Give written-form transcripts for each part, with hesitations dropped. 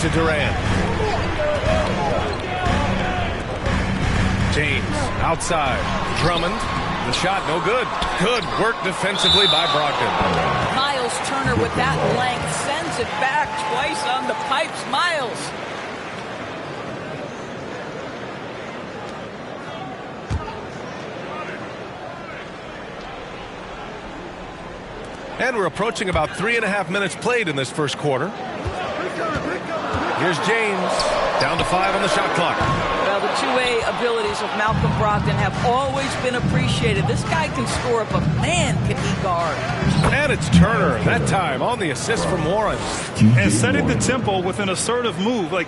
to Durant. James outside. Drummond. The shot no good. Good work defensively by Brogdon. Miles Turner with that length sends it back twice on the pipes. Miles. And we're approaching about 3.5 minutes played in this first quarter. Here's James. Down to 5 on the shot clock. Well, the two-way abilities of Malcolm Brogdon have always been appreciated. This guy can score, but man, can he guard. And it's Turner, that time, on the assist from Warren. And setting the tempo with an assertive move. Like,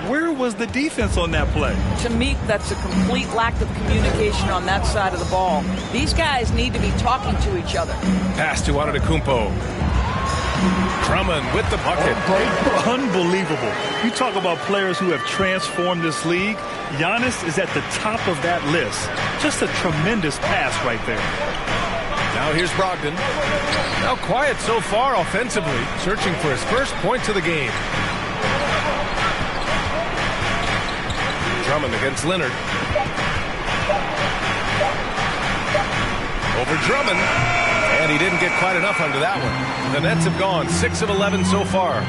where was the defense on that play? To me, that's a complete lack of communication on that side of the ball. These guys need to be talking to each other. Pass to Antetokounmpo. Drummond with the bucket. Unbelievable. You talk about players who have transformed this league. Giannis is at the top of that list. Just a tremendous pass right there. Now here's Brogdon. Now quiet so far offensively, searching for his first points of the game. Drummond against Leonard. Over Drummond. And he didn't get quite enough under that one. The Nets have gone 6 of 11 so far.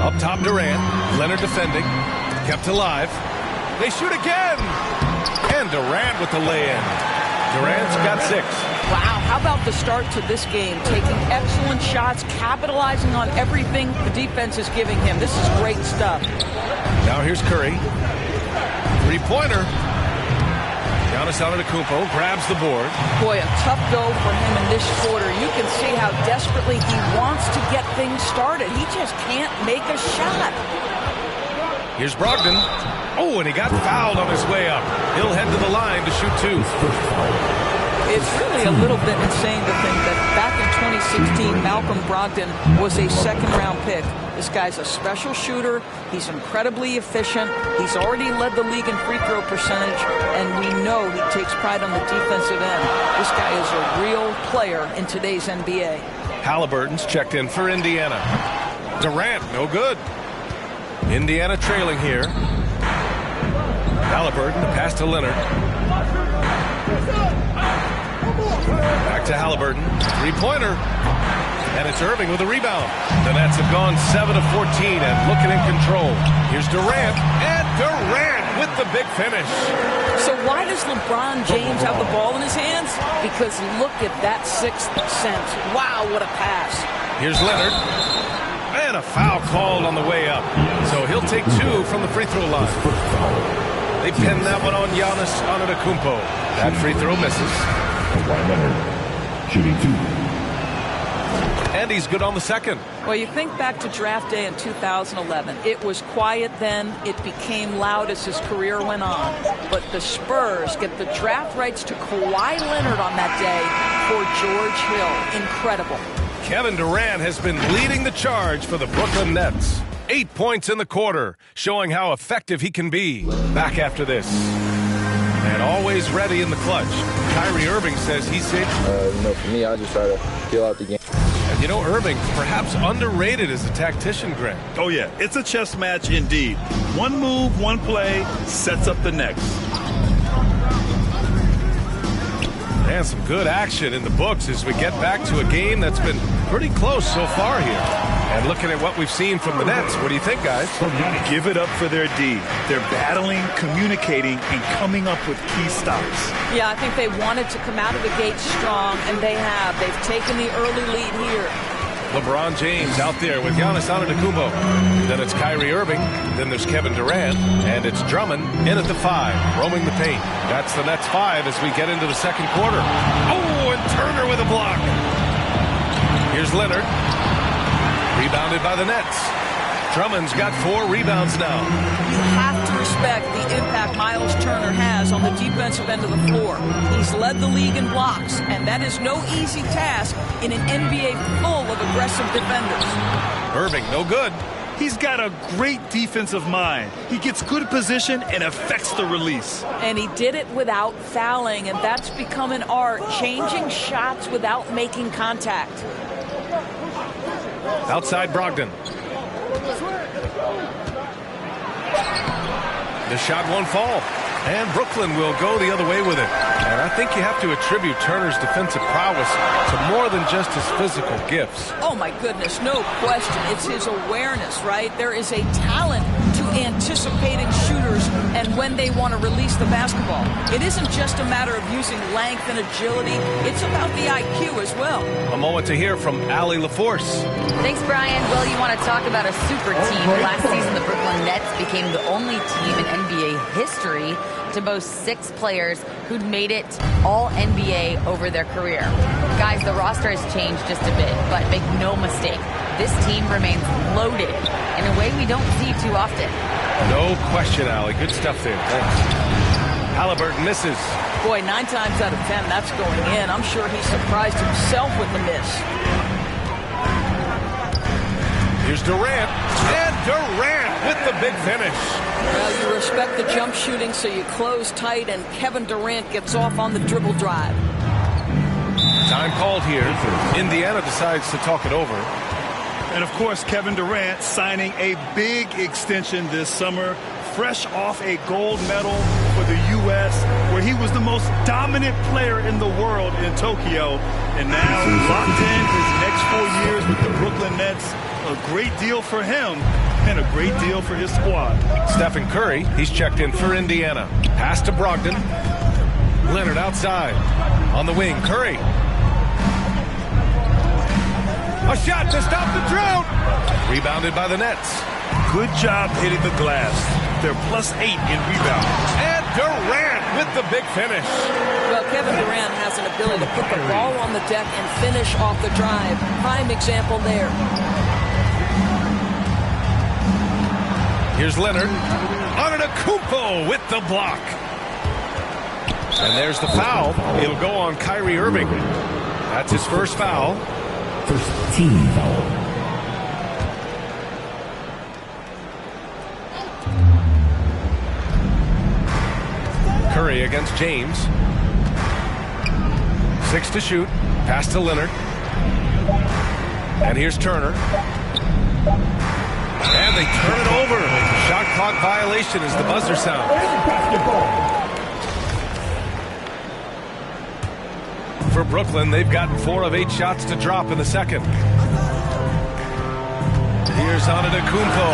Up top Durant. Leonard defending. Kept alive. They shoot again. And Durant with the lay-in. Durant's got 6. Wow, how about the start to this game? Taking excellent shots, capitalizing on everything the defense is giving him. This is great stuff. Now here's Curry. Three-pointer. Giannis Antetokounmpo grabs the board. Boy, a tough go for him in this quarter. You can see how desperately he wants to get things started. He just can't make a shot. Here's Brogdon. Oh, and he got fouled on his way up. He'll head to the line to shoot 2. It's really a little bit insane to think that back in 2016, Malcolm Brogdon was a second-round pick. This guy's a special shooter. He's incredibly efficient. He's already led the league in free throw percentage, and we know he takes pride on the defensive end. This guy is a real player in today's NBA. Halliburton's checked in for Indiana. Durant, no good. Indiana trailing here. Halliburton, the pass to Leonard. Back to Halliburton. Three-pointer. And it's Irving with a rebound. The Nets have gone 7 of 14 and looking in control. Here's Durant. And Durant with the big finish. So why does LeBron James have the ball in his hands? Because look at that 6th sense. Wow, what a pass. Here's Leonard. And a foul called on the way up. So he'll take 2 from the free throw line. They pin that one on Giannis Antetokounmpo. That free throw misses. Shooting 2. And he's good on the second. Well, you think back to draft day in 2011. It was quiet then. It became loud as his career went on. But the Spurs get the draft rights to Kawhi Leonard on that day for George Hill. Incredible. Kevin Durant has been leading the charge for the Brooklyn Nets. 8 points in the quarter, showing how effective he can be. Back after this. And always ready in the clutch. Kyrie Irving says he's safe. For me, I just try to feel out the game. And you know, Irving, perhaps underrated as a tactician, Greg. Oh, yeah. It's a chess match indeed. One move, one play sets up the next. And some good action in the books as we get back to a game that's been pretty close so far here. And looking at what we've seen from the Nets, what do you think, guys? Give it up for their D. They're battling, communicating, and coming up with key stops. Yeah, I think they wanted to come out of the gate strong, and they have. They've taken the early lead here. LeBron James out there with Giannis Antetokounmpo. Then it's Kyrie Irving. Then there's Kevin Durant. And it's Drummond in at the 5, roaming the paint. That's the Nets 5 as we get into the second quarter. Oh, and Turner with a block. Here's Leonard. Rebounded by the Nets. Drummond's got 4 rebounds now. You have to respect the impact Miles Turner has on the defensive end of the floor. He's led the league in blocks, and that is no easy task in an NBA full of aggressive defenders. Irving, no good. He's got a great defensive mind. He gets good position and affects the release. And he did it without fouling, and that's become an art, changing shots without making contact. Outside Brogdon. The shot won't fall. And Brooklyn will go the other way with it. And I think you have to attribute Turner's defensive prowess to more than just his physical gifts. Oh, my goodness, no question. It's his awareness, right? There is a talent to anticipating shooters and when they want to release the basketball. It isn't just a matter of using length and agility. It's about the IQ as well. A moment to hear from Allie LaForce. Thanks, Brian. Well, you want to talk about a super team. Last season, the Brooklyn Nets became the only team in NBA history to boast 6 players who'd made it all NBA over their career. Guys, the roster has changed just a bit, but make no mistake, this team remains loaded in a way we don't see too often. No question, Allie. Good stuff there. Thanks. Halliburton misses. Boy, 9 times out of 10, that's going in. I'm sure he surprised himself with the miss. Here's Durant. And Durant with the big finish. Well, you respect the jump shooting, so you close tight, and Kevin Durant gets off on the dribble drive. Time called here. Indiana decides to talk it over. And, of course, Kevin Durant signing a big extension this summer, fresh off a gold medal for the U.S., where he was the most dominant player in the world in Tokyo. And now locked in his next 4 years with the Brooklyn Nets. A great deal for him and a great deal for his squad. Stephen Curry, he's checked in for Indiana. Pass to Brogdon. Leonard outside. On the wing, Curry. A shot to stop the drought. Rebounded by the Nets. Good job hitting the glass. They're +8 in rebound. And Durant with the big finish. Well, Kevin Durant has an ability to put the ball on the deck and finish off the drive. Prime example there. Here's Leonard. Antetokounmpo with the block. And there's the foul. It'll go on Kyrie Irving. That's his first foul. First team foul. Curry against James. 6 to shoot. Pass to Leonard. And here's Turner. And they turn it over. Shot clock violation as the buzzer sounds. For Brooklyn, they've gotten 4 of 8 shots to drop in the second. Here's Antetokounmpo.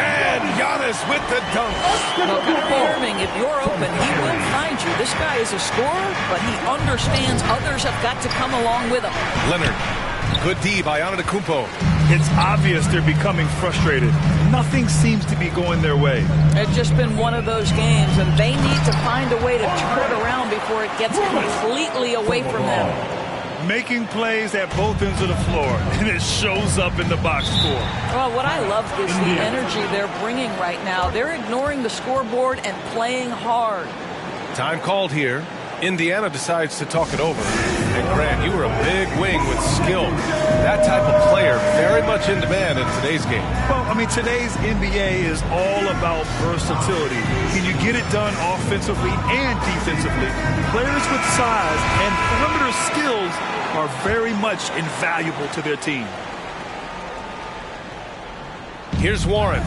And Giannis with the dunk. Well, Kyrie Irving, if you're open, he will find you. This guy is a scorer, but he understands others have got to come along with him. Leonard. Good D by Antetokounmpo. It's obvious they're becoming frustrated. Nothing seems to be going their way. It's just been one of those games, and they need to find a way to turn it around before it gets completely away from them. Making plays at both ends of the floor, and it shows up in the box score. Well, what I love is the energy they're bringing right now. They're ignoring the scoreboard and playing hard. Time called here. Indiana decides to talk it over. And Grant, you were a big wing with skill. That type of player very much in demand in today's game. Well, I mean, today's NBA is all about versatility. Can you get it done offensively and defensively? Players with size and perimeter skills are very much invaluable to their team. Here's Warren.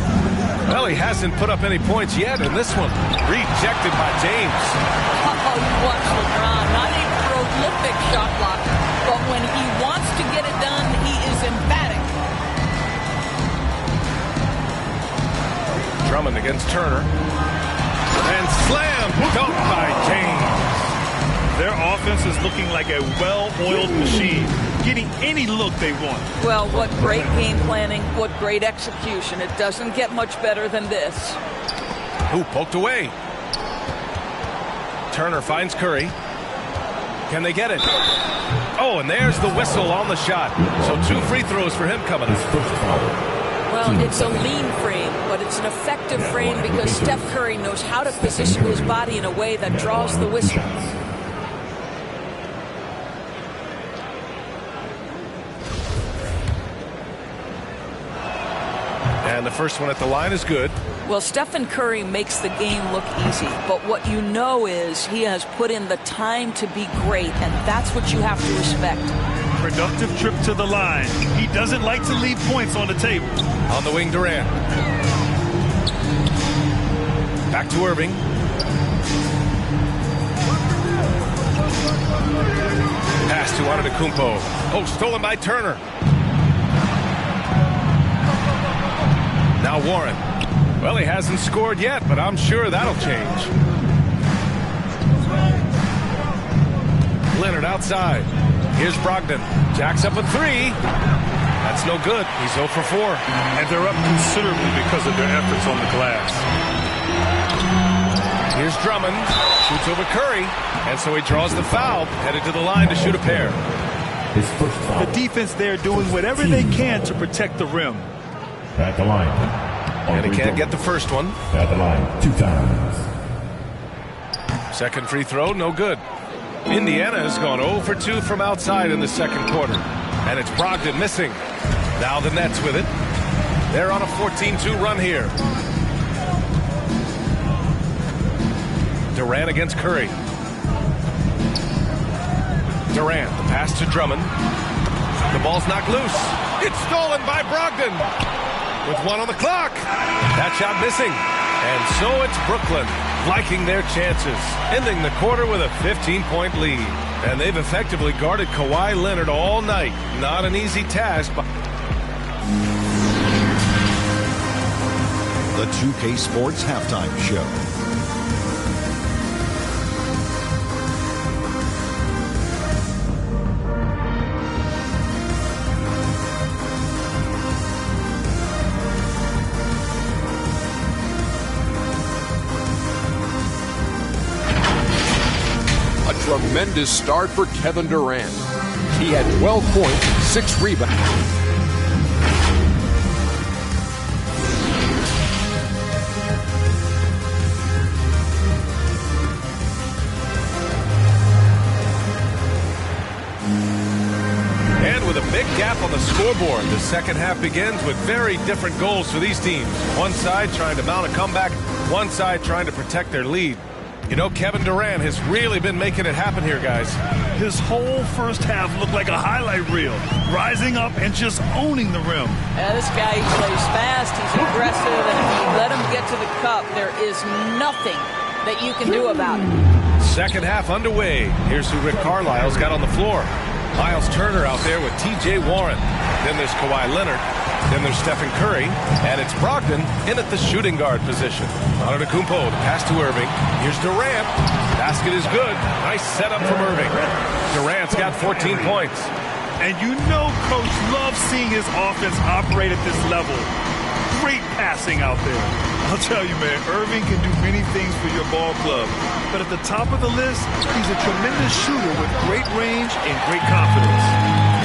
Well, he hasn't put up any points yet in this one. Rejected by James. Oh, you watch LeBron, not a prolific shot blocker, but when he wants to get it done, he is emphatic. Drummond against Turner. And slam dunk by James. Their offense is looking like a well-oiled machine, getting any look they want. Well, what great game planning, what great execution. It doesn't get much better than this. Who poked away? Turner finds Curry. Can they get it? Oh, and there's the whistle on the shot. So 2 free throws for him coming up. Well, it's a lean frame, but it's an effective frame because Steph Curry knows how to position his body in a way that draws the whistle. And the first one at the line is good. Well, Stephen Curry makes the game look easy, but what you know is he has put in the time to be great, and that's what you have to respect. productive trip to the line. He doesn't like to leave points on the table. On the wing, Durant. Back to Irving. Pass to Antetokounmpo. Oh, stolen by Turner. Now Warren. Well, he hasn't scored yet, but I'm sure that'll change. Leonard outside. Here's Brogdon. Jacks up a three. That's no good. He's 0 for 4. And they're up considerably because of their efforts on the glass. Here's Drummond. Shoots over Curry. And so he draws the foul. Headed to the line to shoot a pair. His first foul. The defense there doing whatever they can to protect the rim. At the line. And he can't get the first one. At the line. 2 times. Second free throw, no good. Indiana has gone 0 for 2 from outside in the second quarter. And it's Brogdon missing. Now the Nets with it. They're on a 14-2 run here. Durant against Curry. Durant, the pass to Drummond. The ball's knocked loose. It's stolen by Brogdon. With 1 on the clock. That shot missing. And so it's Brooklyn liking their chances, ending the quarter with a 15-point lead. And they've effectively guarded Kawhi Leonard all night. Not an easy task. The 2K Sports Halftime Show. Tremendous start for Kevin Durant. He had 12 points, 6 rebounds. And with a big gap on the scoreboard, the second half begins with very different goals for these teams. One side trying to mount a comeback, one side trying to protect their lead. You know, Kevin Durant has really been making it happen here, guys. His whole first half looked like a highlight reel, rising up and just owning the rim. This guy plays fast, he's aggressive, and if you let him get to the cup, there is nothing that you can do about it. Second half underway. Here's who Rick Carlisle's got on the floor. Miles Turner out there with T.J. Warren. Then there's Kawhi Leonard. Then there's Stephen Curry. And it's Brogdon in at the shooting guard position. Antetokounmpo, the pass to Irving. Here's Durant. Basket is good. Nice setup from Irving. Durant's got 14 points. And you know Coach loves seeing his offense operate at this level. Great passing out there. I'll tell you, man, Irving can do many things for your ball club. But at the top of the list, he's a tremendous shooter with great range and great confidence.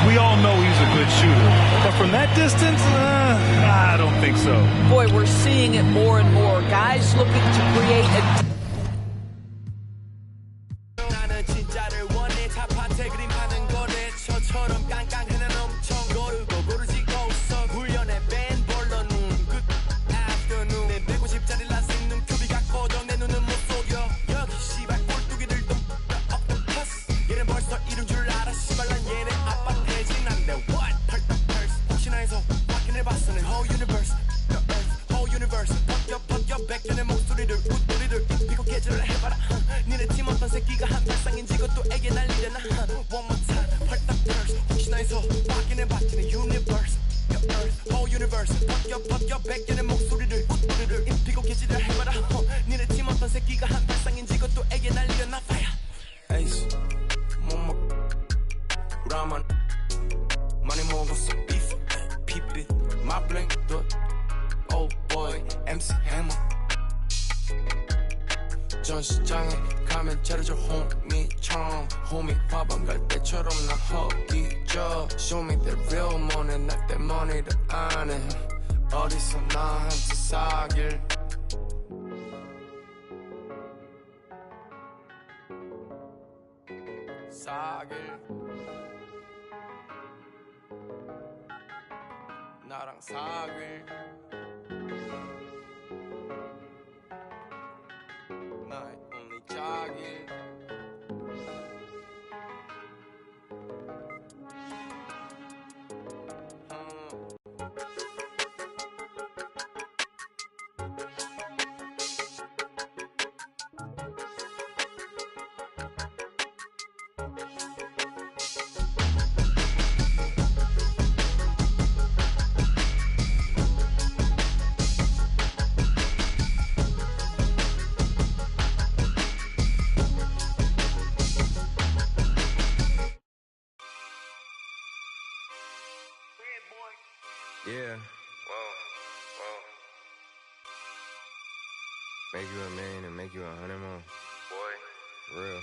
We all know he's a good shooter. But from that distance, I don't think so. Boy, we're seeing it more and more. Guys looking to create a... 전시장에 가면 차려줄 홈이처럼 홈이 화방 갈 때처럼 나 허기져 Show me the real money not that money를 안 해 어디서 나한테 사길 나랑 사길 나의 only 자길 Yeah. Whoa. Make you a million and make you 100 more. Boy. Real.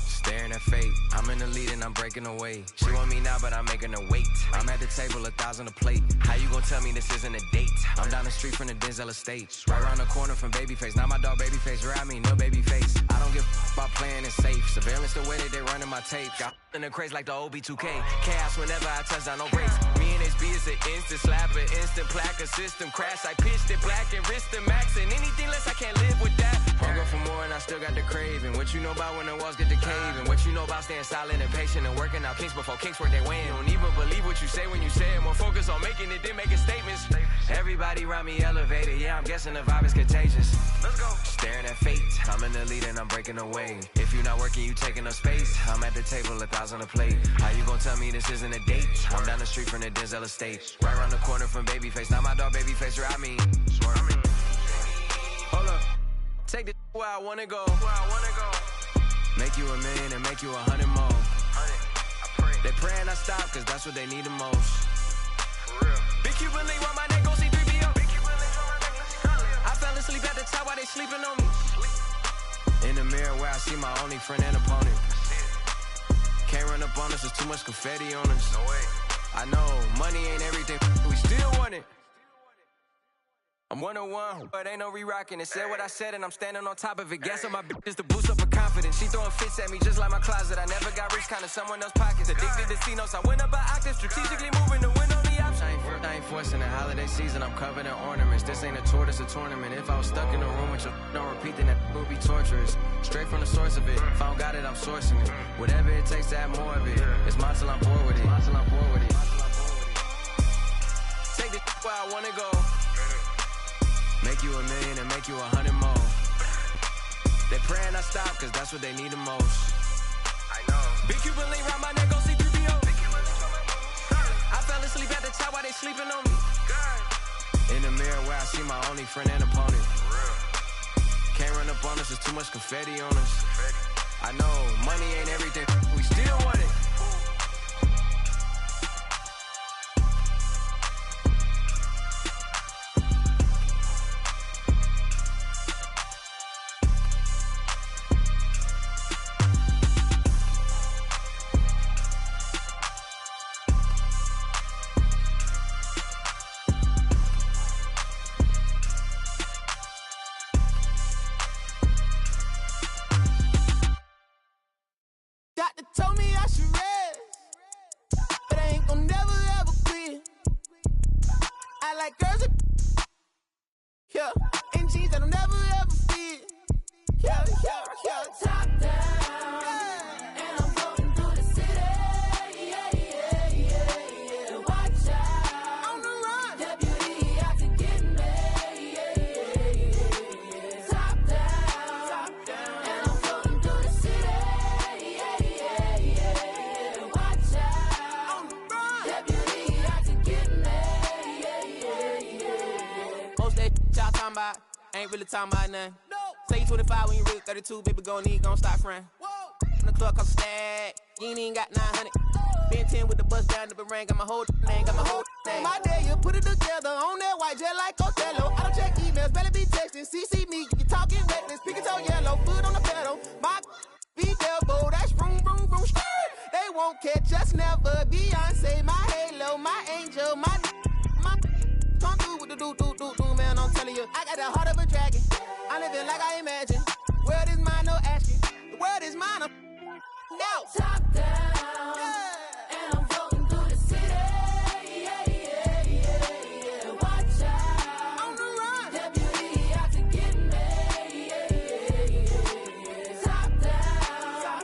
Staring at fate, I'm in the lead and I'm breaking away. She want me now, but I'm making her wait. I'm at the table, 1,000 a plate. How you gon' tell me this isn't a date? I'm down the street from the Denzel estate, right around the corner from Babyface. Now my dog Babyface, ride me, no Babyface. I don't give about playing it safe. Surveillance the way that they running my tape. Got in the craze like the OB2K. Chaos whenever I touch down, no brakes. Me and HB is an instant slapper, instant plaque, a system crash. I pitched it black and wrist the max, and anything less I can't live with that. Hunger for more and I still got the craving. What you know about when the walls get to caving? What you know about staying silent and patient and working out kinks before kinks work their way in? Don't even believe what you say when you say it. More focus on making it than making statements. Everybody around me elevated. Yeah, I'm guessing the vibe is contagious. Let's go. Staring at fate. I'm in the lead and I'm breaking away. If you're not working, you taking up space. I'm at the table, 1,000 a plate. How you gon' tell me this isn't a date? I'm down the street from the Denzel estate, right around the corner from Babyface. Now my dog Babyface, ride me. Hold up. Take this where I wanna go. Make you a million and make you 100 more. They praying I stop, cause that's what they need the most. Big Cuban link round my neck, go see 3BO. I fell asleep at the top while they sleeping on me. In the mirror where I see my only friend and opponent. Can't run up on us, there's too much confetti on us. I know, money ain't everything, we still want it. I'm 101, but ain't no re-rocking it. Said what I said and I'm standing on top of it. Gas on my bitches to boost up her confidence. She throwing fits at me just like my closet. I never got rich, kinda someone else's pockets. Addicted to C-notes, I went up an octave. Strategically moving to win on the option. I ain't forcing the holiday season, I'm covered in ornaments. This ain't a tour, this a tournament. If I was stuck in a room with your don't repeat, then that would be torturous. Straight from the source of it. If I don't got it, I'm sourcing it. Whatever it takes to have more of it. It's mine till I'm bored with it. Take this where I wanna go. Make you a million and make you 100 more. They praying I stop, cause that's what they need the most. I know. Big Cuban link round my neck, go see 3BO. I fell asleep at the top while they sleeping on me. In the mirror where I see my only friend and opponent. Can't run up on us, there's too much confetti on us. I know, money ain't everything, we still want it. Ain't really talking about nothing. No. Say you 25 when you really 32, baby, gon' stop friend. Whoa. When the club comes stack, you ain't even got 900. Been 10 with the bus down the ring, got my whole name, My day, you put it together on that white jet like Othello. I don't check emails, better be texting, CC me, you talking reckless, pick it toe yellow, foot on the pedal. My be devil, that's vroom, vroom, vroom, skirt. They won't catch us never. Beyonce, my halo, my angel, my come through with the do, man, I'm telling you. I got the heart of a dragon. I'm living like I imagine. World is mine, no asking. The world is mine, I'm now. Top down, yeah. And I'm floating through the city. Yeah. Watch out. On the run. Deputy out to get me. Top down.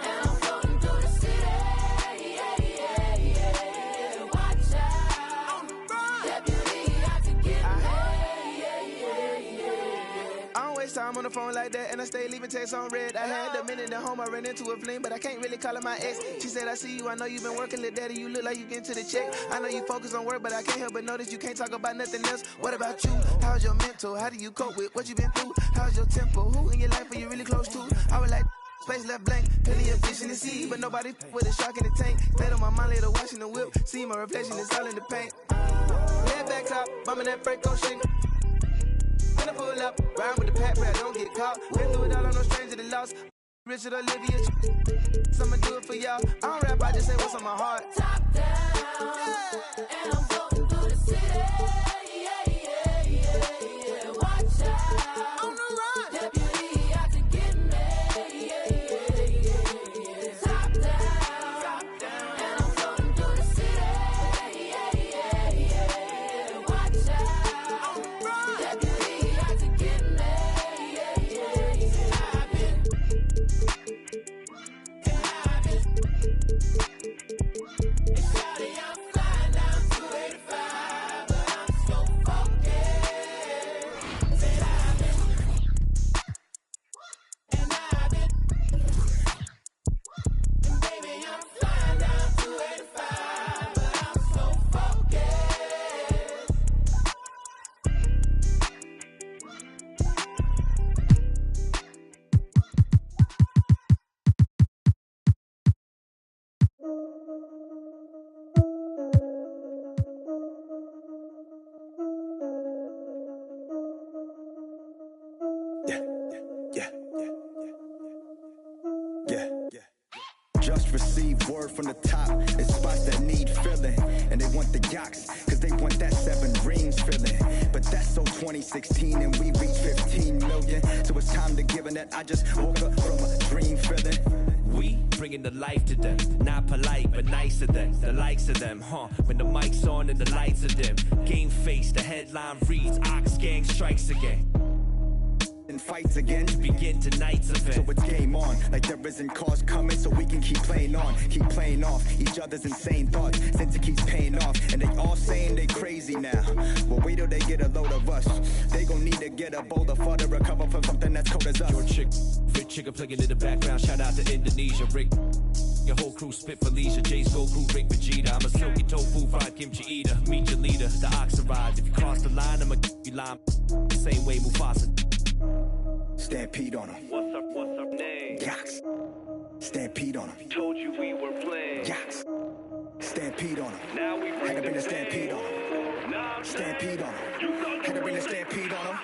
And I'm floating through the city. Yeah. Watch out. On the run. Deputy out to get me. I don't waste time on the phone like that, and I stay leaving texts on red. I had a minute at home, I ran into a fling, but I can't really call her my ex. She said, I see you, I know you been working, little daddy, you look like you getting to the check. I know you focus on work, but I can't help but notice you can't talk about nothing else. What about you? How's your mental? How do you cope with what you been through? How's your tempo? Who in your life are you really close to? I was like, Space left blank, plenty of fish in the sea, but nobody with a shark in the tank. Stayed on my mind later watching the whip, see my reflection is all in the paint. Head back top, bumping that brake, gon' shake. When I pull up, ride with the pat, pray I don't get caught. Been through it all, I'm no stranger to loss. Richard Olivia, so I'ma do it for y'all. I don't rap, I just say what's on my heart. Top down, and I'm floating through the city. Watch out, On the run. deputy out to get me. Top down, and I'm floating through the city. Watch out, deputy out to get me. Just received word from the top. It's spots that need filling. And they want the yaks, cause they want that 7 rings filling. But that's so 2016 and we reached 15 million. So it's time to give it that I just woke up from a dream feeling. We bringing the life to them, not polite but nicer than the likes of them, huh? When the mic's on and the lights are dim, game face, the headline reads, Ox Gang strikes again. And fights again to begin tonight's event. So it's game on, like there isn't cause coming, so we can keep playing on, keep playing off each other's insane thoughts, since it keeps paying off. And they all saying they crazy now. Well, wait till they get a load of us. They gon' need to get a boulder for to recover from something that's cold as us. Your chick, Rich Chicken playing in the background. Shout out to Indonesia, Rick. Your whole crew spit for leisure. Jay's Goku, Rick Vegeta. I'm a silky tofu, fried kimchi eater. Meet your leader, the ox arrived. If you cross the line, I'ma you line. Same way Mufasa. Stampede on him. What's up name? Yaks. Stampede on him. Told you we were playing. Yaks. Stampede on him. Now we had to bring the stampede on him. Stampede on him. Had to bring the stampede on him.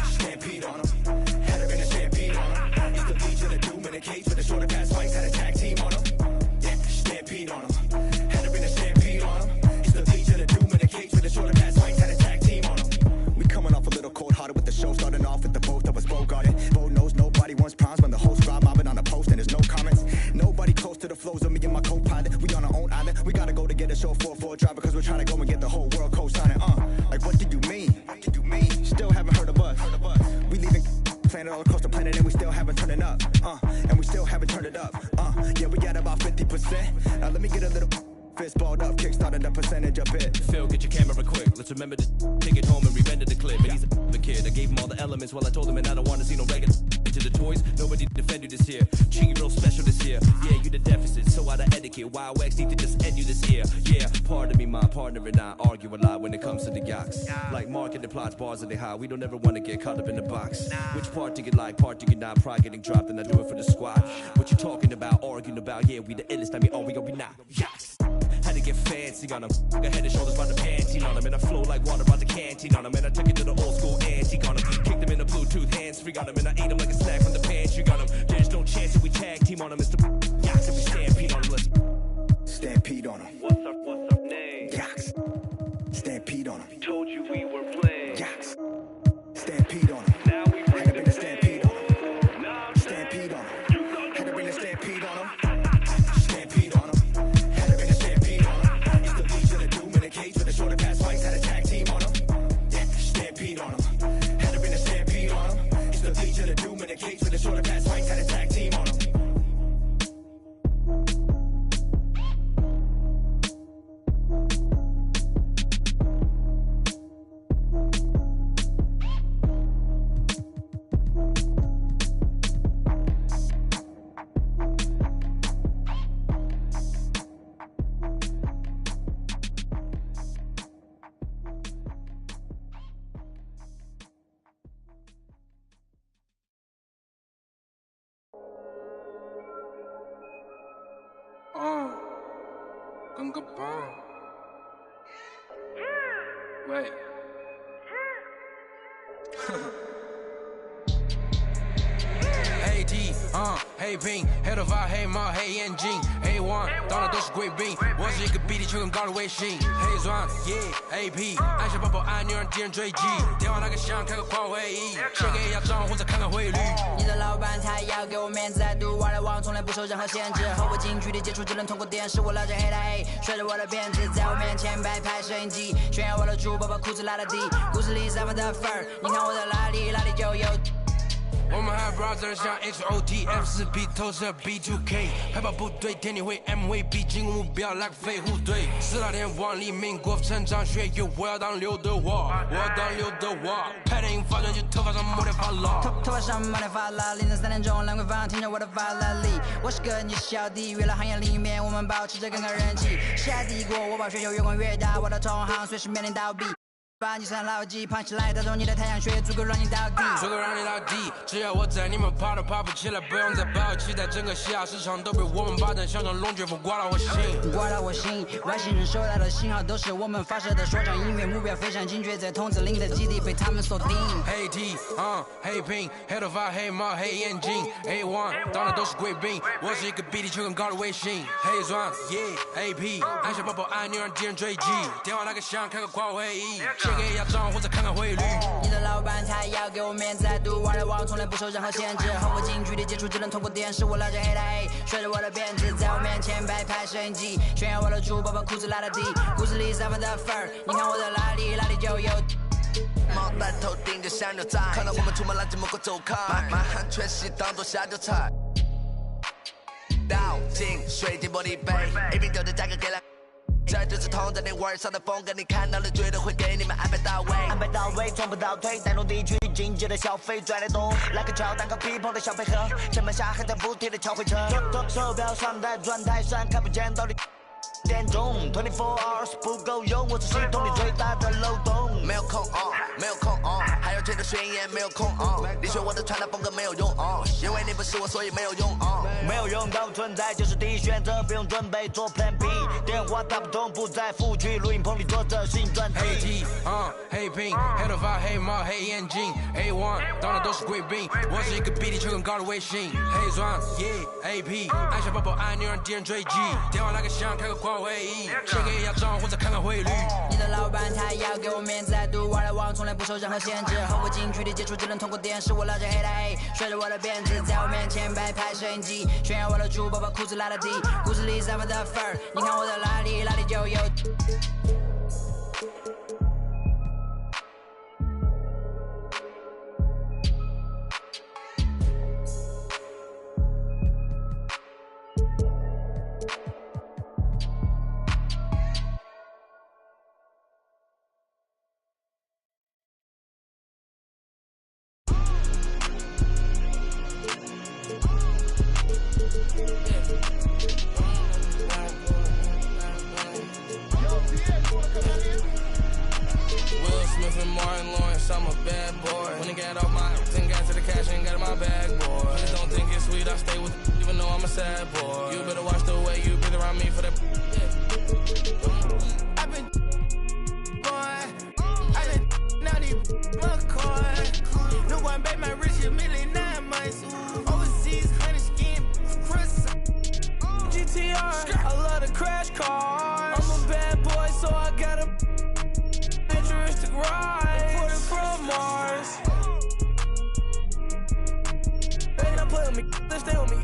Stampede on him. Had to bring the stampede on him. It's the Legion of Doom in a cage with a shorter pass fights. Had a tag team on him. Yeah, stampede on him. Had to bring the stampede on him. It's the Legion of Doom in a cage with a shorter pass fights. Had a tag team on him. We coming off a little cold-hearted with the show starting off with the both of us Bogarted. Bo knows nobody wants primes when the host ride mobbing on the post and there's no comments. Nobody close to the flows of me and my co-pilot. We on our own island. We gotta go to get a show 4-4 driver because we're trying to go and get the whole world co-signing. Like what do you mean? What do you mean? Still haven't heard of us. We leaving planet all across the planet and we still haven't turned it up. And we still haven't turned it up. Yeah, we got about 50%. Now let me get a little fist balled up, kickstarted the percentage a bit. Phil, get your camera quick. Let's remember to take it home and re-render the clip. But he's a kid. I gave him all the elements while I told him, and I don't want to see no regular into the toys. Nobody defended this here. Treat you real special this year. Yeah, you the deficit, so out of etiquette. Wild wax need to just end you this year. Yeah, pardon me, my partner and I argue a lot when it comes to the yaks. Like marketing plots, bars are they high. We don't ever want to get caught up in the box. Which part do you like, part do you not? Pride getting dropped, and I do it for the squad. What you talking about, arguing about? Yeah, we the illest. I mean, are we not? Yaks. Had to get fancy on them. Got head and shoulders by the panty on them. And I flow like water by the canteen on them. And I took it to the old school antique on them. Kicked them in the Bluetooth hands free on them. And I ate them like a snack from the pantry on them. There's no chance that we tag team on them. It's the yaks and we stampede on them. Let's stampede on them. What's up name? Yaks. Stampede on them. Told you we were playing. Yaks. Stampede on them. Now we bring had to bring the stampede on them. Stampede on them. Had to bring the stampede on them. Stampede on them. Cage with a shorter pass fights, had a tag team on them. Yeah, stampede on them. Had to bring a stampede on them. It's the Legion of Doom in a cage with a shorter pass fights, had a tag team on them. Gunga bomb. Wait. Hey D，黑兵，黑头发，黑帽，黑眼镜 ，A1，当然都是贵宾。我是一个比地球更高的卫星，黑钻，AP，按下抱抱按钮让敌人追击。电话那个响，开个跨会议，先给压账或者看看汇率。你的老板他要给我面子，I do what I want，从来不受任何限制。和我近距离接触只能通过电视，我拉着黑的 A， 甩着我的辫子，在我面前摆拍摄影机，炫耀我的猪宝宝裤子拉得低，故事里散发的粉儿，你看我的哪里就有。我们还 brother 像 HOTF4B 透射 B2K， 海豹部队天地会 MVP 进攻目标来个飞虎队。四大天王黎明国成长学院，我要当刘德华，我要当刘德华。拍电影发专辑，头发上抹点发蜡，头发上抹点发蜡。凌晨3点钟，兰桂坊听着我的法拉利。我是个你是小弟，娱乐行业里面我们保持着更高人气。下帝国，我把全球越滚越大，我的同行随时面临倒闭。把你算牢记，胖起来打中你的太阳穴，足够让你倒地，足够让你倒地。只要我在，你们爬都爬不起来，不用再抱期待，整个西亚市场都被我们霸占，像场龙卷风刮到我心，刮到我心。外星人收到的信号都是我们发射的说唱音乐，目标非常精确，在筒子林的基地被他们锁定。黑 T，黑瓶，黑头发，黑帽，黑眼镜 ，A1，当然都是贵宾。我是一个比地球更高的卫星，黑钻，AP， 按下抱抱按钮让敌人追击，电话那个响，开个跨会议。给压账或者看看汇率。你的老板他要给我面子，I do what I want，从来不受任何限制。和我近距离接触只能通过电视，我拉着黑的 A， 甩着我的辫子，在我面前摆拍摄影机，炫耀我的猪宝宝裤子拉得低，故事里散发的粉儿，你看我的哪里就有。帽戴头顶着像牛仔，看到我们出门拦着门口走开，满汉全席当做下酒菜。倒进水晶玻璃杯，一瓶酒的价格给了。这就是同在你玩上的风格，你看到了绝对会给你们安排到位，安排到位，从不倒退，带动地区经济的消费拽得动，来个敲蛋糕皮碰的小配合，城门下还在不停的敲回车，手表上的转台上看不见到底点钟，24 hours 不够用，我是系统里最大的漏洞，没有空没有空还有全球宣言没有空你学我的传达风格没有用因为你不是我所以没有用没有用到存在就是第一选择，不用准备做 Plan B， 电话打不通不在府区录音棚里做着新专辑。黑 T， 黑瓶，黑头发，黑帽，黑眼镜 ，A1， 当然都是贵宾。我是一个比地球更高的卫星，黑钻，AP， 按下抱抱按钮让敌人追击，电话那个响，开个跨会议，先给压账或者看看汇率。你的老板他要给我面子，I do what I want，从来不受任何限制。和我近距离接触只能通过电视，我拉着黑的 A， 甩着我的辫子，在我面前摆拍摄影机，炫耀我的猪宝宝裤子拉得低，故事里散发的粉儿，你看我的哪里就有。I'm a bad boy. When it got off my 10 got to the cash and got in my bag, boy. Please don't think it's sweet, I stay with even though I'm a sad boy. You better watch the way you breathe around me for that. I've been now these McCoy. No one bet my rich a million 9 months. Overseas, honey skin, Chris. GTR, I love the crash car. I'm a bad boy, so I got a futuristic ride. Imported from Mars. They not play with me, they stay with me.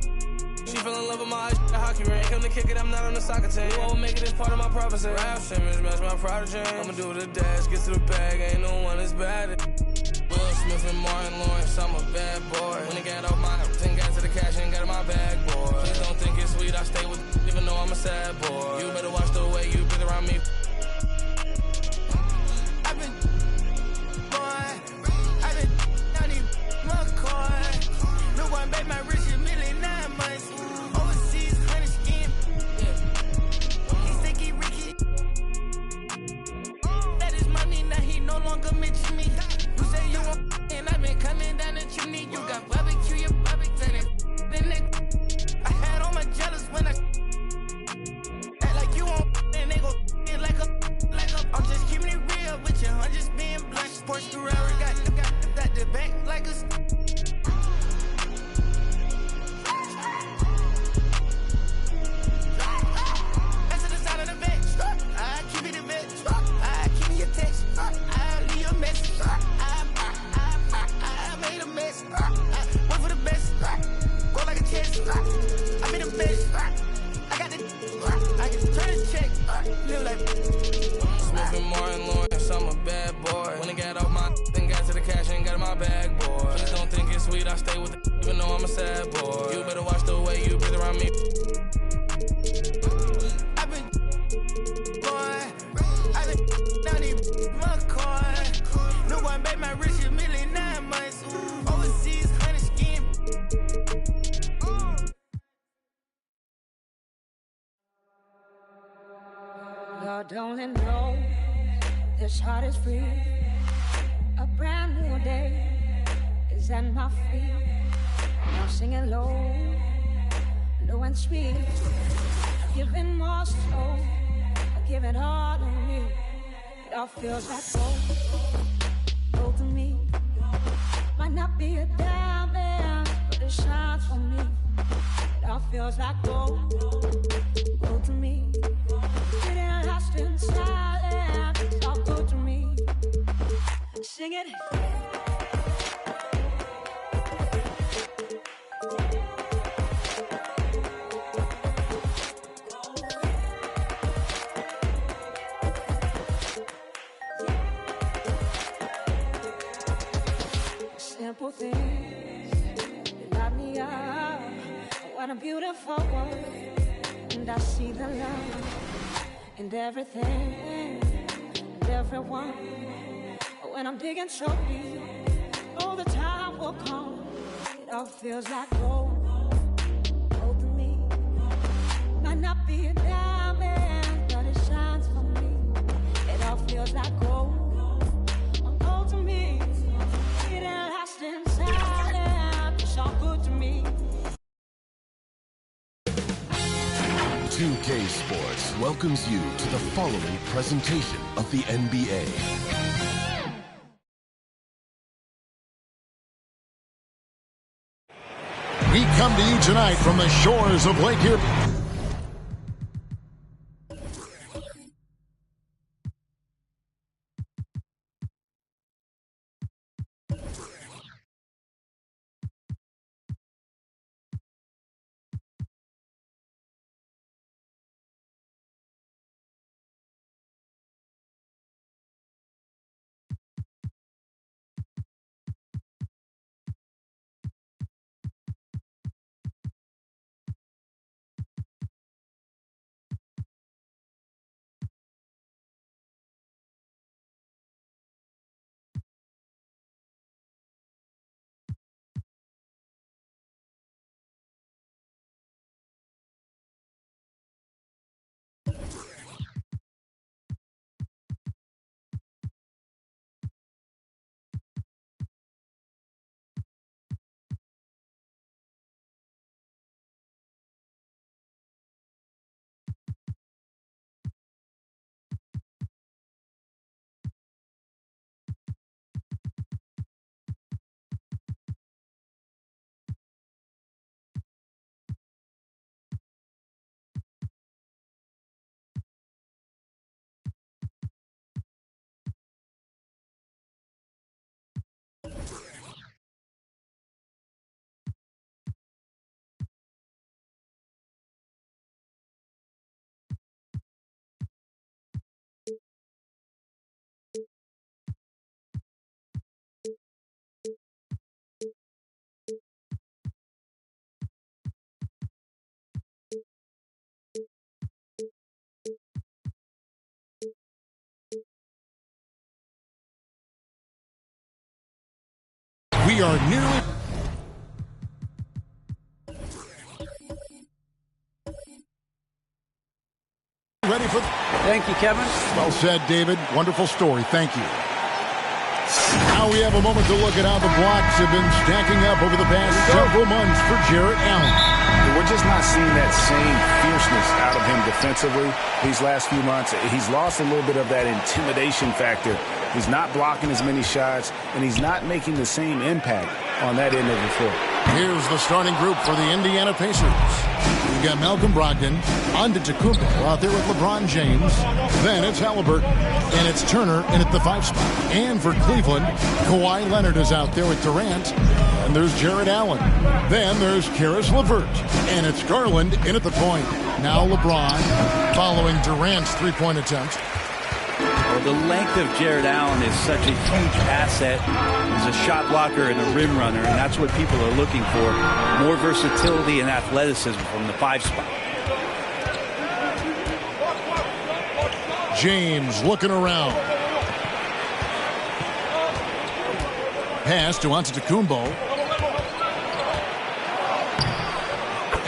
She fell in love with my hockey ring. Come to kick it, I'm not on the soccer team. You won't make it as part of my prophecy. Rap Simmons, match my prodigy. I'ma do the dash, get to the bag, ain't no one as bad as Will Smith and Martin Lawrence, I'm a bad boy. When it got off my 10 got to the cash and got in my bag, boy. Please don't think it's sweet, I stay with even though I'm a sad boy. You better watch the way you breathe around me. I've been down these McCoy. No one bet my rich a million 9 months. Overseas, honey skin. He sticky Ricky. That is money, now he no longer mention me. You say you want and I've been coming down the chimney. You got barbecue, your barbecue, then I had all my jealous when I act like Lord only knows this heart is free. A brand new day is at my feet. Now singing low, low and sweet. Giving more slow, I give it all to me. It all feels like gold to me. Might not be a diamond, but it shines for me. It all feels like gold to me. It ain't lost in silence, it's all good to me. Sing it. Simple things that light me up. What a beautiful world. And I see the love in everything and everyone. When I'm digging so deep, all the time will come. It all feels like gold to me. Might not be a diamond, but it shines for me. It all feels like gold to me. It ain't lost in silence, it's all good to me. 2K Sports welcomes you to the following presentation of the NBA. We come to you tonight from the shores of Lake Erie. We are nearly... Ready for... Thank you, Kevin. Well said, David. Wonderful story. Thank you. Now we have a moment to look at how the blocks have been stacking up over the past several months for Jarrett Allen. We're just not seeing that same fierceness out of him defensively these last few months. He's lost a little bit of that intimidation factor. He's not blocking as many shots, and he's not making the same impact on that end of the floor. Here's the starting group for the Indiana Pacers. We've got Malcolm Brogdon, Antetokounmpo out there with LeBron James. Then it's Halliburton, and it's Turner in at the 5 spot. And for Cleveland, Kawhi Leonard is out there with Durant, and there's Jarrett Allen. Then there's Karis LeVert, and it's Garland in at the point. Now LeBron following Durant's three-point attempt. Well, the length of Jarrett Allen is such a huge asset. He's a shot blocker and a rim runner, and that's what people are looking for. More versatility and athleticism from the 5 spot. James looking around. Pass to Antetokounmpo.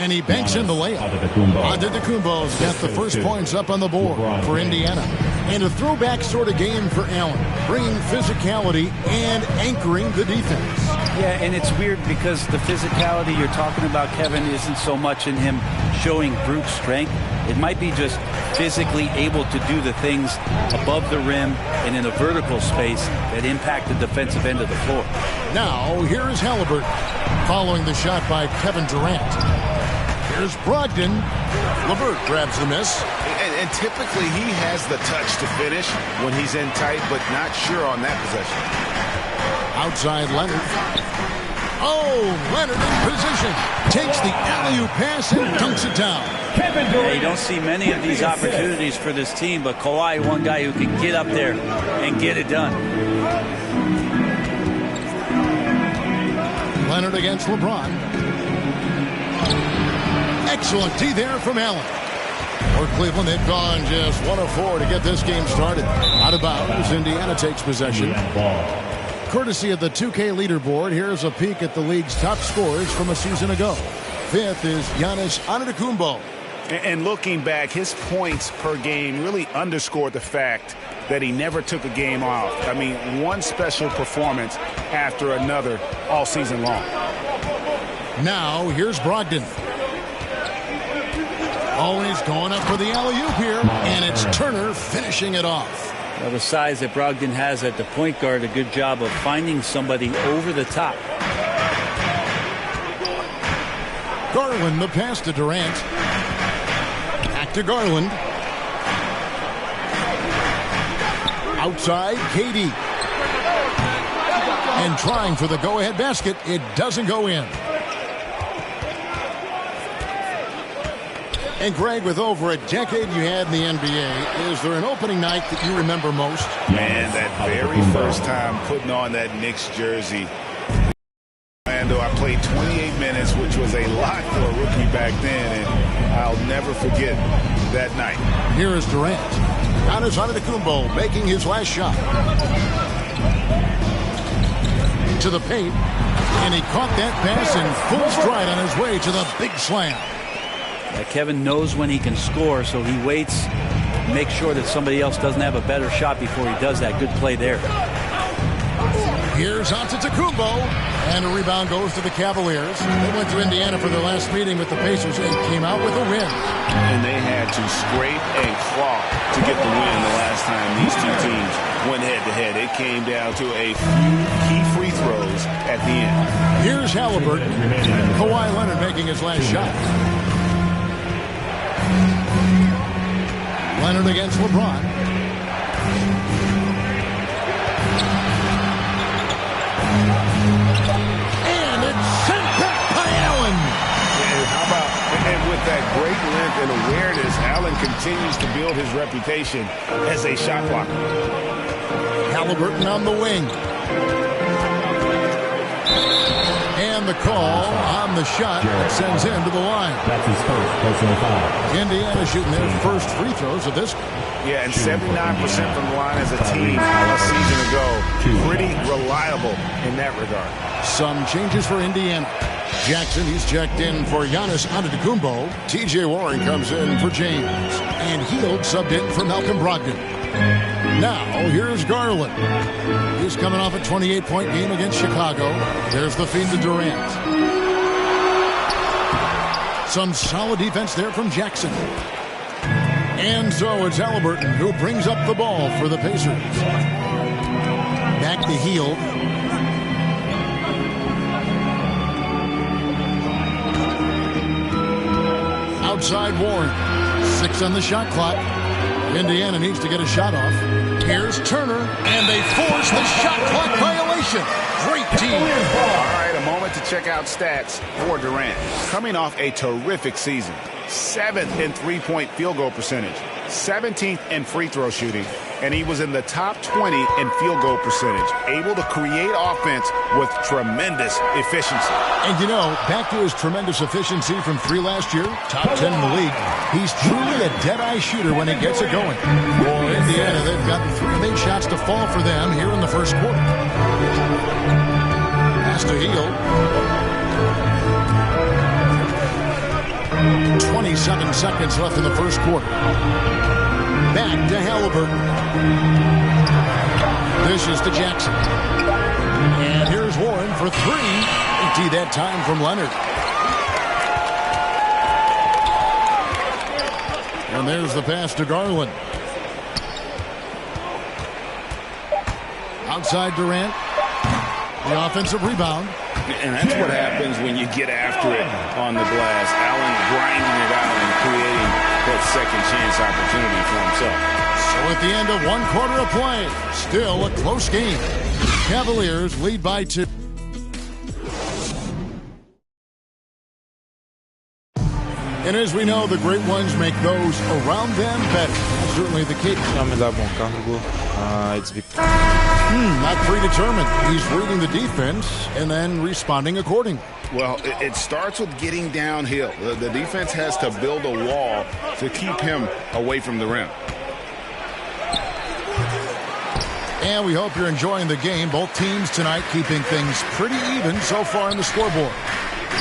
And he banks in the layup. Antetokounmpo's got the first points up on the board for Indiana. And a throwback sort of game for Allen, bringing physicality and anchoring the defense. Yeah, and it's weird because the physicality you're talking about, Kevin, isn't so much in him showing brute strength. It might be just physically able to do the things above the rim and in a vertical space that impact the defensive end of the floor. Now, here is Halliburton following the shot by Kevin Durant. Here's Brogdon. LeVert grabs the miss. And typically he has the touch to finish when he's in tight, but not sure on that possession. Outside Leonard. Oh, Leonard in position. Takes the alley-oop pass and dunks it down. Yeah, you don't see many of these opportunities for this team, but Kawhi, one guy who can get up there and get it done. Leonard against LeBron. Excellent D there from Allen. For Cleveland, they've gone just 1 of 4 to get this game started. Out of bounds, Indiana takes possession. Courtesy of the 2K leaderboard, here's a peek at the league's top scorers from a season ago. 5th is Giannis Antetokounmpo. And looking back, his points per game really underscored the fact that he never took a game off. I mean, one special performance after another all season long. Now, here's Brogdon. Always going up for the alley-oop here, and it's Turner finishing it off. Well, the size that Brogdon has at the point guard, a good job of finding somebody over the top. Garland, the pass to Durant. Back to Garland. Outside, KD. And trying for the go-ahead basket, it doesn't go in. And Greg, with over a decade you had in the NBA, is there an opening night that you remember most? Man, that very first time putting on that Knicks jersey. Orlando, I played 28 minutes, which was a lot for a rookie back then, and I'll never forget that night. Here is Durant. Giannis Antetokounmpo making his last shot. To the paint, and he caught that pass in full stride on his way to the big slam. Kevin knows when he can score, so he waits, makes sure that somebody else doesn't have a better shot before he does that. Good play there. Here's Antetokounmpo, and a rebound goes to the Cavaliers. They went to Indiana for their last meeting with the Pacers and came out with a win. And they had to scrape and claw to get the win the last time these two teams went head-to-head. It came down to a few key free throws at the end. Here's Halliburton. Kawhi Leonard making his last shot. Leonard against LeBron. And it's sent back by Allen. And how about, and with that great length and awareness, Allen continues to build his reputation as a shot blocker. Halliburton on the wing. And the call on the shot that sends him to the line. That's his first personal foul. Indiana shooting their first free throws of this. Yeah, and 79% from the line as a team a season ago. Pretty reliable in that regard. Some changes for Indiana. Jackson, he's checked in for Giannis Antetokounmpo. TJ Warren comes in for James. And Hield subbed in for Malcolm Brogdon. Now, here's Garland. He's coming off a 28-point game against Chicago. There's the feed to Durant. Some solid defense there from Jackson. And so it's Halliburton who brings up the ball for the Pacers. Back to Hield. Outside Warren. 6 on the shot clock. Indiana needs to get a shot off. Here's Turner, and they force the shot clock violation. Great team. All right, a moment to check out stats for Durant. Coming off a terrific season. 7th in three-point field goal percentage. 17th in free throw shooting. And he was in the top 20 in field goal percentage. Able to create offense with tremendous efficiency. And you know, back to his tremendous efficiency from 3 last year, top 10 in the league, he's truly a dead-eye shooter when he gets it going. For Indiana, they've gotten 3 big shots to fall for them here in the first quarter. Pass to Hield. 27 seconds left in the first quarter. Back to Halliburton. This is to Jackson. And here's Warren for three. Empty that time from Leonard. And there's the pass to Garland. Outside Durant. The offensive rebound. And that's what happens when you get after it on the glass. Allen grinding it out and creating that second chance opportunity for himself. So at the end of one quarter of play, still a close game. Cavaliers lead by 2. And as we know, the great ones make those around them better. That's certainly the case. Not predetermined. He's reading the defense and then responding accordingly. Well, it starts with getting downhill. The defense has to build a wall to keep him away from the rim. And we hope you're enjoying the game. Both teams tonight keeping things pretty even so far in the scoreboard.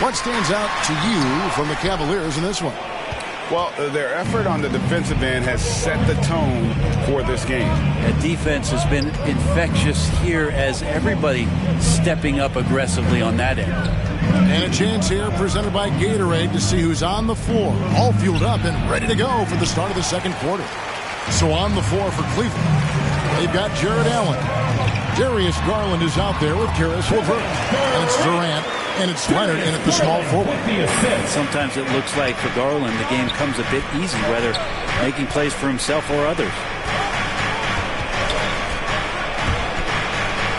What stands out to you from the Cavaliers in this one? Well, their effort on the defensive end has set the tone for this game. That defense has been infectious here as everybody stepping up aggressively on that end. And a chance here presented by Gatorade to see who's on the floor, all fueled up and ready to go for the start of the second quarter. So on the floor for Cleveland, they've got Jared Allen. Darius Garland is out there with Karis LeVert. And it's Durant. And it's Leonard in at the small forward. Sometimes it looks like for Garland the game comes a bit easy, whether making plays for himself or others.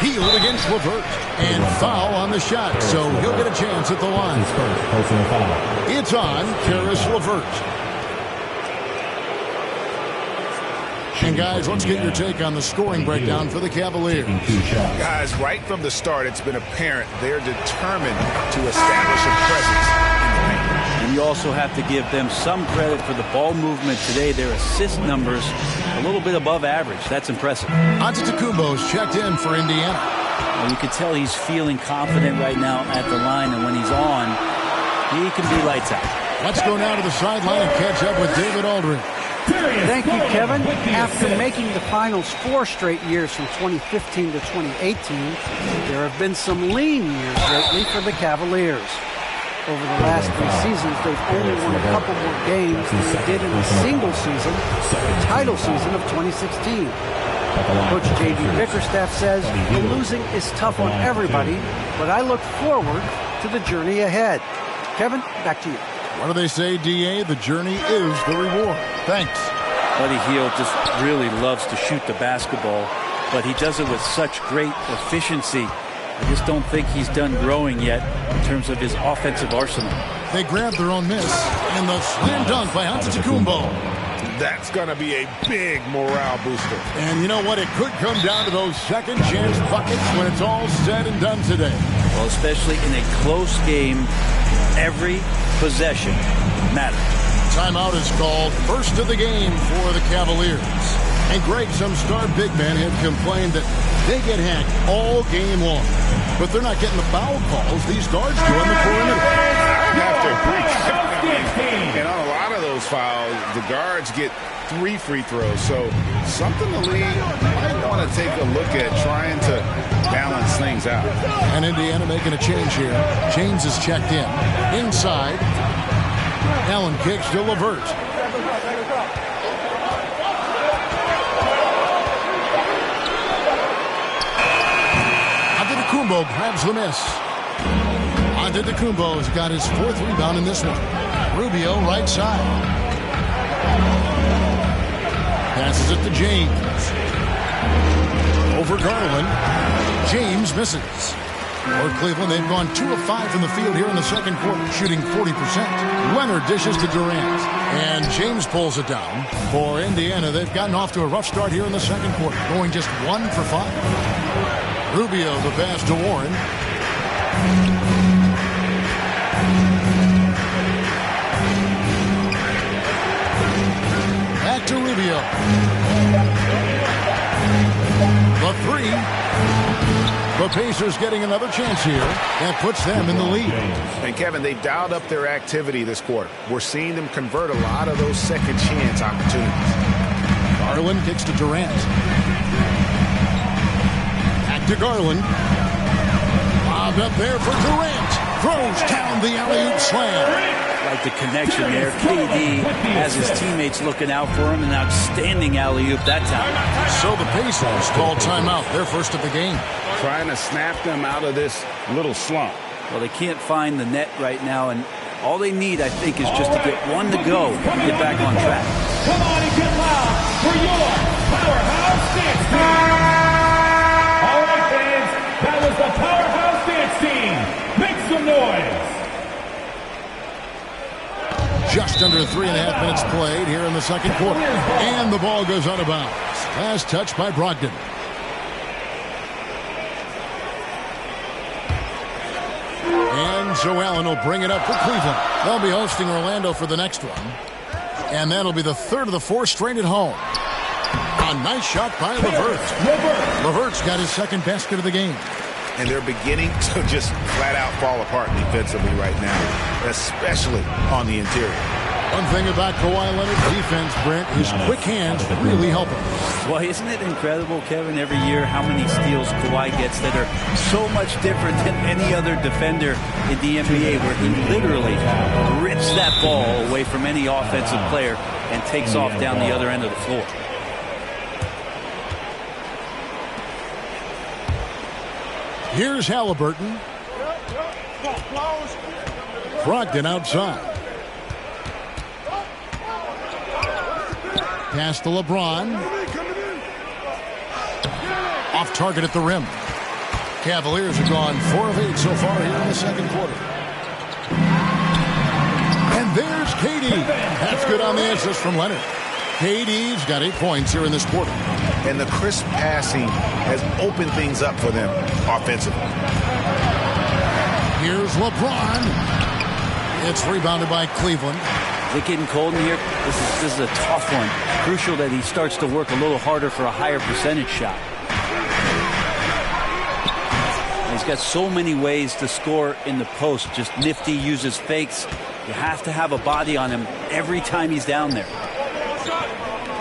Healed against LeVert. And foul on the shot, so he'll get a chance at the line. It's on Karis LeVert. And guys, let's get your take on the scoring breakdown for the Cavaliers. Guys, right from the start, it's been apparent they're determined to establish a presence in the paint. And you also have to give them some credit for the ball movement today. Their assist numbers a little bit above average. That's impressive. Antetokounmpo's checked in for Indiana. Well, you can tell he's feeling confident right now at the line, and when he's on, he can be lights out. Let's go now to the sideline and catch up with David Aldridge. Thank you, Kevin. After making the finals 4 straight years from 2015 to 2018, there have been some lean years lately for the Cavaliers. Over the last 3 seasons, they've only won a couple more games than they did in the single season, the title season of 2016. Coach J.D. Bickerstaff says the losing is tough on everybody, but I look forward to the journey ahead. Kevin, back to you. What do they say, D.A.? The journey is the reward. Thanks. Buddy Hield just really loves to shoot the basketball, but he does it with such great efficiency. I just don't think he's done growing yet in terms of his offensive arsenal. They grabbed their own miss in the slam dunk by Antetokounmpo. That's going to be a big morale booster. And you know what? It could come down to those second chance buckets when it's all said and done today. Well, especially in a close game, every possession matters. Timeout is called. First of the game for the Cavaliers. And Greg, some star big men have complained that they get hacked all game long. But they're not getting the foul calls these guards do on the perimeter. I have to agree. And on a lot of those fouls, the guards get 3 free throws. So something the league might want to take a look at trying to balance things out. And Indiana making a change here. James is checked in. Inside. Allen kicks to LeVert. Antetokounmpo grabs the miss. Antetokounmpo has got his 4th rebound in this one. Rubio right side. Passes it to James. Over Garland. James misses. For Cleveland, they've gone 2 of 5 from the field here in the second quarter, shooting 40%. Leonard dishes to Durant. And James pulls it down. For Indiana, they've gotten off to a rough start here in the second quarter, going just 1 for 5. Rubio, the pass to Warren. Back to Rubio. The 3. The Pacers getting another chance here. That puts them in the lead. And Kevin, they've dialed up their activity this quarter. We're seeing them convert a lot of those second chance opportunities. Garland kicks to Durant. Back to Garland. Lobbed up there for Durant. Throws down the alley-oop slam. Like the connection there. KD has his teammates looking out for him. An outstanding alley-oop that time. So the Pacers call timeout. Their first of the game. Trying to snap them out of this little slump. Well, they can't find the net right now, and all they need, I think, is just to get one to go and get back on track. Come on and get loud for your Powerhouse Dance Team. All right, fans, that was the Powerhouse Dance Team. Make some noise. Just under 3.5 minutes played here in the second quarter. And the ball goes out of bounds. Last touch by Brogdon. And Joe Allen will bring it up for Cleveland. They'll be hosting Orlando for the next one. And that'll be the third of the four straight at home. A nice shot by LeVert. LeVert's got his second basket of the game. And they're beginning to just flat out fall apart defensively right now, especially on the interior. One thing about Kawhi Leonard's defense, Brent, his quick hands really help him. Well, isn't it incredible, Kevin, every year how many steals Kawhi gets that are so much different than any other defender in the NBA, where he literally rips that ball away from any offensive player and takes off down the other end of the floor. Here's Halliburton. Brogdon outside. Pass to LeBron. Off target at the rim. Cavaliers have gone 4 of 8 so far here in the second quarter. And there's KD. That's good on the assist from Leonard. KD's got 8 points here in this quarter. And the crisp passing has opened things up for them offensively. Here's LeBron. It's rebounded by Cleveland. Is it getting cold in here? This is a tough one. Crucial that he starts to work a little harder for a higher percentage shot. And he's got so many ways to score in the post. Just nifty, uses fakes. You have to have a body on him every time he's down there.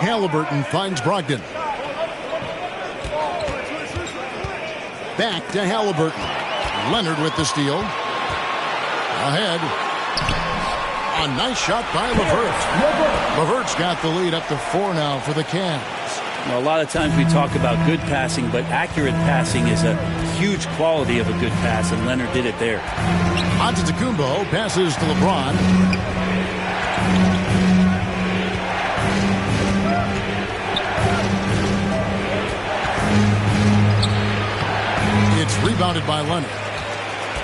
Halliburton finds Brogdon. Back to Halliburton. Leonard with the steal. Ahead. A nice shot by LeVert. LeVert's got the lead up to 4 now for the Cavs. Well, a lot of times we talk about good passing, but accurate passing is a huge quality of a good pass, and Leonard did it there. Antetokounmpo passes to LeBron. It's rebounded by Leonard.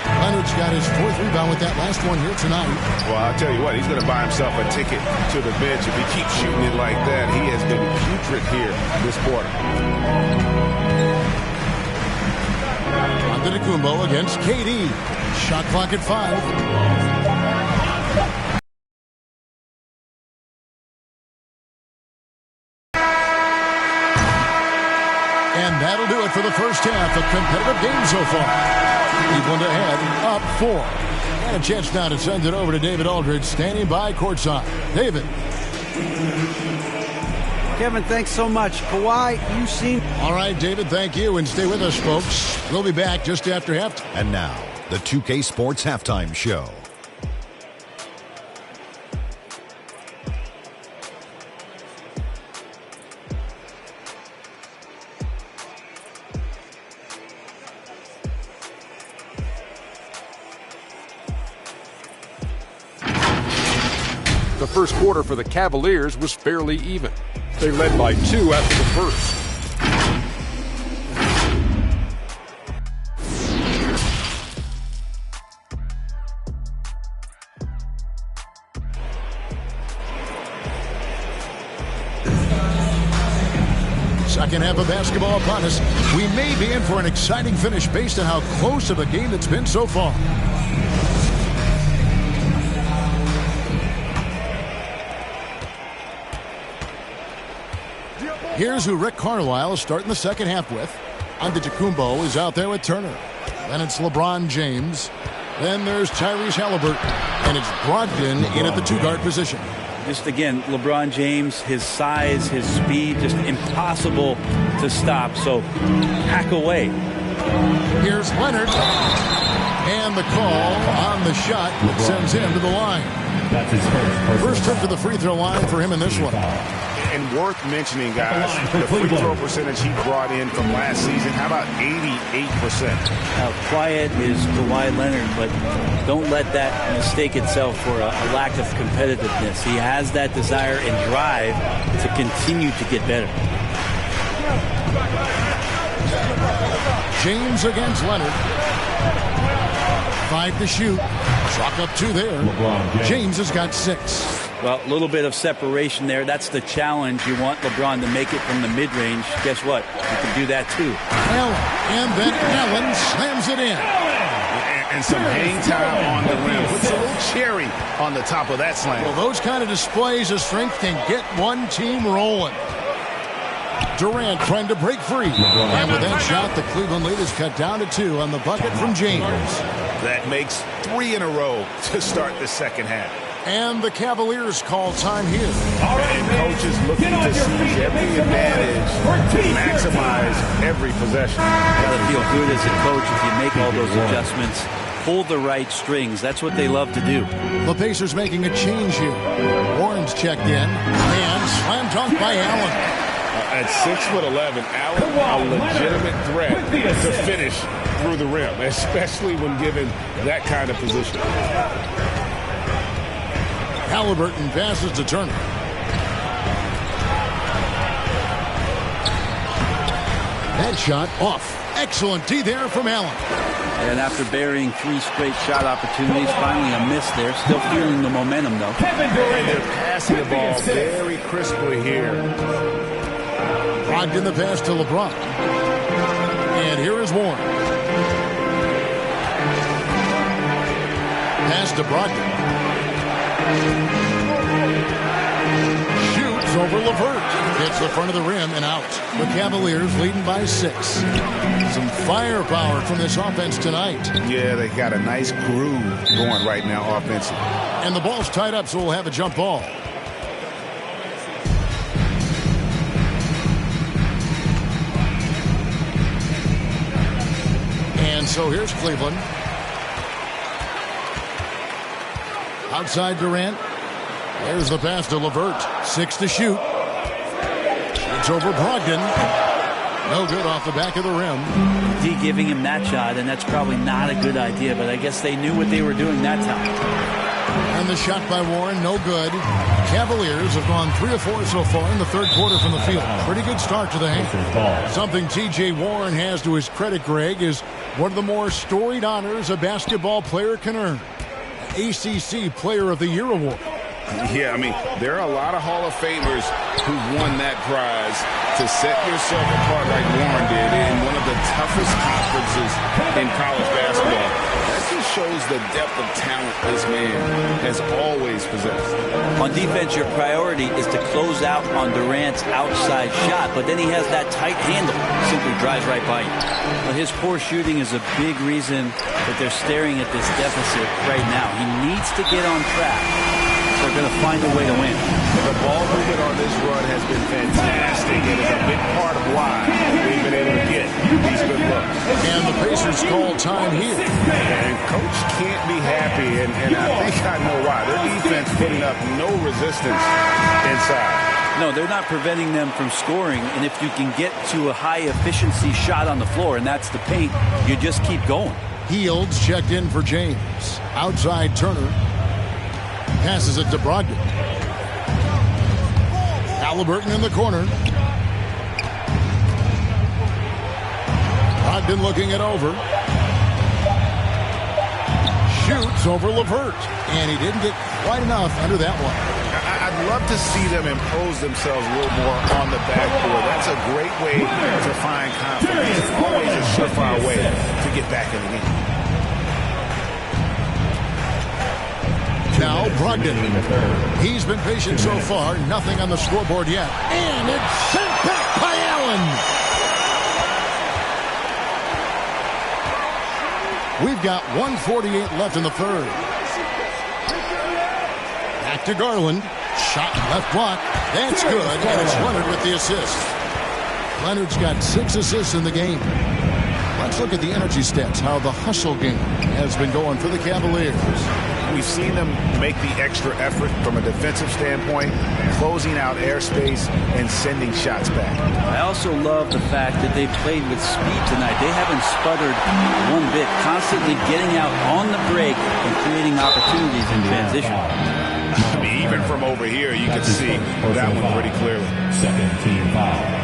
Leonard's got his 4th rebound with that last one here tonight. Well, I'll tell you what, he's going to buy himself a ticket to the bench if he keeps shooting it like that. He has been putrid here this quarter. Antetokounmpo against KD. Shot clock at 5. And that'll do it for the first half. A competitive game so far. Cleveland ahead, up 4. And a chance now to send it over to David Aldridge, standing by courtside. David. Kevin, thanks so much. Kawhi, you seem... All right, David, thank you. And stay with us, folks. We'll be back just after halftime. And now, the 2K Sports Halftime Show. The first quarter for the Cavaliers was fairly even. They led by 2 after the first. Second half of basketball upon us. We may be in for an exciting finish based on how close of a game it's been so far. Here's who Rick Carlisle is starting the second half with. Antetokounmpo is out there with Turner. Then it's LeBron James. Then there's Tyrese Halliburton. And it's Brogdon in at the two-guard position. Just again, LeBron James, his size, his speed, just impossible to stop. So hack away. Here's Leonard. And the call on the shot sends him to the line. That's his first trip to the free throw line for him in this one. And worth mentioning, guys, the free throw percentage he brought in from last season. How about 88%? How quiet is Kawhi Leonard, but don't let that mistake itself for a lack of competitiveness. He has that desire and drive to continue to get better. James against Leonard. 5 to shoot. Chalk up 2 there. James has got 6. Well, a little bit of separation there. That's the challenge. You want LeBron to make it from the mid-range. Guess what? You can do that too. Allen, and then Allen slams it in. And some hang time on the rim. Puts a little cherry on the top of that slam. Well, those kind of displays of strength can get one team rolling. Durant trying to break free. And with that shot, the Cleveland lead is cut down to 2 on the bucket from James. That makes 3 in a row to start the second half. And the Cavaliers call time here. And coaches looking to seize every advantage to maximize every possession. Got to feel good as a coach if you make all those adjustments. Pull the right strings. That's what they love to do. The Pacers making a change here. Warren's checked in. And slam dunk by Allen. At 6'11", Allen, a legitimate threat to finish through the rim, especially when given that kind of position. Halliburton passes to Turner. That shot off. Excellent D there from Allen. And after burying 3 straight shot opportunities, finally a miss there. Still feeling the momentum, though. And they're passing the ball very crisply here. Brogdon the pass to LeBron. And here is Warren. Pass to Brogdon. Shoots over LeVert. Hits the front of the rim and out. The Cavaliers leading by 6. Some firepower from this offense tonight. Yeah, they got a nice groove going right now offensively. And the ball's tied up, so we'll have a jump ball. And so here's Cleveland. Outside Durant. There's the pass to LeVert. 6 to shoot. It's over Brogdon. No good off the back of the rim. D giving him that shot, and that's probably not a good idea, but I guess they knew what they were doing that time. And the shot by Warren, no good. Cavaliers have gone 3 of 4 so far in the third quarter from the field. Pretty good start to the hand. Something T.J. Warren has to his credit, Greg, is one of the more storied honors a basketball player can earn. ACC Player of the Year award. Yeah, I mean, there are a lot of Hall of Famers who've won that prize. To set yourself apart like Warren did in one of the toughest conferences in college basketball, that just shows the depth of talent this man has always possessed. On defense, your priority is to close out on Durant's outside shot, but then he has that tight handle. Simply drives right by you. But his poor shooting is a big reason that they're staring at this deficit right now. He needs to get on track. They're going to find a way to win. The ball movement on this run has been fantastic. It is a big part of why they've been able to get these good looks. And the Pacers call time here. And Coach can't be happy, and I think I know why. Their defense putting up no resistance inside. No, they're not preventing them from scoring, and if you can get to a high-efficiency shot on the floor, and that's the paint, you just keep going. Fields checked in for James. Outside Turner. Passes it to Brogdon. Halliburton in the corner. Brogdon looking it over. Shoots over LeVert. And he didn't get quite enough under that one. I'd love to see them impose themselves a little more on the backboard. That's a great way to find confidence. It's always a surefire way to get back in the game. Now Brogdon. He's been patient so far. Nothing on the scoreboard yet. And it's sent back by Allen. We've got 1:48 left in the third. Back to Garland. Shot left block. That's good, and it's Leonard with the assist. Leonard's got 6 assists in the game. Let's look at the energy stats, how the hustle game has been going for the Cavaliers. We've seen them make the extra effort from a defensive standpoint, closing out airspace and sending shots back. I also love the fact that they played with speed tonight. They haven't sputtered one bit, constantly getting out on the break and creating opportunities in transition. I mean, even from over here, you can see that one pretty clearly. Second team foul.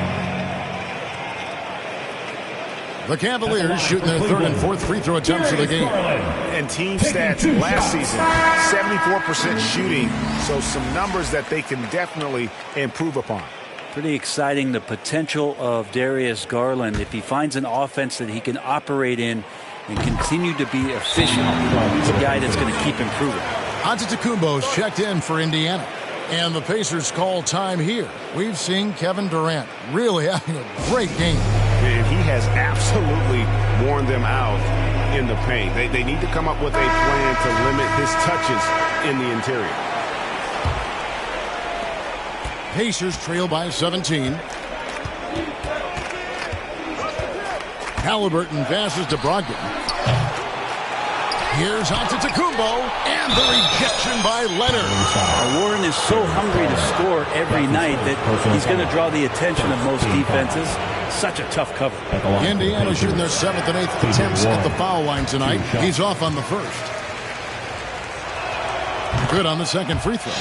The Cavaliers shooting their third and fourth free throw attempts of the game. And team stats last season, 74% shooting, so some numbers that they can definitely improve upon. Pretty exciting, the potential of Darius Garland. If he finds an offense that he can operate in and continue to be efficient, he's a guy that's going to keep improving. Antetokounmpo's checked in for Indiana. And the Pacers call time here. We've seen Kevin Durant really having a great game. And he has absolutely worn them out in the paint. They need to come up with a plan to limit his touches in the interior. Pacers trail by 17. Halliburton passes to Brogdon. Here's Antetokounmpo, and the rejection by Leonard. Warren is so hungry to score every night that he's going to draw the attention of most defenses. Such a tough cover. Indiana shooting their 7th and 8th attempts at the foul line tonight. He's off on the first. Good on the second free throw.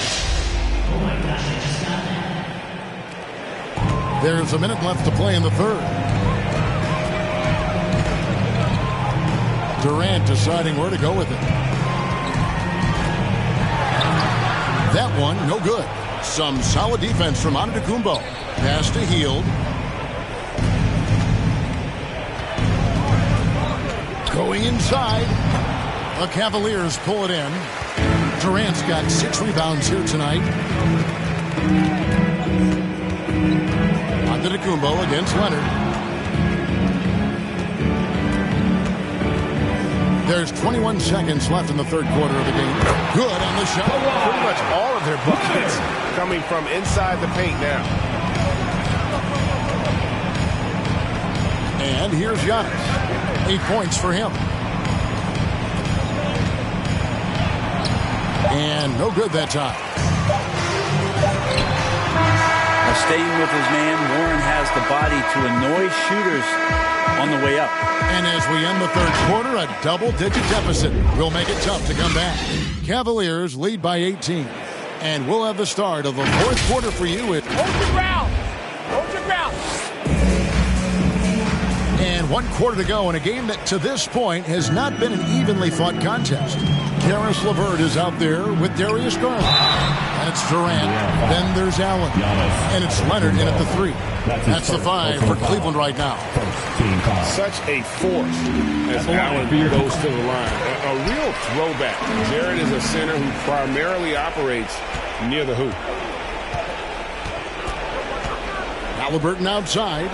There's a minute left to play in the third. Durant deciding where to go with it. That one, no good. Some solid defense from Antetokounmpo. Pass to Hield. Going inside. The Cavaliers pull it in. Durant's got 6 rebounds here tonight. Antetokounmpo against Leonard. There's 21 seconds left in the third quarter of the game. Good on the shot. Pretty much all of their buckets coming from inside the paint now. And here's Giannis. 8 points for him. And no good that time. Now staying with his man, Warren has the body to annoy shooters on the way up. And as we end the third quarter, a double-digit deficit will make it tough to come back. Cavaliers lead by 18. And we'll have the start of the fourth quarter for you. Hold your ground. Hold your ground. And 1 quarter to go in a game that to this point has not been an evenly fought contest. Karis LeVert is out there with Darius Garland. And it's Durant. Then there's Allen. And it's Leonard in at the 3. That's the 5 for Cleveland right now. Such a force as Allen goes to the line. A real throwback. Jared is a center who primarily operates near the hoop. Halliburton outside.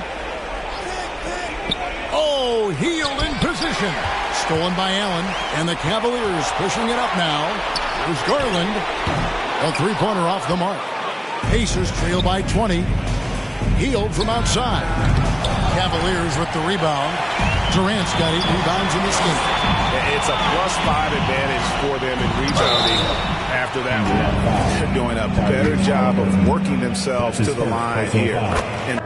Oh, Hield in position. Stolen by Allen. And the Cavaliers pushing it up now. Here's Garland. A 3-pointer off the mark. Pacers trail by 20. Hield from outside. Cavaliers with the rebound. Durant's got 8 rebounds in this game. It's a +5 advantage for them in rebounding after that one. They're doing a better job of working themselves to the line here. And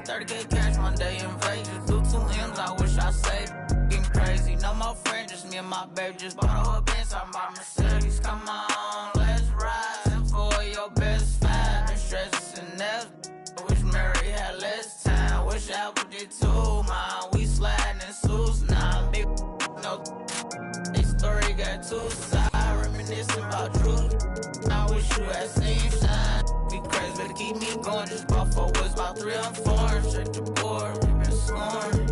30K cash one day in Vegas. Do 2 M's, I wish I saved. Getting crazy, no more friends, just me and my baby. Just bought a whole Benz, I bought Mercedes. Come on, let's ride. For your best fan, and stresses and nails. Wish Mary had less time. Wish Apple did too, man. We sliding in suits now. Big no. This story got 2 sides. Reminiscing about truth. I wish you had seen shine. Be crazy, better keep me going. Just bought 4 woods, about 3 on 4. Straight to board, we been scoring.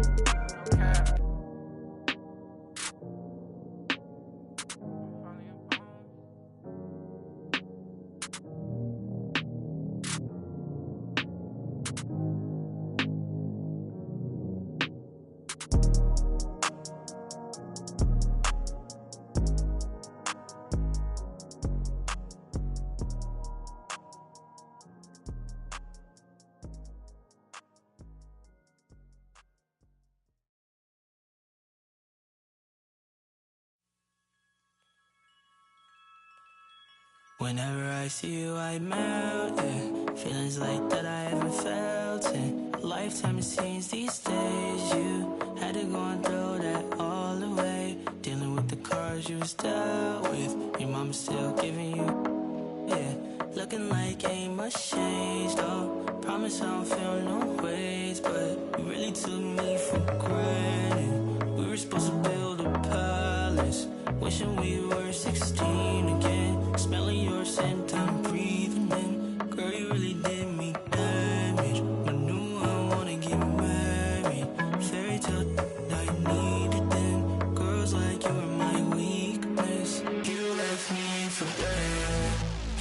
Whenever I see you, I melt, yeah. Feelings like that I haven't felt in a lifetime, it seems these days. You had to go and throw that all away. Dealing with the cards you was dealt with. Your mama's still giving you, yeah. Looking like ain't much changed, though. Promise I don't feel no ways, but you really took me for granted. We were supposed to build a palace. Wishing we were 16 again. Smelling your scent, I'm breathing in. Girl, you really did me damage. But knew I wanna get married. Fairy tale I needed then. Girls like you are my weakness. You left me for dead.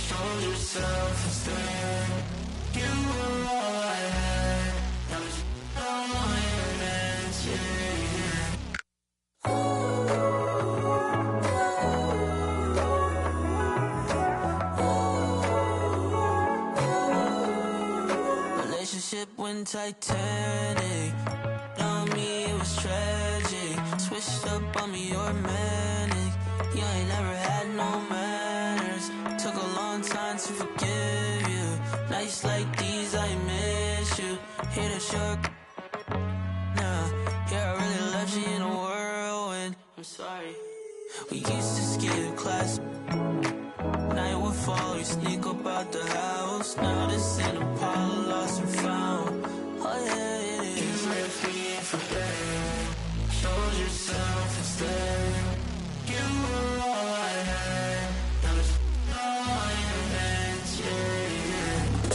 Showed yourself instead. You were all I had. Now it's all my hands, yeah. When Titanic on me, it was tragic. Switched up on me, you're manic. You ain't never had no manners. Took a long time to forgive you. Nights like these, I miss you. Hit a shark. Nah, yeah, I really left you in a whirlwind. I'm sorry. We used to skip class. Night would fall, you sneak up out the house. Now this ain't Apollo, lost and found. Oh yeah, it is. You left me for dead. Showed yourself instead. You were all I had. Now it's all my hands, yeah, yeah.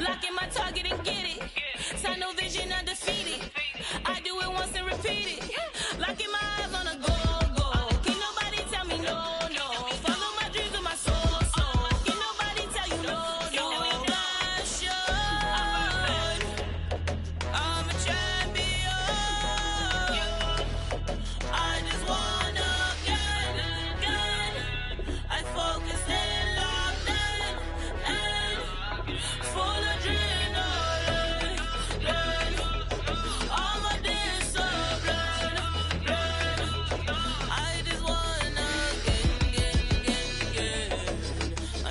Lock in my target and get it. Tunnel vision undefeated. I do it once and repeat it. Locking my eyes on a go. Can't nobody tell me no. Follow my dreams with my soul. Can't nobody tell you no. Passion. I'm a champion. I just wanna get. I focus and locked in. Full adrenaline. I'm a discipline. I just wanna get.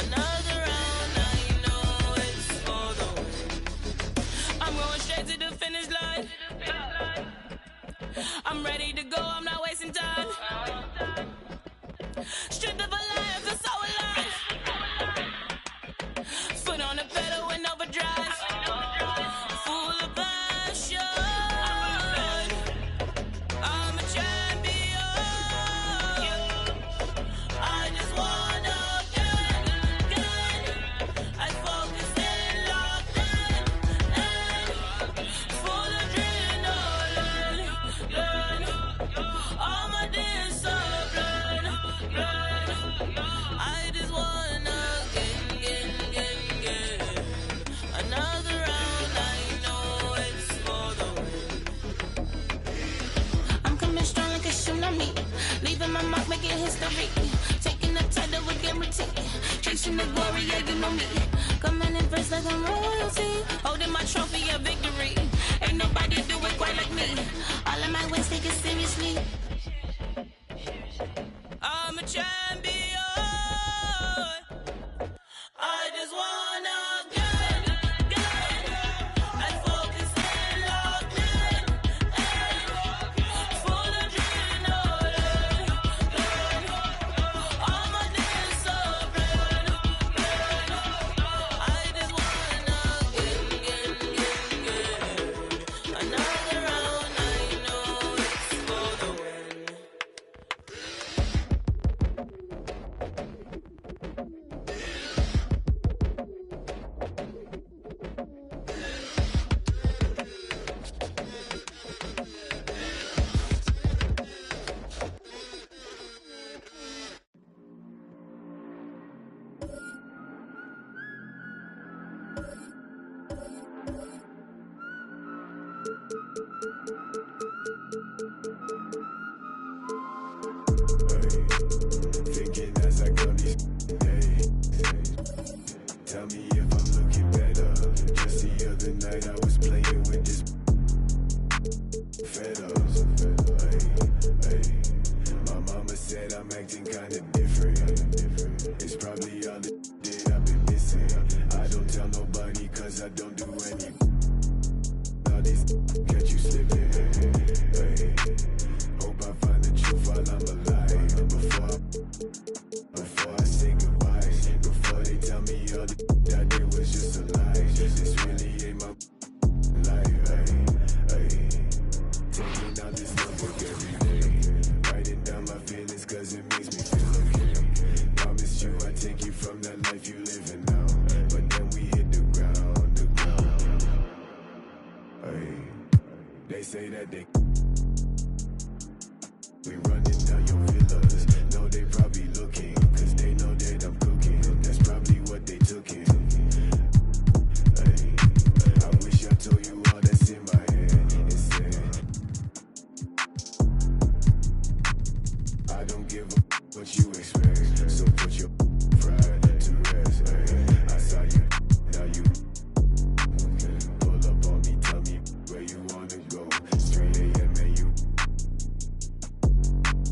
Another round, now you know it's for the win. I'm going straight to the finish line. I'm ready to go, I'm not wasting time. Stripped of a lion, feel so alive. Foot on the pedal in overdrive. Full of passion. I'm a champion. I just wanna get. I focus and locked in. Full adrenaline. I'm a discipline. I just wanna get. Another round, I know it's for the win. I'm coming strong like a tsunami. Leaving my mark, making history. Taking the title with guarantee. Chasing the glory, yeah, you know me. Coming in first like I'm royalty. Holding my trophy of victory. Ain't nobody do it quite like me. All of my wins, take it seriously. I'm a champion. I just wanna get. I focus and locked in. Full adrenaline. I'm a discipline. say that they we running down your villas. No, they probably looking, cause they know that I'm cooking. That's probably what they took in. Ay, I wish I told you all that's in my head. It said, I don't give a what you expect. So put your pride to rest. Ay, I saw you, now you. Pull up on me, tell me where you wanna go. It's 3 a.m. and you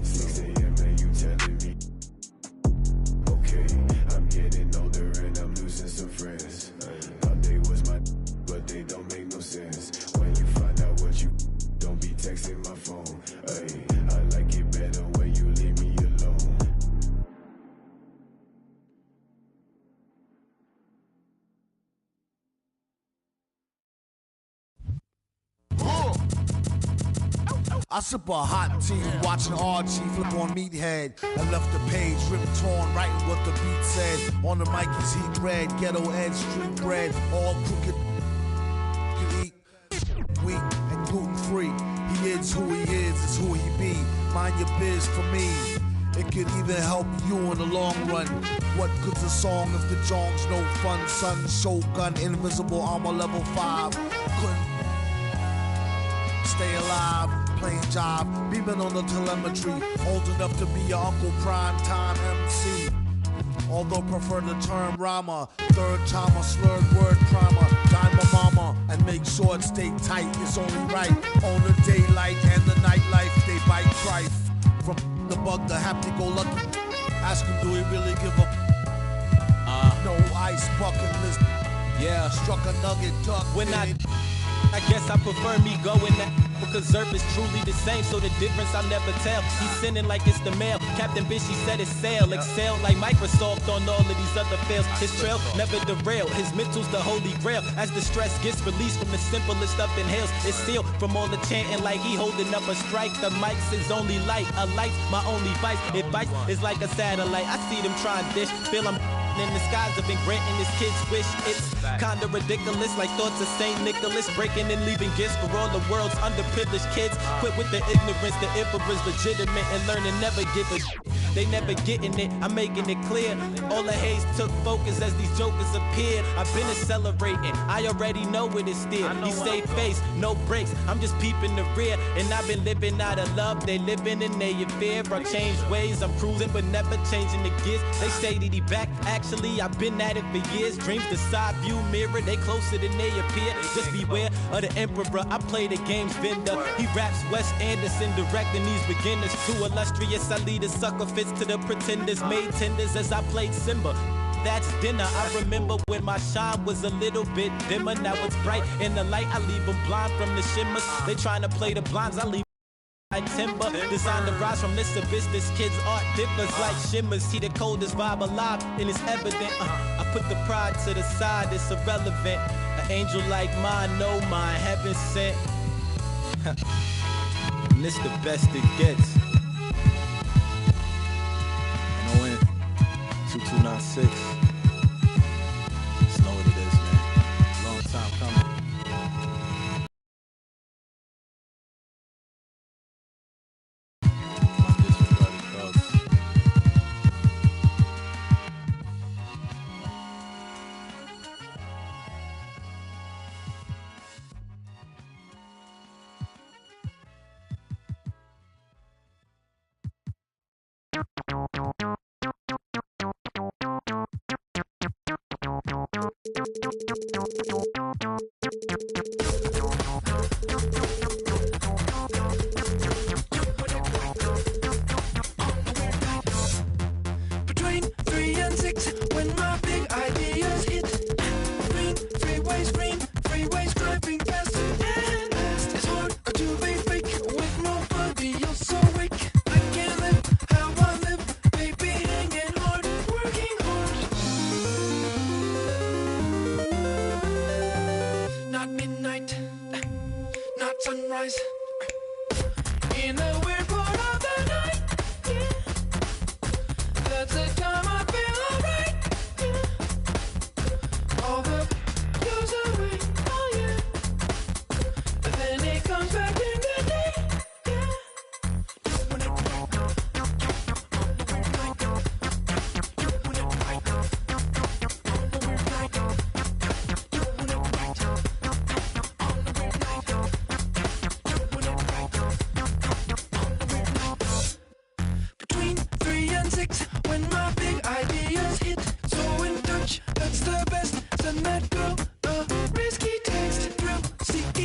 6 a.m. and you telling me okay, I'm getting older and I'm losing some friends. Thought they was my but they don't make no sense. When you find out what you don't be texting my phone. Ay, I like it better when you leave me alone. I sip a hot tea, watching RG flip on Meathead. I left the page, ripped torn, writing what the beat said. On the mic is heat bread, ghetto edge, street bread, all crooked. You eat weak and gluten free. He is who he is who he be. Mind your biz for me. It could even help you in the long run. What good's a song if the jong's no fun? Son, Shogun, invisible armor level 5. Couldn't stay alive, playing job, beaming on the telemetry. Old enough to be your Uncle Prime Time MC. Although prefer the term rhymer. Third time a slurred word primer. Dime my mama and make sure it stay tight. It's only right on the daylight and the nightlife. They bite trife. From the bug, the happy-go-lucky. Ask him, do he really give a no ice bucket list? Yeah, struck a nugget duck. When I guess I prefer me going that because Zerp is truly the same, so the difference I'll never tell. He's sending like it's the mail. Captain Bishy said it's sail. Excel like Microsoft on all of these other fails. His trail never derail. His mental's the holy grail. As the stress gets released from the simplest stuff inhales, it's sealed from all the chanting like he holding up a strike. The mic's his only light. A light's my only vice. Advice is like a satellite. I see them trying to dish. Feel I'm in the skies have been granting his kids wish. It's kinda ridiculous, like thoughts of St. Nicholas breaking and leaving gifts for all the world's underprivileged kids. Quit with the ignorance, the emperor's legitimate and learning never give a they never getting it, I'm making it clear. All the haze took focus as these jokers appeared. I've been accelerating, I already know it is still. He stay face, no brakes, I'm just peeping the rear. And I've been living out of love, they living in their fear. I changed ways, I'm cruising but never changing the gears. They say that he back, actually I've been at it for years. Dreams the side view mirror, they closer than they appear. Just beware of the emperor, I play the game's vendor. He raps Wes Anderson, directing these beginners. Too illustrious, I lead a sucker fits to the pretenders. Made tenders as I played Simba. That's dinner. I remember when my shine was a little bit dimmer. Now it's bright in the light, I leave them blind from the shimmers. They trying to play the blinds, I leave like timber. Designed to rise from this abyss. This kid's art differs like shimmers. He the coldest vibe alive, and it's evident. I put the pride to the side, it's irrelevant. An angel like mine, no mine, heaven sent. And this the best it gets. NON 2296. Just know what it is, man. Long time coming. Between 3 and 6, when my big ideas hit. Green, freeways driving fast and fast. It's hard to be fake with nobody else awake. I can't live how I live, baby, hanging hard, working hard. Not midnight, not sunrise. In a weird part of the night, yeah. That's the time I feel alright, yeah. All the goes away, oh yeah. But then it comes back to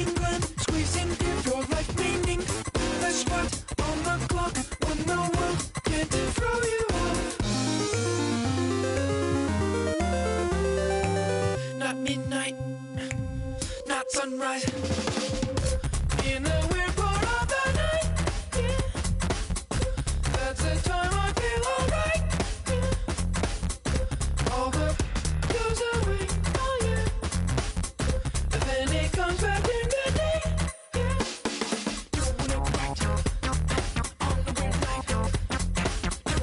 England, squeezing your life meaning. The spot on the clock when the world can't throw you off. Not midnight, not sunrise. In a weird part of the night, yeah. That's the time I feel alright. Yeah. All the goes away, oh yeah. And then it comes back in the day, yeah. Doing it right on the weird night.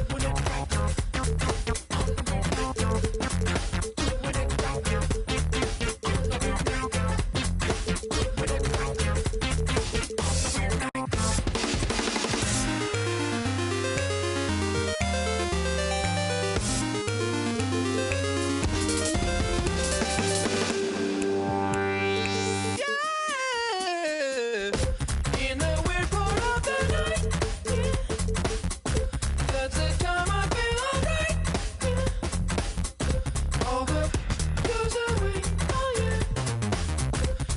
Doing it right on the weird night. Doing it right on the weird in the weird part of the night, yeah. That's the time I feel alright, yeah. All the goes away, oh yeah.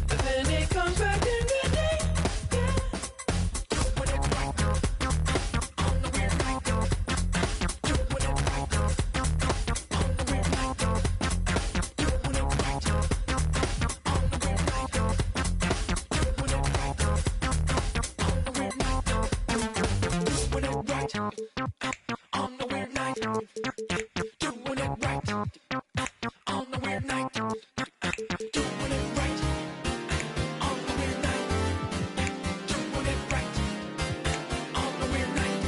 And then it comes back in the day, yeah. Doing it right on the weird night. Doing it right on the weird night. Doing it right on the weird night.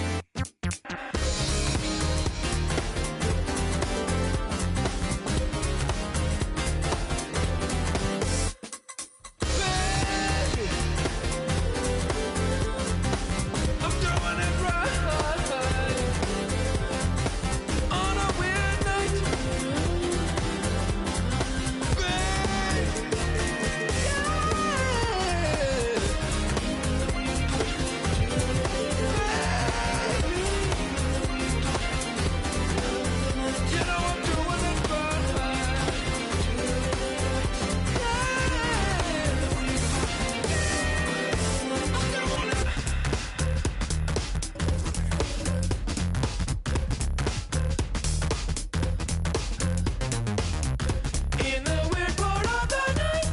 In the weird part of the night,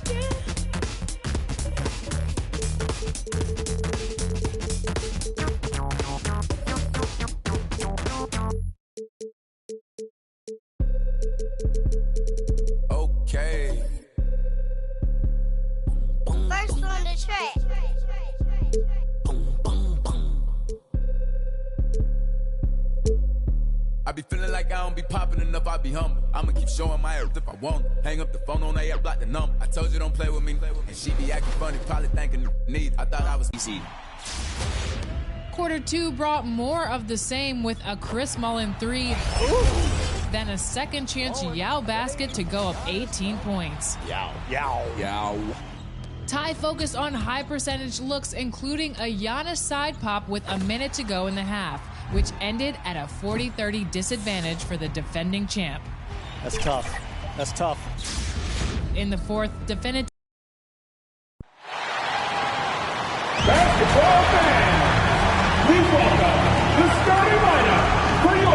yeah. Okay. First on the track. I be feeling like I don't be popping enough, I be humble. I'ma keep showing my earth if I want. Hang up the phone on AR, block the number. I told you don't play with me. And she be acting funny, probably thinking need. I thought I was easy. Quarter two brought more of the same with a Chris Mullin 3, then a second chance Yao basket to go up 18 points. Yow. Ty focused on high percentage looks, including a Giannis side pop with a minute to go in the half, which ended at a 40-30 disadvantage for the defending champ. That's tough. That's tough. In the fourth, defended. Basketball fans, we welcome the starting lineup for your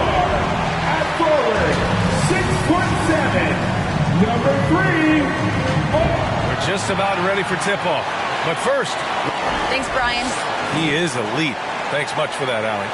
at forward 6'7", number 3. We're just about ready for tip-off. But first... Thanks, Brian. He is elite. Thanks much for that, Allie.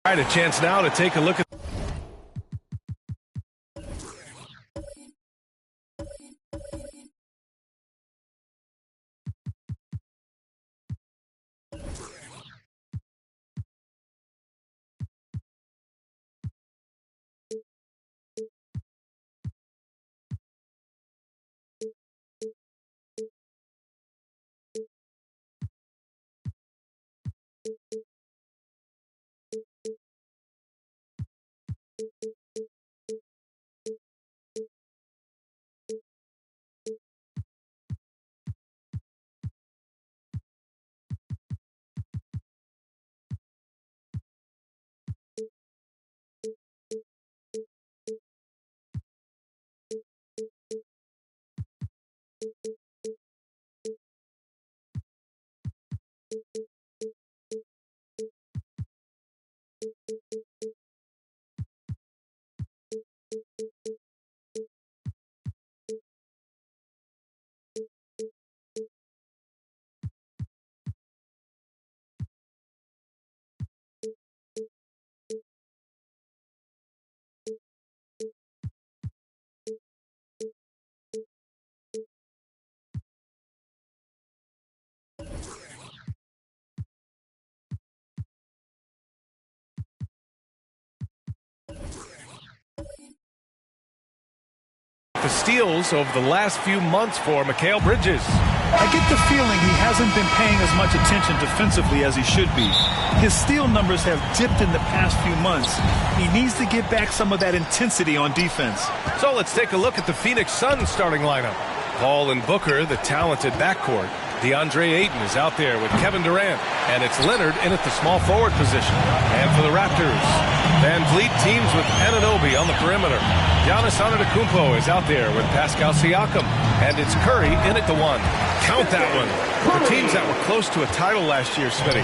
All right, a chance now to take a look at the steals over the last few months for Mikal Bridges. I get the feeling he hasn't been paying as much attention defensively as he should be. His steal numbers have dipped in the past few months. He needs to get back some of that intensity on defense. So let's take a look at the Phoenix Suns starting lineup. Paul and Booker, the talented backcourt. DeAndre Ayton is out there with Kevin Durant, and it's Leonard in at the small forward position. And for the Raptors, Van Vliet teams with Anunoby on the perimeter. Giannis Antetokounmpo is out there with Pascal Siakam, and it's Curry in at the 1. Count that one. The teams that were close to a title last year, Smitty,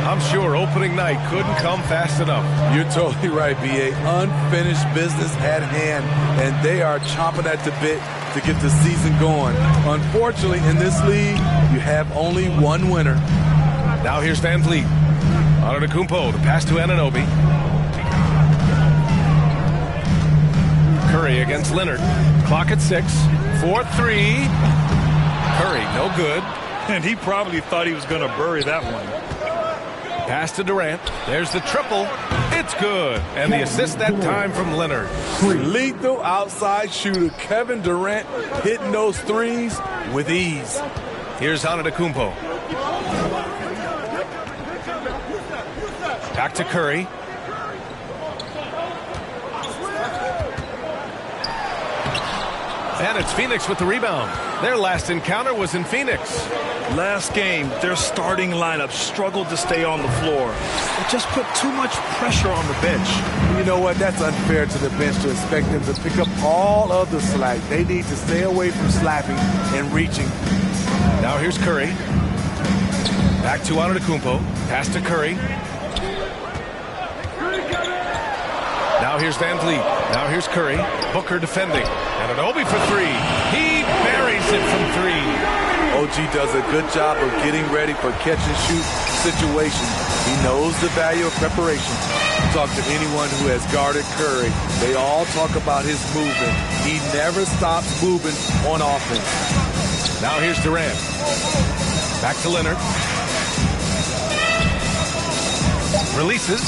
I'm sure opening night couldn't come fast enough. You're totally right, B.A. Unfinished business at hand, and they are chomping at the bit to get the season going. Unfortunately, in this league, you have only one winner. Now here's Van Vliet. Antetokounmpo, the pass to Anunoby. Curry against Leonard. Clock at 6. 4-3. Curry, no good. And he probably thought he was going to bury that one. Pass to Durant. There's the triple. It's good. And the assist that time from Leonard. Lethal outside shooter Kevin Durant hitting those threes with ease. Here's Antetokounmpo. Back to Curry. And it's Phoenix with the rebound. Their last encounter was in Phoenix. Last game, their starting lineup struggled to stay on the floor. It just put too much pressure on the bench. You know what? That's unfair to the bench to expect them to pick up all of the slack. They need to stay away from slapping and reaching. Now here's Curry. Back to Antetokounmpo. Pass to Curry. Now here's Van Vliet. Now here's Curry. Booker defending. Anunoby for 3. He buries it from 3. OG does a good job of getting ready for catch-and-shoot situations. He knows the value of preparation. Talk to anyone who has guarded Curry. They all talk about his movement. He never stops moving on offense. Now here's Durant. Back to Leonard. Releases.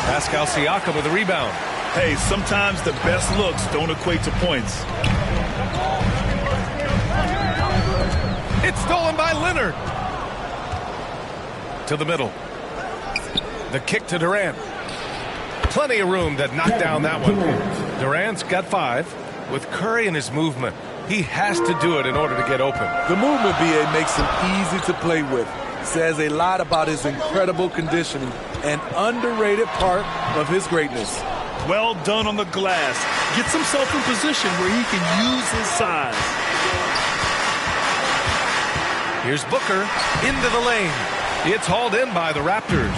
Pascal Siakam with a rebound. Hey, sometimes the best looks don't equate to points. It's stolen by Leonard. To the middle. The kick to Durant. Plenty of room to knock down that one. Durant's got 5. With Curry in his movement, he has to do it in order to get open. The movement, B.A., makes him easy to play with. Says a lot about his incredible conditioning, an underrated part of his greatness. Well done on the glass. Gets himself in position where he can use his size. Here's Booker into the lane. It's hauled in by the Raptors.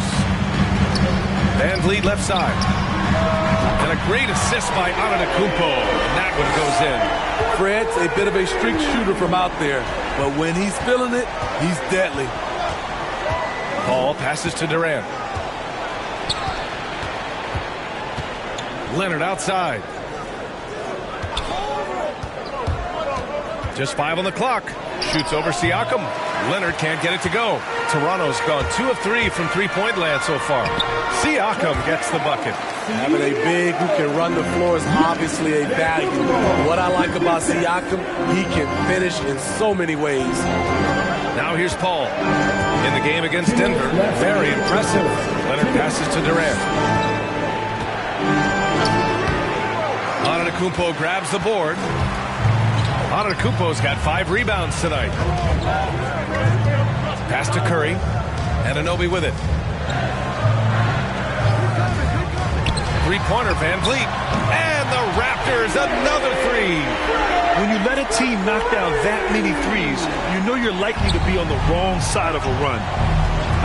Van Vliet left side. And a great assist by Antetokounmpo. And that one goes in. Fred's a bit of a streak shooter from out there, but when he's feeling it, he's deadly. Ball passes to Durant. Leonard outside. Just 5 on the clock. Shoots over Siakam. Leonard can't get it to go. Toronto's gone 2 of 3 from three-point land so far. Siakam gets the bucket. Having a big who can run the floor is obviously a value. What I like about Siakam, he can finish in so many ways. Now here's Paul. In the game against Denver, very impressive. Leonard passes to Durant. Antetokounmpo grabs the board. Antetokounmpo's got 5 rebounds tonight. Pass to Curry. Anunoby with it. Three-pointer, Van Vliet. And the Raptors, another 3. When you let a team knock down that many threes, you know you're likely to be on the wrong side of a run.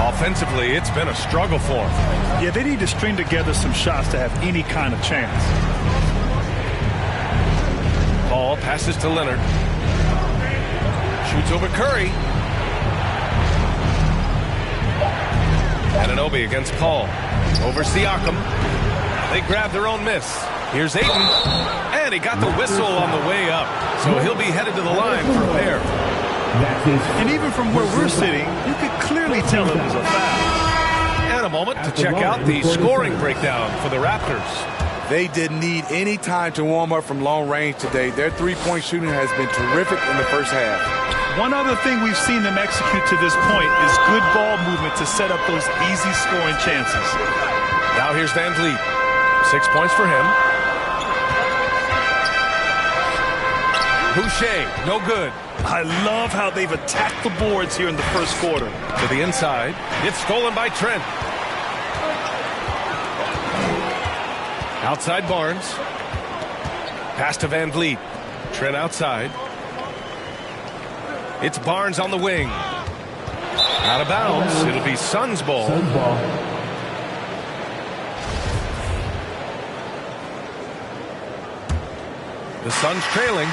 Offensively, it's been a struggle for them. Yeah, they need to string together some shots to have any kind of chance. Paul passes to Leonard. Shoots over Curry. Anunoby against Paul. Over Siakam. They grab their own miss. Here's Ayton. And he got the whistle on the way up. So he'll be headed to the line for a pair. And even from where we're sitting, you could clearly tell it was a foul. And a moment to check out the scoring breakdown for the Raptors. They didn't need any time to warm up from long range today. Their three-point shooting has been terrific in the first half. One other thing we've seen them execute to this point is good ball movement to set up those easy scoring chances. Now here's Van Vliet. 6 points for him. Boucher, no good. I love how they've attacked the boards here in the first quarter. To the inside. It's stolen by Trent. Outside Barnes. Pass to Van Vliet. Trent outside. It's Barnes on the wing. Out of bounds. It'll be Suns ball. The Suns trailing.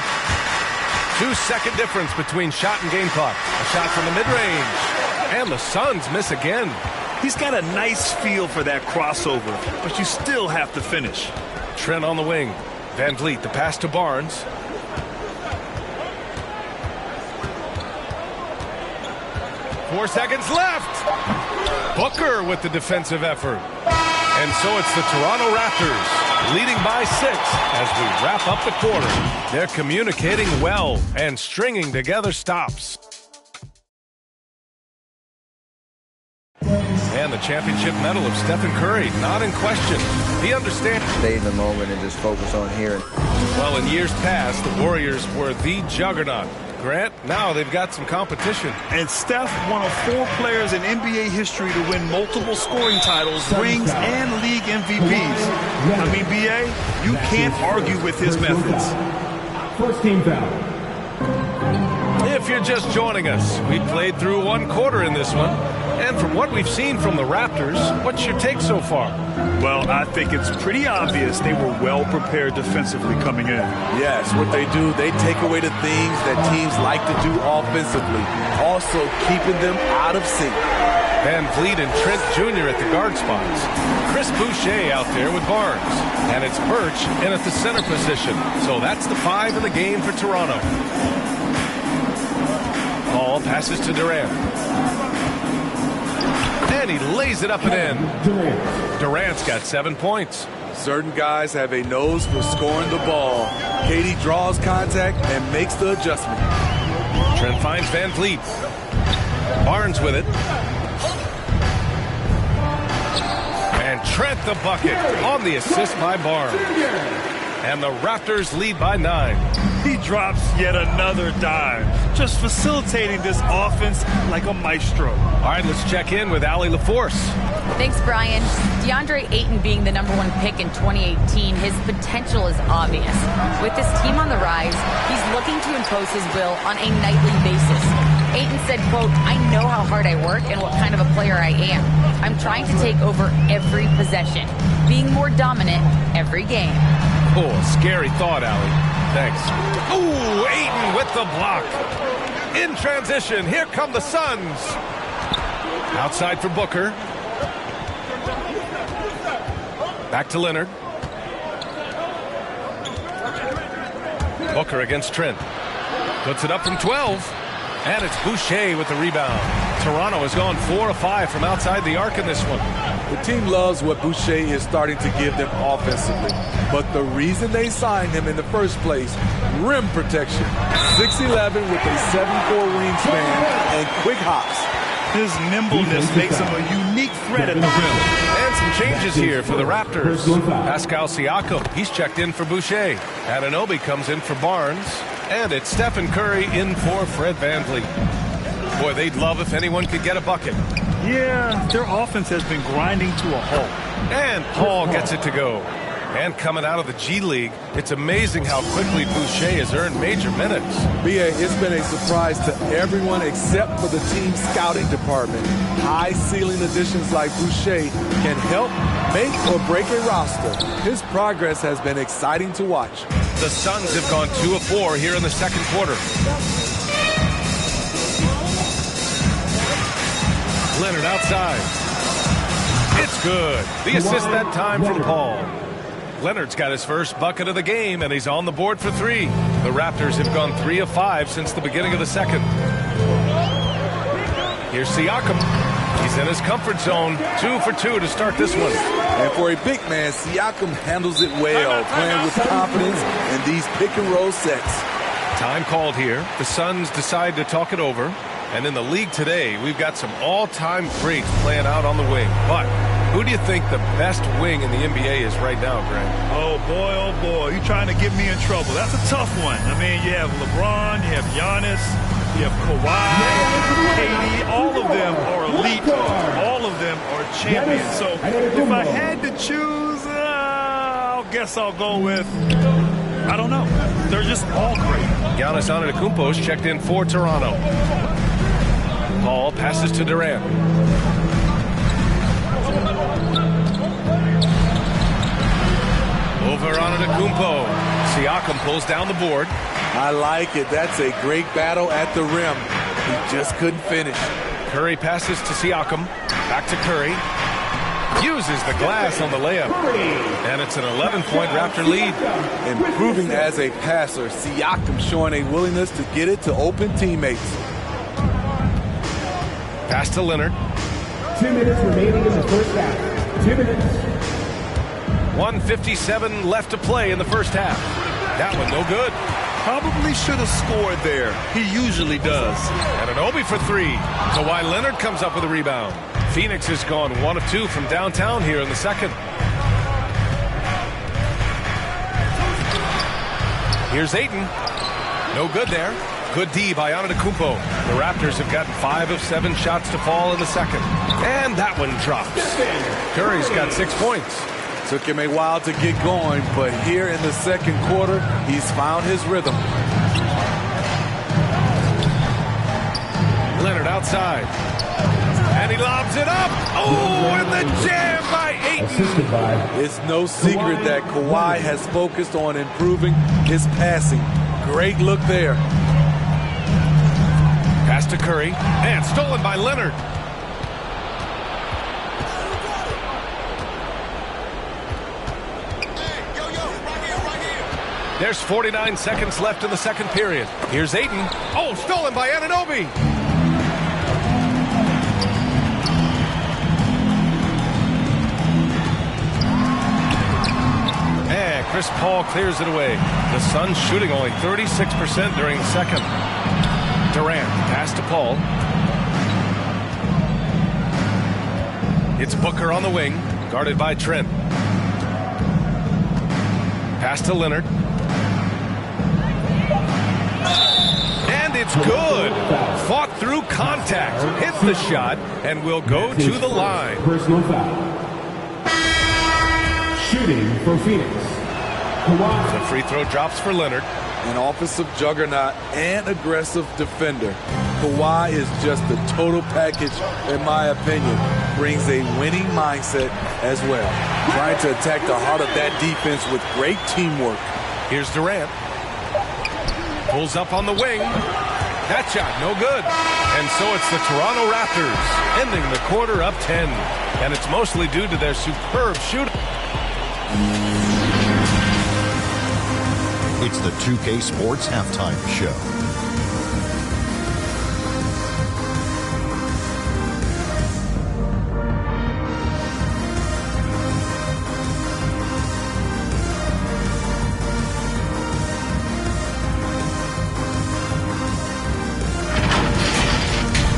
2-second difference between shot and game clock. A shot from the mid-range. And the Suns miss again. He's got a nice feel for that crossover, but you still have to finish. Trent on the wing. Van Vliet, the pass to Barnes. Four seconds left. Booker with the defensive effort. And so it's the Toronto Raptors leading by 6 as we wrap up the quarter. They're communicating well and stringing together stops. And the championship medal of Stephen Curry, not in question. He understands. Stay in the moment and just focus on here. Well, in years past, the Warriors were the juggernaut. Grant, now they've got some competition. And Steph, one of 4 players in NBA history to win multiple scoring titles, rings, and league MVPs. I mean, B.A., you can't argue with his methods. First team foul. If you're just joining us, we played through 1 quarter in this one. And from what we've seen from the Raptors, what's your take so far? Well, I think it's pretty obvious they were well prepared defensively coming in. Yes, what they do, they take away the things that teams like to do offensively, also keeping them out of sync. Van Vliet and Trent Jr. at the guard spots. Chris Boucher out there with Barnes. And it's Birch in at the center position. So that's the 5 in the game for Toronto. Paul passes to Durant. And he lays it up and in. Durant's got 7 points. Certain guys have a nose for scoring the ball. KD draws contact and makes the adjustment. Trent finds Van Vliet. Barnes with it. And Trent the bucket on the assist by Barnes. And the Raptors lead by 9. He drops yet another dime, just facilitating this offense like a maestro. All right, let's check in with Allie LaForce. Thanks, Brian. DeAndre Ayton being the #1 pick in 2018, his potential is obvious. With this team on the rise, he's looking to impose his will on a nightly basis. Ayton said, quote, "I know how hard I work and what kind of a player I am. I'm trying to take over every possession, being more dominant every game." Oh, scary thought, Allie. Thanks. Ooh, Ayton with the block. In transition, here come the Suns. Outside for Booker. Back to Leonard. Booker against Trent. Puts it up from 12. And it's Boucher with the rebound. Toronto has gone 4 of 5 from outside the arc in this one. The team loves what Boucher is starting to give them offensively. But the reason they signed him in the first place, rim protection. 6'11" with a 7'4" wingspan and quick hops. His nimbleness makes him a unique threat at the rim. And some changes here for the Raptors. Pascal Siakam, he's checked in for Boucher. Anunoby comes in for Barnes. And it's Stephen Curry in for Fred VanVleet. Boy, they'd love if anyone could get a bucket. Yeah, their offense has been grinding to a halt. And Paul gets it to go. And coming out of the G League, it's amazing how quickly Boucher has earned major minutes. B.A., it's been a surprise to everyone except for the team scouting department. High-ceiling additions like Boucher can help make or break a roster. His progress has been exciting to watch. The Suns have gone 2 of 4 here in the second quarter. Leonard outside. It's good. The assist that time from Paul. Leonard's got his first bucket of the game, and he's on the board for 3. The Raptors have gone 3 of 5 since the beginning of the second. Here's Siakam. He's in his comfort zone. 2 for 2 to start this one. And for a big man, Siakam handles it well, playing with confidence in these pick-and-roll sets. Time called here. The Suns decide to talk it over. And in the league today, we've got some all-time greats playing out on the wing. But who do you think the best wing in the NBA is right now, Grant? Oh, boy, you're trying to get me in trouble. That's a tough one. I mean, you have LeBron, you have Giannis, you have Kawhi, KD. All of them are elite. All of them are champions. So if I had to choose, I guess I'll go with, I don't know. They're just all great. Giannis Antetokounmpo's checked in for Toronto. Paul passes to Durant. Over Antetokounmpo. Siakam pulls down the board. I like it. That's a great battle at the rim. He just couldn't finish. Curry passes to Siakam. Back to Curry. Uses the glass on the layup. And it's an 11-point Raptor lead. Improving as a passer, Siakam showing a willingness to get it to open teammates. Pass to Leonard. 2 minutes remaining in the first half. 2 minutes. 1:57 left to play in the first half. That one no good. Probably should have scored there. He usually does. Anunoby for 3. Kawhi Leonard comes up with a rebound. Phoenix has gone 1 of 2 from downtown here in the second. Here's Ayton. No good there. Good D by Antetokounmpo. The Raptors have gotten 5 of 7 shots to fall in the second. And that one drops. Curry's got 6 points. Took him a while to get going, but here in the second quarter, he's found his rhythm. Leonard outside. And he lobs it up. Oh, and the jam by Ayton. It's no secret that Kawhi has focused on improving his passing. Great look there. Pass to Curry. And stolen by Leonard. There's 49 seconds left in the second period. Here's Ayton. Oh, stolen by Anunoby. And Chris Paul clears it away. The Suns shooting only 36% during the second. Durant, pass to Paul. It's Booker on the wing, guarded by Trent. Pass to Leonard. And it's good. Fought through contact. Hit the shot and will go to the line. Personal foul. Shooting for Phoenix. The free throw drops for Leonard. An offensive juggernaut and aggressive defender. Kawhi is just the total package, in my opinion. Brings a winning mindset as well. Trying to attack the heart of that defense with great teamwork. Here's Durant. Pulls up on the wing. That shot, no good. And so it's the Toronto Raptors ending the quarter up 10. And it's mostly due to their superb shooting. It's the 2K Sports Halftime Show.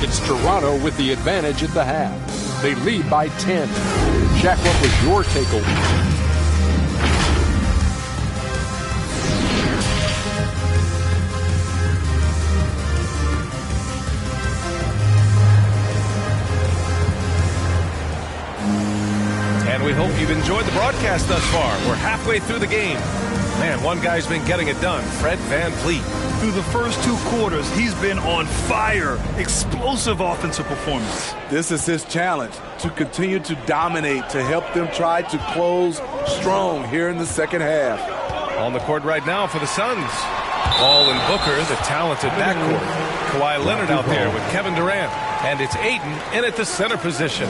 It's Toronto with the advantage at the half. They lead by 10. Shaq, what was your takeaway? And we hope you've enjoyed the broadcast thus far. We're halfway through the game. Man, one guy's been getting it done, Fred VanVleet. Through the first 2 quarters, he's been on fire. Explosive offensive performance. This is his challenge, to continue to dominate, to help them try to close strong here in the second half. On the court right now for the Suns. Ball and Booker, the talented backcourt. Kawhi Leonard out there with Kevin Durant. And it's Ayton in at the center position.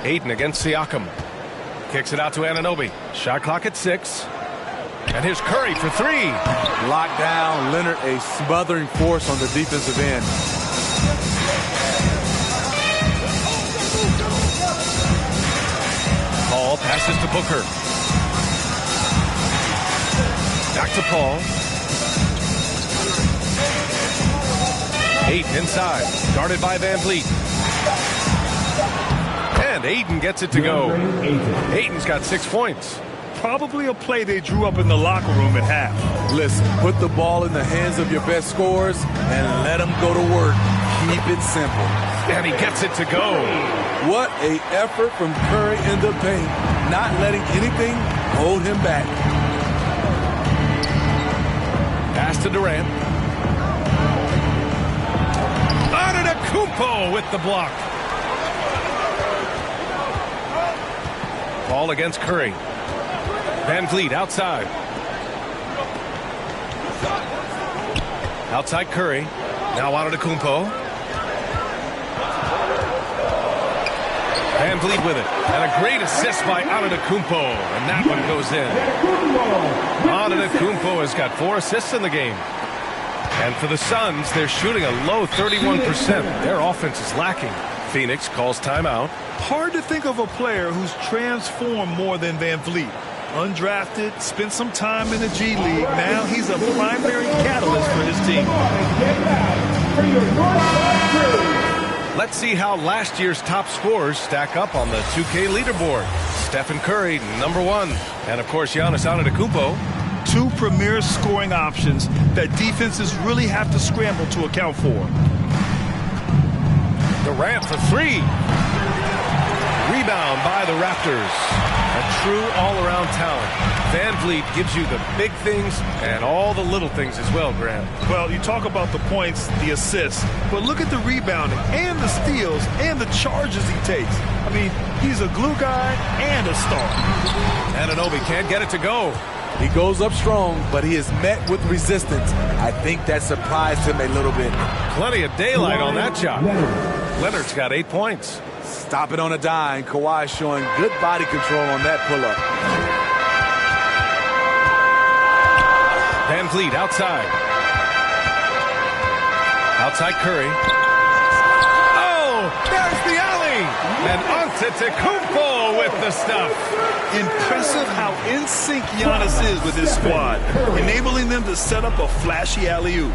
Ayton against Siakam. Kicks it out to Anunoby. Shot clock at 6. And here's Curry for 3. Locked down. Leonard, a smothering force on the defensive end. Paul passes to Booker. Back to Paul. Ayton inside. Guarded by VanVleet. And Ayton gets it to go. Ayton's got 6 points. Probably a play they drew up in the locker room at half. Listen, put the ball in the hands of your best scorers and let them go to work. Keep it simple. And he gets it to go. What a effort from Curry in the paint. Not letting anything hold him back. Pass to Durant. Antetokounmpo with the block. Ball against Curry. VanVleet outside. Outside Curry. Now Antetokounmpo. VanVleet with it. And a great assist by Antetokounmpo. And that one goes in. Antetokounmpo has got 4 assists in the game. And for the Suns, they're shooting a low 31%. Their offense is lacking. Phoenix calls timeout. Hard to think of a player who's transformed more than VanVleet. Undrafted, spent some time in the G League. Now he's a primary catalyst for his team. Let's see how last year's top scorers stack up on the 2K leaderboard. Stephen Curry, number 1. And, of course, Giannis Antetokounmpo. 2 premier scoring options that defenses really have to scramble to account for. Durant for 3. Rebound by the Raptors. A true all-around talent. VanVleet gives you the big things and all the little things as well, Graham. Well, you talk about the points, the assists, but look at the rebounding and the steals and the charges he takes. I mean, he's a glue guy and a star. Anunoby can't get it to go. He goes up strong, but he is met with resistance. I think that surprised him a little bit. Plenty of daylight on that shot. Leonard's got 8 points. Stop it on a dime. Kawhi showing good body control on that pull-up. VanVleet outside. Outside Curry. Oh, there's the alley. And Antetokounmpo with the stuff. Impressive how in sync Giannis is with his squad, enabling them to set up a flashy alley-oop.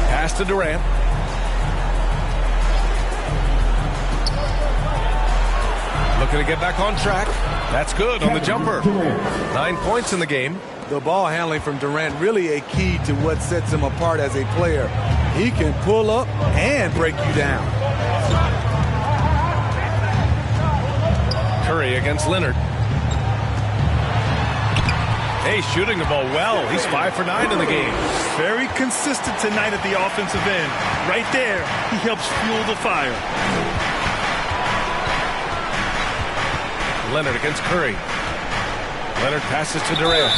Pass to Durant. Looking to get back on track. That's good on the jumper. 9 points in the game. The ball handling from Durant really a key to what sets him apart as a player. He can pull up and break you down. Curry against Leonard. Hey, shooting the ball well. He's 5 for 9 in the game. Very consistent tonight at the offensive end. Right there, he helps fuel the fire. Leonard against Curry. Leonard passes to Durant.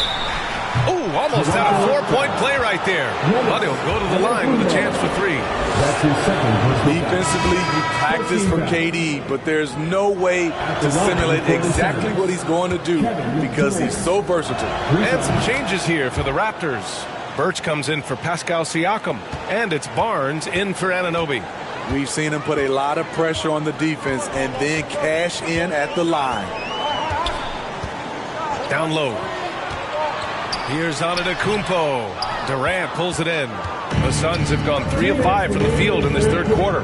Oh, almost had a 4-point play right there. But he'll go to the line with a chance for 3. That's his second. Defensively, you practice for KD, but there's no way to simulate exactly what he's going to do because he's so versatile. And some changes here for the Raptors. Birch comes in for Pascal Siakam, and it's Barnes in for Anunoby. We've seen him put a lot of pressure on the defense and then cash in at the line. Down low. Here's Antetokounmpo. Durant pulls it in. The Suns have gone 3 of 5 from the field in this third quarter.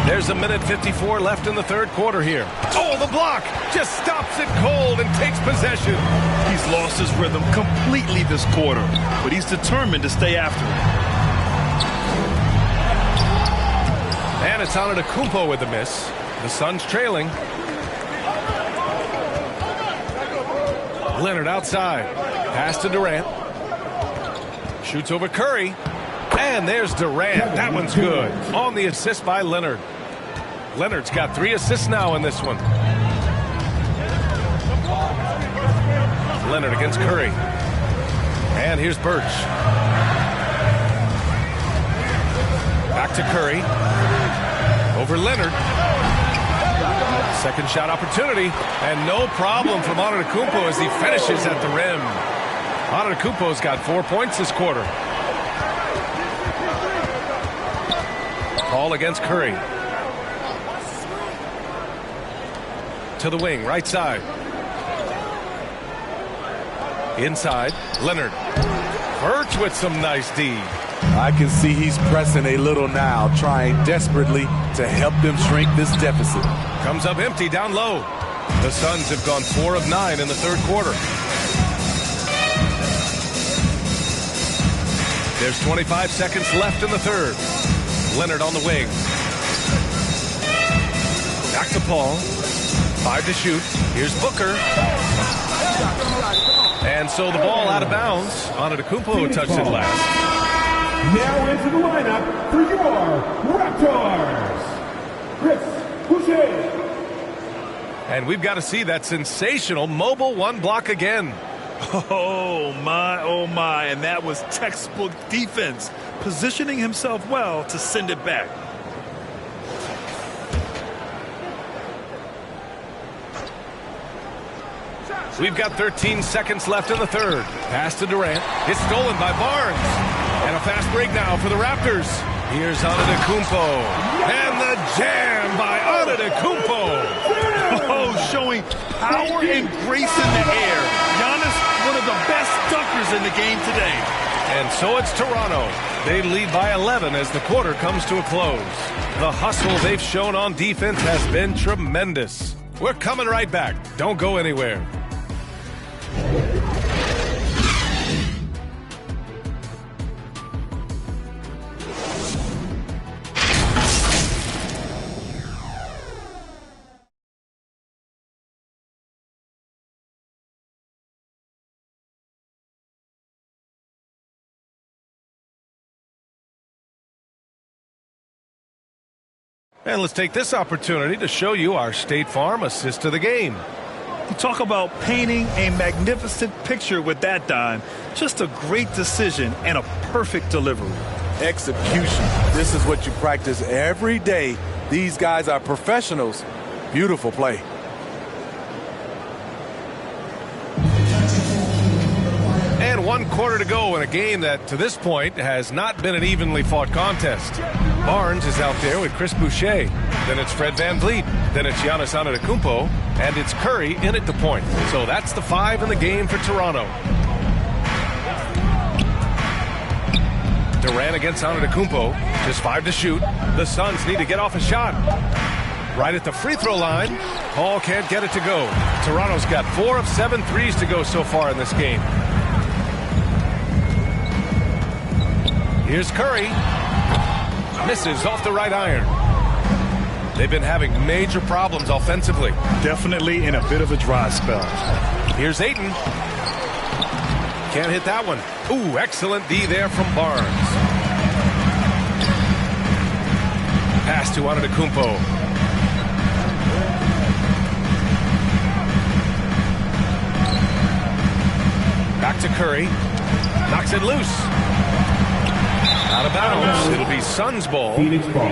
There's a minute 54 left in the third quarter here. Oh, the block just stops it cold and takes possession. He's lost his rhythm completely this quarter, but he's determined to stay after it. And it's Antetokounmpo with the miss. The Suns trailing. Leonard outside. Pass to Durant. Shoots over Curry. And there's Durant. That one's good. On the assist by Leonard. Leonard's got 3 assists now in this one. Leonard against Curry. And here's Birch. Back to Curry. Over Leonard. Second shot opportunity. And no problem from Antetokounmpo as he finishes at the rim. Antetokounmpo's got 4 points this quarter. Call against Curry. To the wing, right side. Inside, Leonard. Birch with some nice D. I can see he's pressing a little now, trying desperately to help them shrink this deficit. Comes up empty down low. The Suns have gone 4 of 9 in the third quarter. There's 25 seconds left in the third. Leonard on the wing. Back to Paul. 5 to shoot. Here's Booker. And so the ball out of bounds. Antetokounmpo touched it last. Now into the lineup for your Raptors, Chris Boucher. And we've got to see that sensational mobile 1 block again. Oh my, and that was textbook defense, positioning himself well to send it back. We've got 13 seconds left in the third. Pass to Durant. It's stolen by Barnes. And a fast break now for the Raptors. Here's Antetokounmpo. And the jam by Antetokounmpo. Oh, showing power and grace in the air. Giannis, one of the best dunkers in the game today. And so it's Toronto. They lead by 11 as the quarter comes to a close. The hustle they've shown on defense has been tremendous. We're coming right back. Don't go anywhere. And let's take this opportunity to show you our State Farm assist to the game. You talk about painting a magnificent picture with that, Don. Just a great decision and a perfect delivery. Execution. This is what you practice every day. These guys are professionals. Beautiful play. And 1 quarter to go in a game that, to this point, has not been an evenly fought contest. Barnes is out there with Chris Boucher. Then it's Fred VanVleet. Then it's Giannis Antetokounmpo. And it's Curry in at the point. So that's the 5 in the game for Toronto. Durant against Antetokounmpo. Just 5 to shoot. The Suns need to get off a shot. Right at the free throw line. Paul can't get it to go. Toronto's got 4 of 7 threes to go so far in this game. Here's Curry. Misses off the right iron. They've been having major problems offensively. Definitely in a bit of a dry spell. Here's Ayton. Can't hit that one. Ooh, excellent D there from Barnes. Pass to Antetokounmpo. Curry. Knocks it loose. Out of bounds. It'll be Suns' ball. Phoenix ball.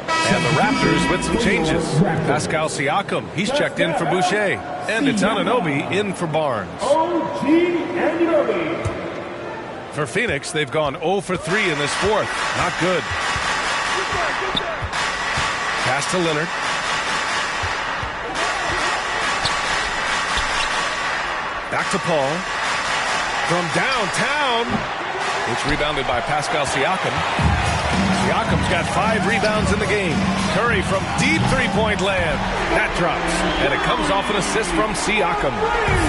And the Raptors with some changes. Pascal Siakam, he's checked in for Boucher. And it's Anunoby in for Barnes. OG Anunoby. For Phoenix, they've gone 0 for 3 in this fourth. Not good. Pass to Leonard. Back to Paul. From downtown. It's rebounded by Pascal Siakam. Siakam's got 5 rebounds in the game. Curry from deep three-point land. That drops. And it comes off an assist from Siakam.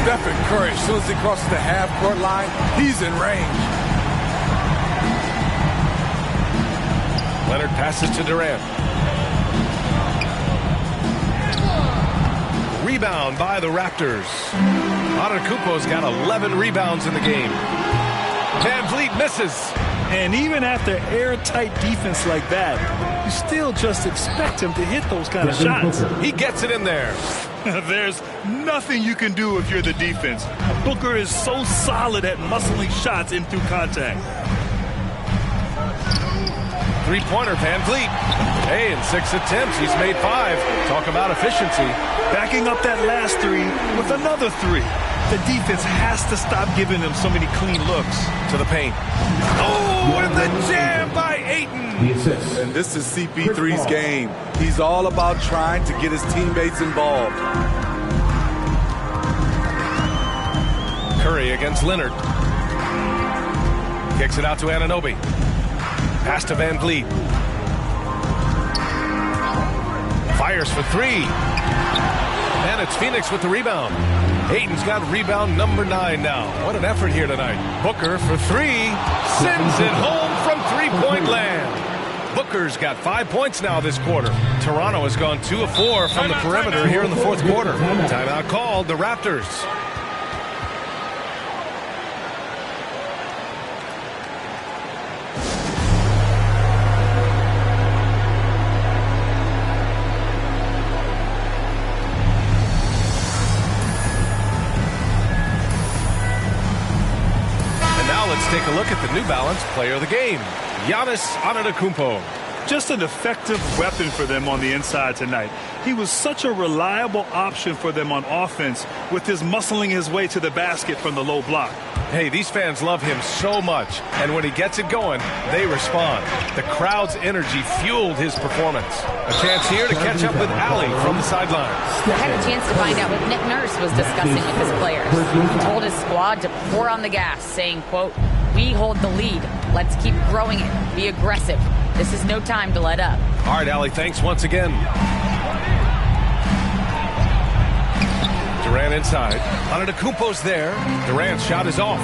Stephen Curry, as soon as he crosses the half-court line, he's in range. Leonard passes to Durant. Rebound by the Raptors. Antetokounmpo's got 11 rebounds in the game. Van Vliet misses. And even after airtight defense like that, you still just expect him to hit those kind of shots. He gets it in there. There's nothing you can do if you're the defense. Booker is so solid at muscling shots in through contact. Three-pointer, Van Vliet. Hey, in 6 attempts, he's made 5. Talk about efficiency. Backing up that last 3 with another 3. The defense has to stop giving them so many clean looks. To the paint. Oh, and the jam by Ayton. The assist. And this is CP3's game. He's all about trying to get his teammates involved. Curry against Leonard. Kicks it out to Anunoby. Pass to Van Vliet. Fires for 3. And it's Phoenix with the rebound. Ayton's got rebound number 9 now. What an effort here tonight. Booker for 3. Sends it home from three-point land. Booker's got 5 points now this quarter. Toronto has gone 2 of 4 from the perimeter here in the fourth quarter. Timeout called, the Raptors. Let's take a look at the New Balance player of the game, Giannis Antetokounmpo. Just an effective weapon for them on the inside tonight. He was such a reliable option for them on offense with his muscling his way to the basket from the low block. Hey, these fans love him so much, and when he gets it going, they respond. The crowd's energy fueled his performance. A chance here to catch up with Allie from the sideline. I had a chance to find out what Nick Nurse was discussing with his players. He told his squad to pour on the gas, saying, quote, "We hold the lead. Let's keep growing it. Be aggressive. This is no time to let up." All right, Allie, thanks once again. Durant inside. Antetokounmpo's there. Durant's shot is off.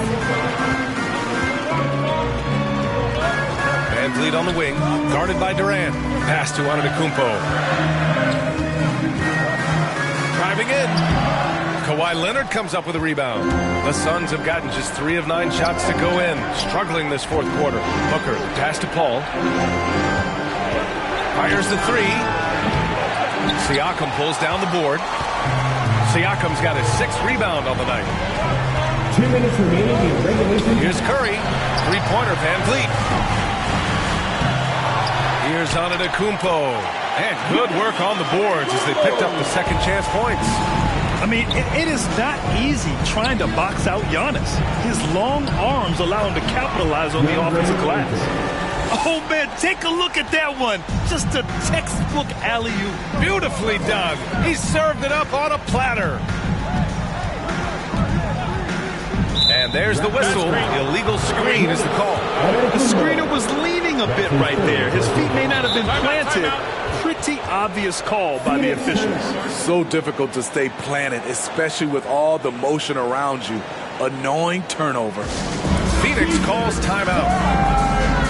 Van Vliet on the wing, guarded by Durant. Pass to Antetokounmpo. Driving in. Kawhi Leonard comes up with a rebound. The Suns have gotten just 3 of 9 shots to go in. Struggling this fourth quarter. Booker, pass to Paul. Fires the 3. Siakam pulls down the board. Siakam's got his 6th rebound on the night. 2 minutes remaining in regulation. Here's Curry. Three-pointer, Van Vliet. Here's Antetokounmpo. And good work on the boards as they picked up the second chance points. I mean, it is not easy trying to box out Giannis. His long arms allow him to capitalize on the offensive glass. Oh, man, take a look at that one. Just a textbook alley-oop. Beautifully done. He served it up on a platter. And there's the whistle. Illegal screen is the call. The screener was leaning a bit right there. His feet may not have been planted. Pretty obvious call by the officials. So difficult to stay planted, especially with all the motion around you. Annoying turnover. Phoenix calls timeout.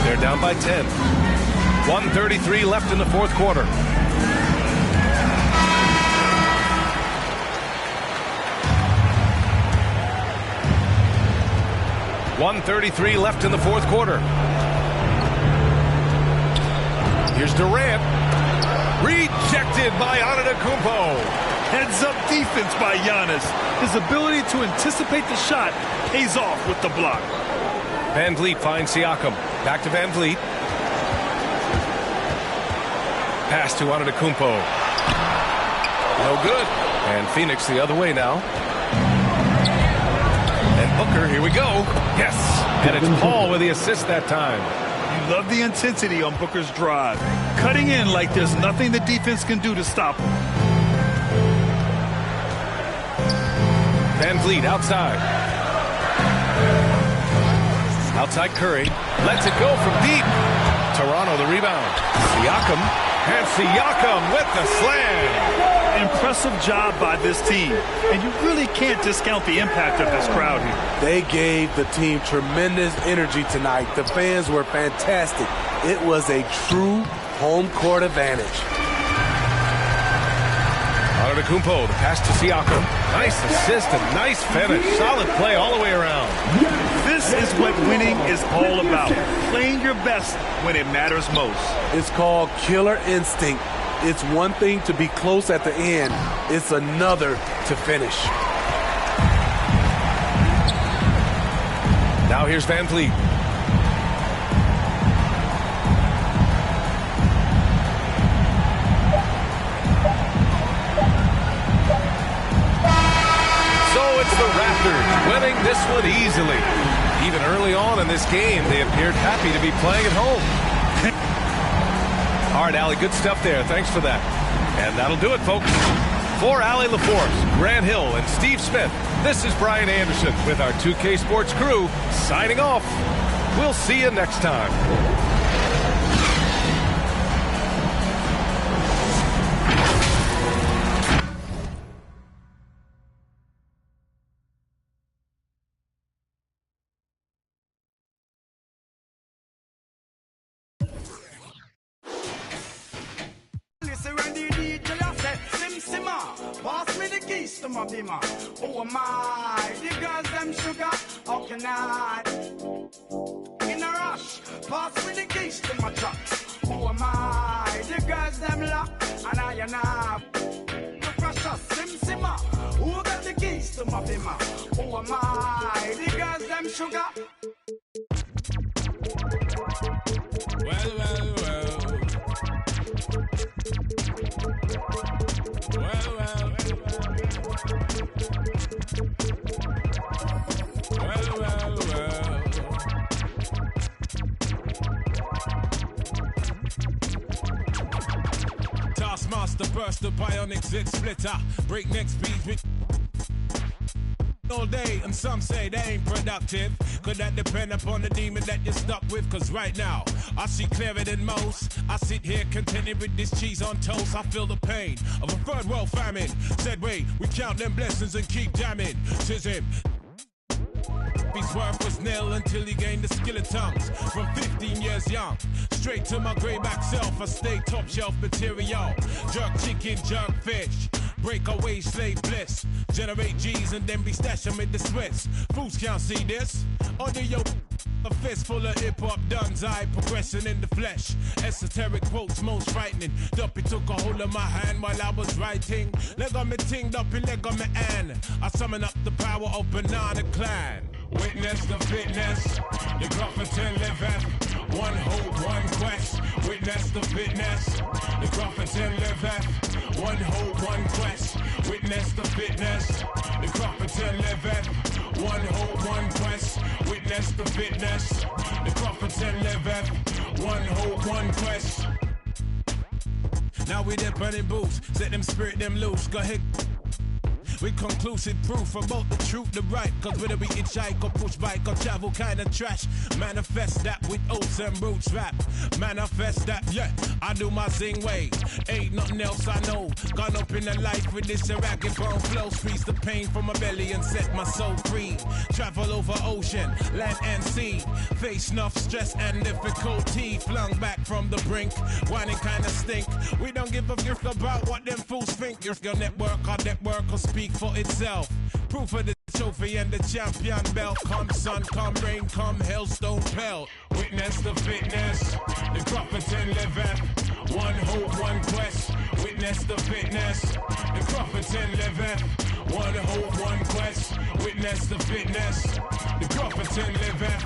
They're down by 10. 1:33 left in the fourth quarter. .133 left in the fourth quarter. Here's Durant. Rejected by Antetokounmpo. Heads-up defense by Giannis. His ability to anticipate the shot pays off with the block. Van Vliet finds Siakam. Back to Van Vliet. Pass to Antetokounmpo. No good. And Phoenix the other way now. And Booker, here we go. Yes. And it's Paul with the assist that time. You love the intensity on Booker's drive. Cutting in like there's nothing the defense can do to stop him. Van Vliet outside. Outside Curry. Lets it go from deep. Toronto the rebound. Siakam. And Siakam with the slam. Impressive job by this team. And you really can't discount the impact of this crowd here. They gave the team tremendous energy tonight. The fans were fantastic. It was a true home court advantage. Antetokounmpo, the pass to Siakam. Nice assist and nice finish. Solid play all the way around. This is what winning is all about. Playing your best when it matters most. It's called killer instinct. It's one thing to be close at the end. It's another to finish. Now here's Van Vliet. The Raptors winning this one easily. Even early on in this game, they appeared happy to be playing at home. All right, Allie, good stuff there. Thanks for that. And that'll do it, folks. For Allie LaForce, Grant Hill, and Steve Smith, this is Brian Anderson with our 2K Sports crew signing off. We'll see you next time. Pass me the keys to my Beamer. Oh my, the girls them sugar. How can I? In a rush, pass me the keys to my truck. Oh my, the girls them lock. And I the precious Sim. Who got the keys to my Beamer? Oh my, the girls them sugar. Well. Taskmaster burst the bionic zit splitter. Breakneck speed with all day, and some say they ain't productive. Could that depend upon the demon that you're stuck with? Cause right now, I see clearer than most. I sit here contented with this cheese on toast. I feel the pain of a third world famine. Said wait, we count them blessings and keep jamming. Says him. His worth was nil until he gained the skill of tongues. From 15 years young, straight to my greyback self, I stay top shelf material. Jerk chicken, jerk fish, breakaway slave bliss. Generate G's and then be stashing with the Swiss. Fools can't see this. Under your a fist full of hip-hop duns, I progressing in the flesh. Esoteric quotes most frightening. Duppy took a hold of my hand while I was writing. Leg on me ting, Duppy leg on me and I summon up the power of Banana Clan. Witness the fitness, the Gruffington liveth. One hope, one quest. Witness the fitness, the Gruffington liveth. One hope, one quest. Witness the fitness, the Gruffington liveth. One hope, one quest. Witness the fitness, the Gruffington liveth. One hope, one quest. Now we there burning boots, set them spirit them loose. Go ahead. With conclusive proof about the truth, the right. Cause whether we hitchhike or push bike or travel kind of trash, manifest that with oats and roots rap. Manifest that, yeah, I do my zing way. Ain't nothing else I know. Gone up in the life with this ragged bone flow. Squeeze the pain from my belly and set my soul free. Travel over ocean, land and sea. Face enough stress and difficulty. Flung back from the brink, whining kind of stink. We don't give a fuck about what them fools think. Your network, our network will speak for itself. Proof of the trophy and the champion belt. Come sun, come rain, come hailstone pelt. Witness the fitness, the Gruffington liveth. One hope, one quest. Witness the fitness. The Crufferton liveth. One hope, one quest. Witness the fitness. The Crufferton liveth.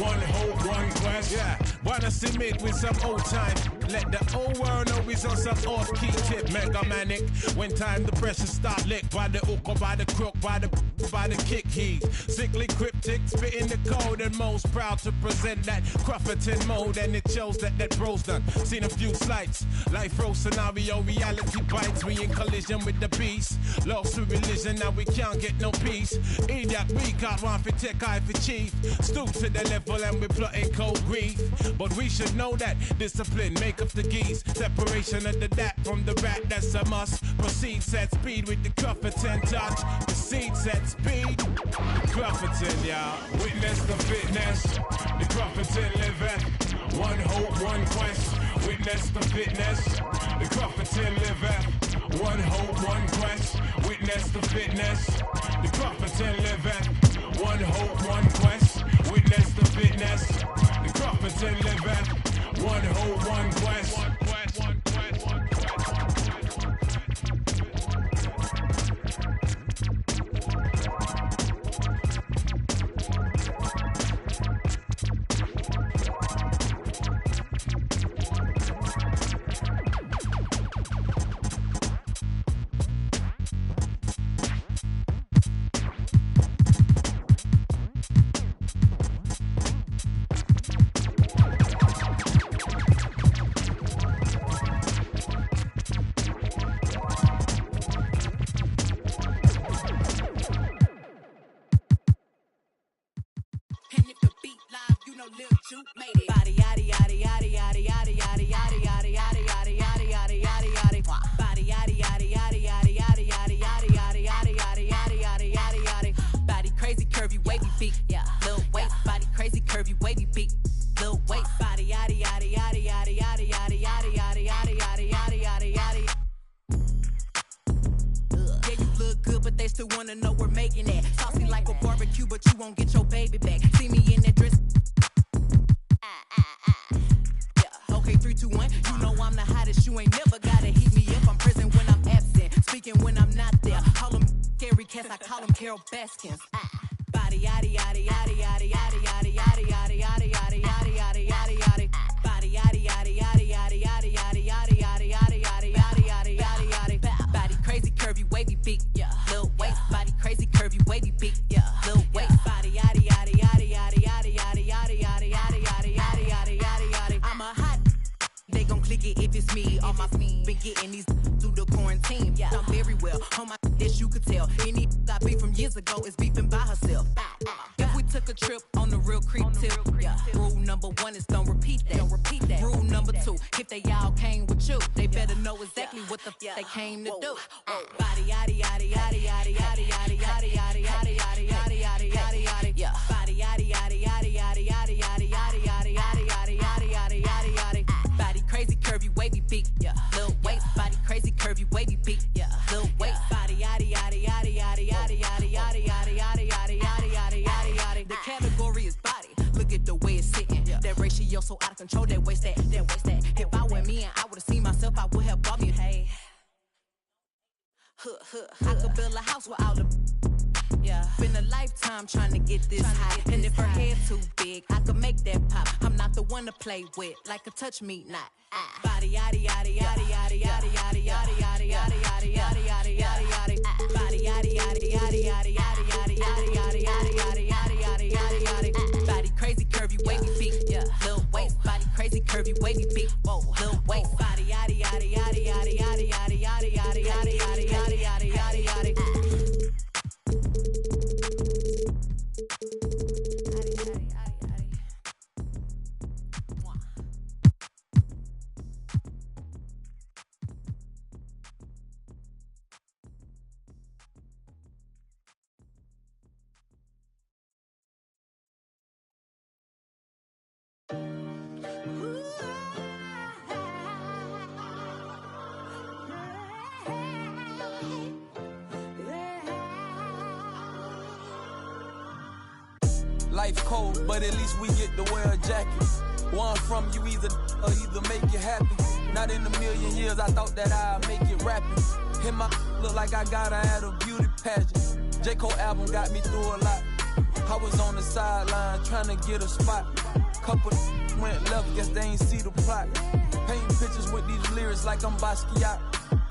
One hope, one quest. Yeah, wanna submit with some old time. Let the whole world know we's on some off-key tip. Mega manic. When time the pressure start lick by the hook or by the crook, by the kick heave. Sickly cryptic, spitting the code and most proud to present that Crufferton mode. And it shows that bro's done. Seen a few slights. Life row scenario, reality bites. We in collision with the beast. Lost to religion, now we can't get no peace. Idiot, we got one for tech, eye for chief. Stoop to the level and we're plotting cold grief. But we should know that discipline make up the geese. Separation of the dat from the rat, that's a must. Proceed, set speed with the Crufferton touch. Proceed, set speed. Crufferton, y'all. Witness the fitness. The Crufferton liveth. One hope, one quest. Witness the fitness. The Crufferton liveth. One hope, one quest. Witness the fitness. The Crufferton liveth. One hope, one quest. Witness the fitness. The Crufferton liveth. One hope, one quest. Baskins. Body yaddy yaddy yaddy yaddy yaddy yaddy yaddy yaddy yaddy yaddy yaddy yaddy yaddy yaddy. Body yaddy yaddy yaddy yaddy yaddy yaddy yaddy yaddy yaddy yaddy yaddy yaddy yaddy yaddy. Body crazy curvy wavy beak, yeah. Lil waist. Body crazy curvy wavy beak, yeah. Lil waist. Body yaddy yaddy yaddy yaddy yaddy yaddy yaddy yaddy yaddy yaddy yaddy yaddy yaddy yaddy. I'm a hot. They gon' click it if it's me. All my been getting these through the quarantine. Yeah, I'm very well on my this you could tell. Any I beef from years ago is beefing by herself. If we took a trip on the real creep tip, yeah. Rule number one is don't repeat that. Don't repeat that. Rule number two, if they all came with you, they better know exactly what the they came to do. Body yaddy yaddy yaddy yaddy yaddy yaddy yaddy yaddy yaddy yaddy yaddy yaddy yaddy yaddy. Yeah. Body yaddy yaddy yaddy yaddy yaddy yaddy yaddy yaddy yaddy yaddy yaddy yaddy yaddy yaddy. Body crazy curvy wavy beak, yeah. Lil waist. Body crazy curvy wavy beak, yeah. Lil waist. Body yaddy yaddy yaddy yaddy yaddy yaddy yaddy yaddy yaddy yaddy yaddy yaddy yaddy yaddy. The category is body. Look at the way it's sitting. That ratio so out of control. That waist that. If I were me and I would've seen myself, I would have bought me. Hey. I could build a house with all the. Yeah, been a lifetime trying to get this high. And if her head too big, I could make that pop. I'm not the one to play with, like a touch me not. Body yaddy yaddy yaddy yaddy yaddy yaddy yaddy yaddy yaddy yaddy yaddy yaddy yaddy yaddy. Body yaddy yaddy yaddy yaddy yaddy yaddy yaddy yaddy yaddy yaddy yaddy yaddy yaddy yaddy. Body crazy curvy wavy beak, yeah. Lil waist. Body crazy curvy wavy beak, whoa. Lil waist. Body yaddy yaddy yaddy yaddy yaddy yaddy yaddy yaddy yaddy yaddy yaddy yaddy yaddy yaddy. Life cold, but at least we get to wear a jacket. One from you either or either make it happen. Not in a million years, I thought that I'd make it rapping. Hit my look like I got her at a beauty pageant. J. Cole album got me through a lot. I was on the sideline trying to get a spot. Couple went left, guess they ain't see the plot. Painting pictures with these lyrics like I'm Basquiat.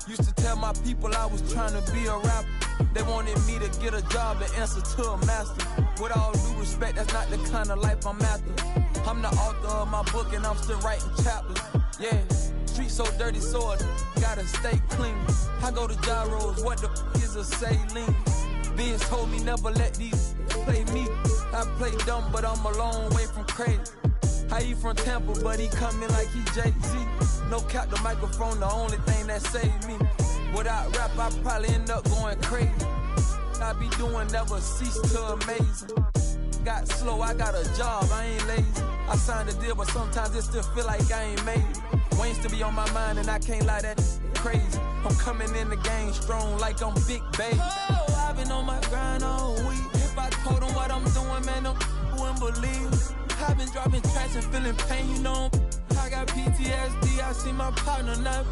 Used to tell my people I was trying to be a rapper. They wanted me to get a job and answer to a master. With all due respect, that's not the kind of life I'm after. I'm the author of my book and I'm still writing chapters. Yeah, street so dirty, so I gotta stay clean. I go to gyros, what the is a saline? Vince told me never let these play me. I play dumb, but I'm a long way from crazy. How he from Tampa, but he coming like he Jay-Z. No cap, the microphone, the only thing that saved me. Without rap, I probably end up going crazy. I be doing never cease to amazing. Got slow, I got a job, I ain't lazy. I signed a deal, but sometimes it still feel like I ain't made it. Wayne still be on my mind, and I can't lie, that crazy. I'm coming in the game strong like I'm Big Baby. Oh, I've been on my grind all week. If I told them what I'm doing, man, them wouldn't believe. I've been dropping tracks and feeling pain, you know. I got PTSD, I see my partner now.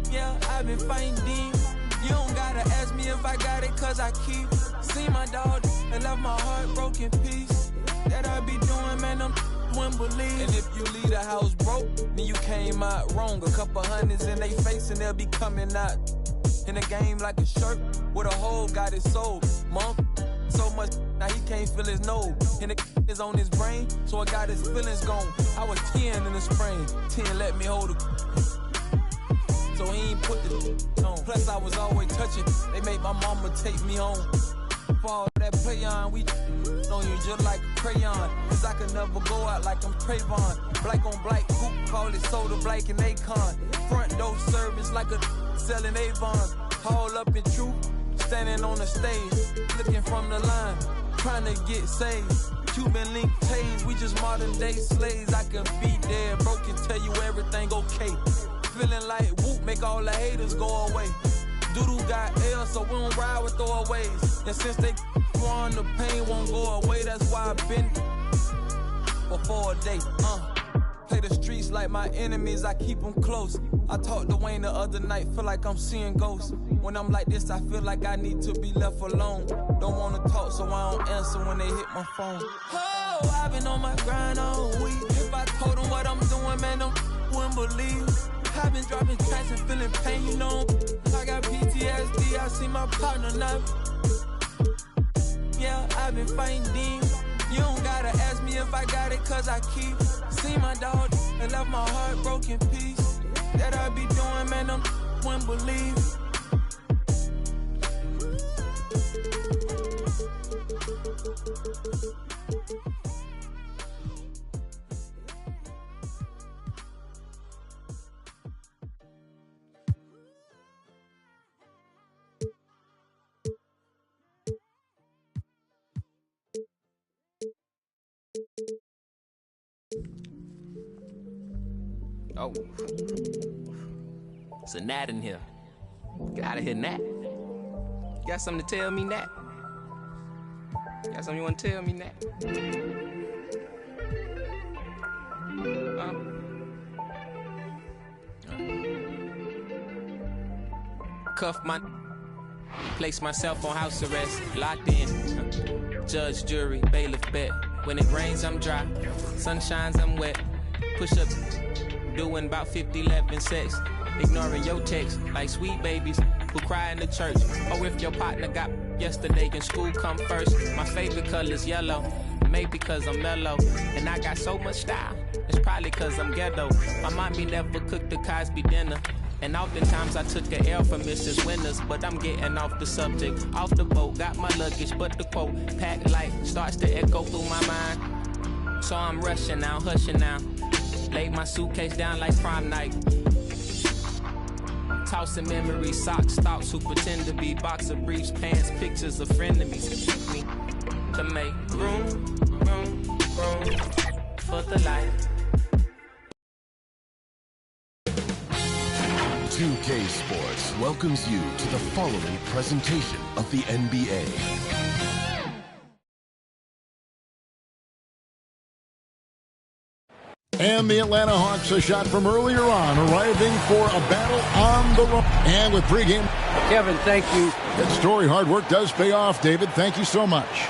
Yeah, I've been fighting demons. You don't gotta ask me if I got it, cause I keep. Seen my dog and left my heart broken piece. That I be doing, man, them wouldn't believe. And if you leave the house broke, then you came out wrong. A couple hundreds in they face and they'll be coming out in the game like a shirt with a hole got his soul. Mom, so much now he can't feel his nose. And it is on his brain, so I got his feelings gone. I was 10 in the spring, 10 let me hold it. So he ain't put the on. Plus I was always touching. They made my mama take me home. For all that play on, we on you just like a crayon. Cause I could never go out like I'm Trayvon. Black on black, coupe, call it soda, black and Akon. Front door service like a selling Avons. Haul up in truth, standing on the stage, looking from the line, trying to get saved. Cuban link chains, we just modern day slaves. I can be dead broke and tell you everything okay. Feeling like whoop, make all the haters go away. Doodoo got L, so we don't ride with throwaways. And since they on the pain won't go away, that's why I've been before a day. Play the streets like my enemies, I keep them close. I talked to Wayne the other night, feel like I'm seeing ghosts. When I'm like this, I feel like I need to be left alone. Don't wanna talk, so I don't answer when they hit my phone. Oh, I've been on my grind all week. If I told them what I'm doing, man, them wouldn't believe. I've been dropping tracks and feeling pain, you know. I got PTSD, I see my partner now. Yeah, I've been fighting demons. You don't gotta ask me if I got it, cause I keep. Seen my dog and left my heart broken piece. That I be doing, man, them wouldn't believe. Oh, it's a gnat in here. Get out of here, gnat. You got something to tell me, gnat? You got something you want to tell me, gnat? Cuff my, place myself on house arrest, locked in. Judge, jury, bailiff, bet. When it rains, I'm dry. Sun shines, I'm wet. Push up, doing about 50, 11 sex. Ignoring your text like sweet babies who cry in the church. Or if your partner got yesterday in school, come first. My favorite color's yellow. Maybe cause I'm mellow. And I got so much style. It's probably cause I'm ghetto. My mommy never cooked the Cosby dinner. And oftentimes I took a L from Mrs. Winters, but I'm getting off the subject. Off the boat, got my luggage, but the quote, packed light, starts to echo through my mind. So I'm rushing now, hushing now. Laid my suitcase down like prom night. Tossing memories, socks, thoughts who pretend to be boxer briefs, pants, pictures of frenemies. Me to make room for the light. 2K Sports welcomes you to the following presentation of the NBA. And the Atlanta Hawks, a shot from earlier on, arriving for a battle on the run. And with pregame. Kevin, thank you. That story, hard work does pay off, David. Thank you so much.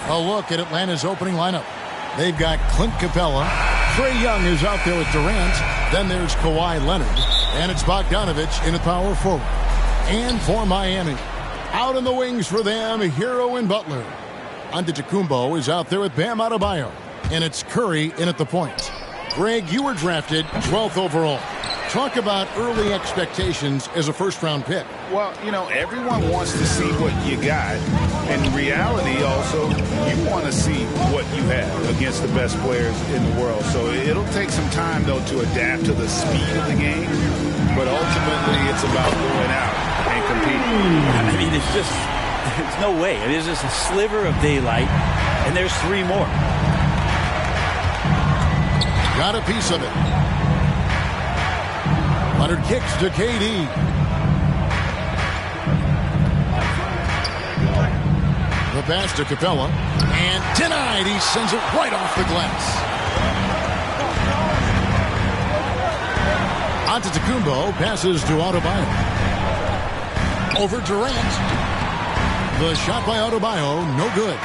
A look at Atlanta's opening lineup. They've got Clint Capella. Trae Young is out there with Durant. Then there's Kawhi Leonard. And it's Bogdanovich in the power forward. And for Miami, out in the wings for them, Hero and Butler. Antetokounmpo is out there with Bam Adebayo. And it's Curry in at the point. Greg, you were drafted 12th overall. Talk about early expectations as a first-round pick. Well, you know, everyone wants to see what you got. In reality, also, you want to see what you have against the best players in the world. So it'll take some time, though, to adapt to the speed of the game. But ultimately, it's about going out and competing. I mean, there's no way. There's just a sliver of daylight, and there's three more. Got a piece of it. Leonard kicks to KD. The pass to Capella. And denied. He sends it right off the glass. Antetokounmpo passes to Adebayo. Over Durant. The shot by Adebayo, no good.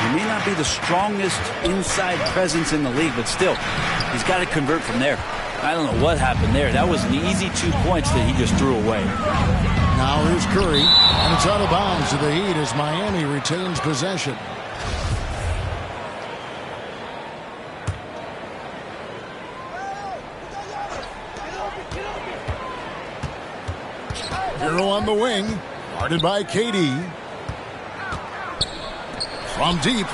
He may not be the strongest inside presence in the league, but still, he's got to convert from there. I don't know what happened there. That was an easy 2 points that he just threw away. Now here's Curry, and it's out of bounds to the Heat as Miami retains possession. Hero on the wing, guarded by KD. From deep,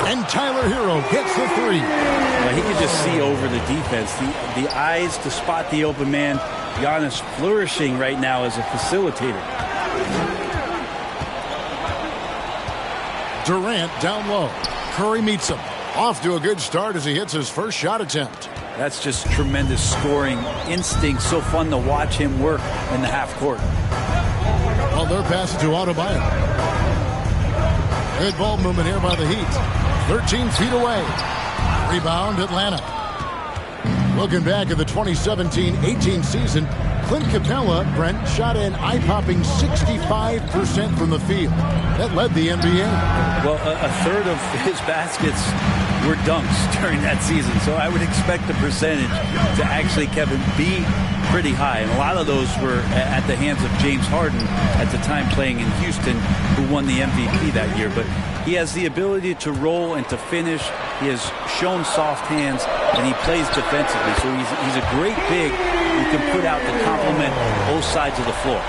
and Tyler Hero gets the three. Well, he could just see over the defense. The eyes to spot the open man. Giannis flourishing right now as a facilitator. Durant down low. Curry meets him. Off to a good start as he hits his first shot attempt. That's just tremendous scoring instinct. So fun to watch him work in the half court. Well, they're passing to Adebayo. Good ball movement here by the Heat. 13 feet away. Rebound, Atlanta. Looking back at the 2017-18 season, Clint Capella, Brent, shot an eye-popping 65% from the field. That led the NBA. Well, a third of his baskets were dunks during that season, so I would expect the percentage to actually, Kevin, be pretty high. And a lot of those were at the hands of James Harden at the time playing in Houston, who won the MVP that year. But he has the ability to roll and to finish. He has shown soft hands, and he plays defensively. So he's a great big who can put out to complement both sides of the floor.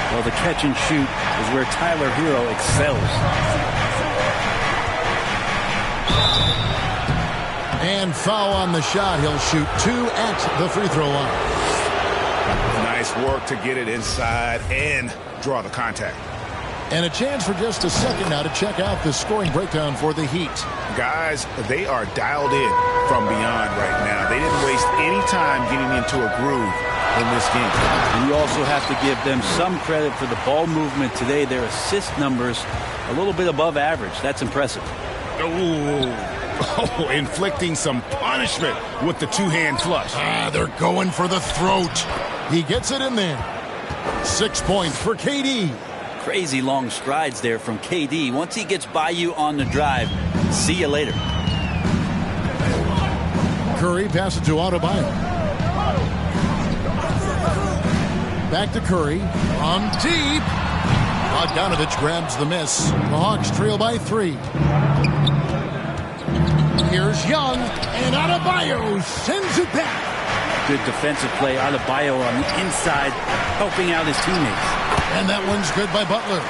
Well, the catch and shoot is where Tyler Hero excels. And foul on the shot. He'll shoot 2 at the free throw line. Nice work to get it inside and draw the contact. And a chance for just a second now to check out the scoring breakdown for the Heat. Guys, they are dialed in from beyond right now. They didn't waste any time getting into a groove. in this game. And you also have to give them some credit for the ball movement today. Their assist numbers a little bit above average. That's impressive. Oh, inflicting some punishment with the two-hand flush. They're going for the throat. He gets it in there. 6 points for KD. Crazy long strides there from KD. Once he gets by you on the drive, see you later. Curry passes to Adebayo. Back to Curry. On deep. Bogdanovich grabs the miss. The Hawks trail by 3. Here's Young, and Adebayo sends it back. Good defensive play. Adebayo on the inside, helping out his teammates. And that one's good by Butler.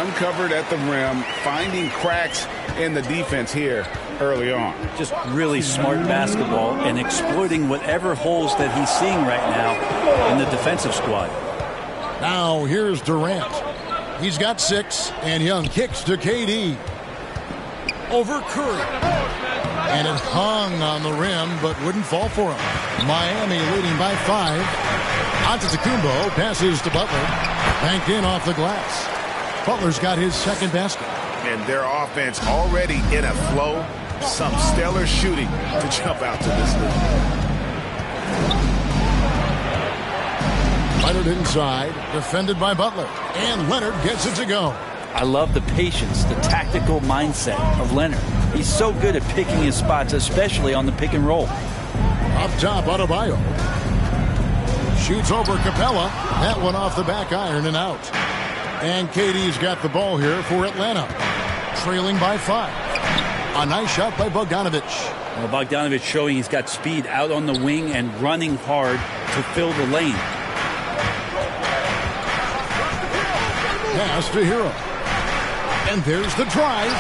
Uncovered at the rim, finding cracks in the defense here early on. Just really smart basketball and exploiting whatever holes that he's seeing right now in the defensive squad. Now here's Durant. He's got 6, and Young kicks to KD. Over Curry. And it hung on the rim, but wouldn't fall for him. Miami leading by 5. Antetokounmpo passes to Butler. Banked in off the glass. Butler's got his second basket. And their offense already in a flow. Some stellar shooting to jump out to this lead. Leonard inside, defended by Butler. And Leonard gets it to go. I love the patience, the tactical mindset of Leonard. He's so good at picking his spots, especially on the pick and roll. Up top, Adebayo. Shoots over Capella. That one off the back iron and out. And KD's got the ball here for Atlanta. Trailing by 5. A nice shot by Bogdanovich. Well, Bogdanovich showing he's got speed out on the wing and running hard to fill the lane. Pass to Hero. And there's the drive.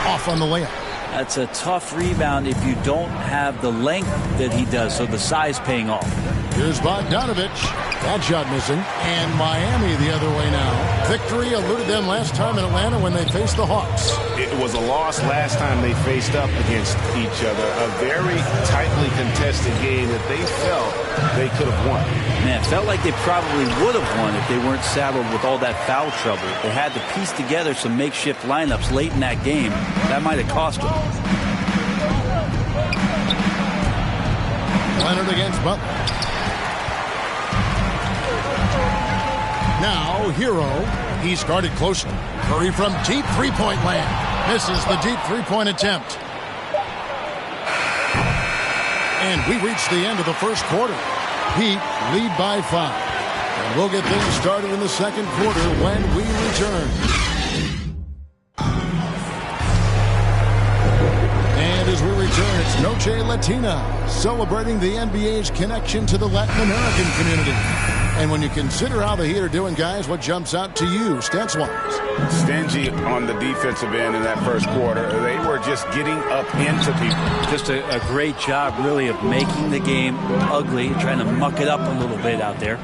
Off on the layup. That's a tough rebound if you don't have the length that he does, so the size paying off. Here's Bogdanovich. That shot missing. And Miami the other way now. Victory eluded them last time in Atlanta when they faced the Hawks. It was a loss last time they faced up against each other. A very tightly contested game that they felt they could have won. Man, it felt like they probably would have won if they weren't saddled with all that foul trouble. They had to piece together some makeshift lineups late in that game. That might have cost them. Leonard against Butler. Now, Hero. He's guarded closely. Curry from deep three-point land. Misses the deep three-point attempt. And we reach the end of the first quarter. Heat lead by 5. And we'll get things started in the second quarter when we return. And as we return, it's Noche Latina, celebrating the NBA's connection to the Latin American community. And when you consider how the Heat are doing, guys, what jumps out to you, stats-wise? Stingy on the defensive end in that first quarter. They were just getting up into people. Just a great job, really, of making the game ugly, trying to muck it up a little bit out there.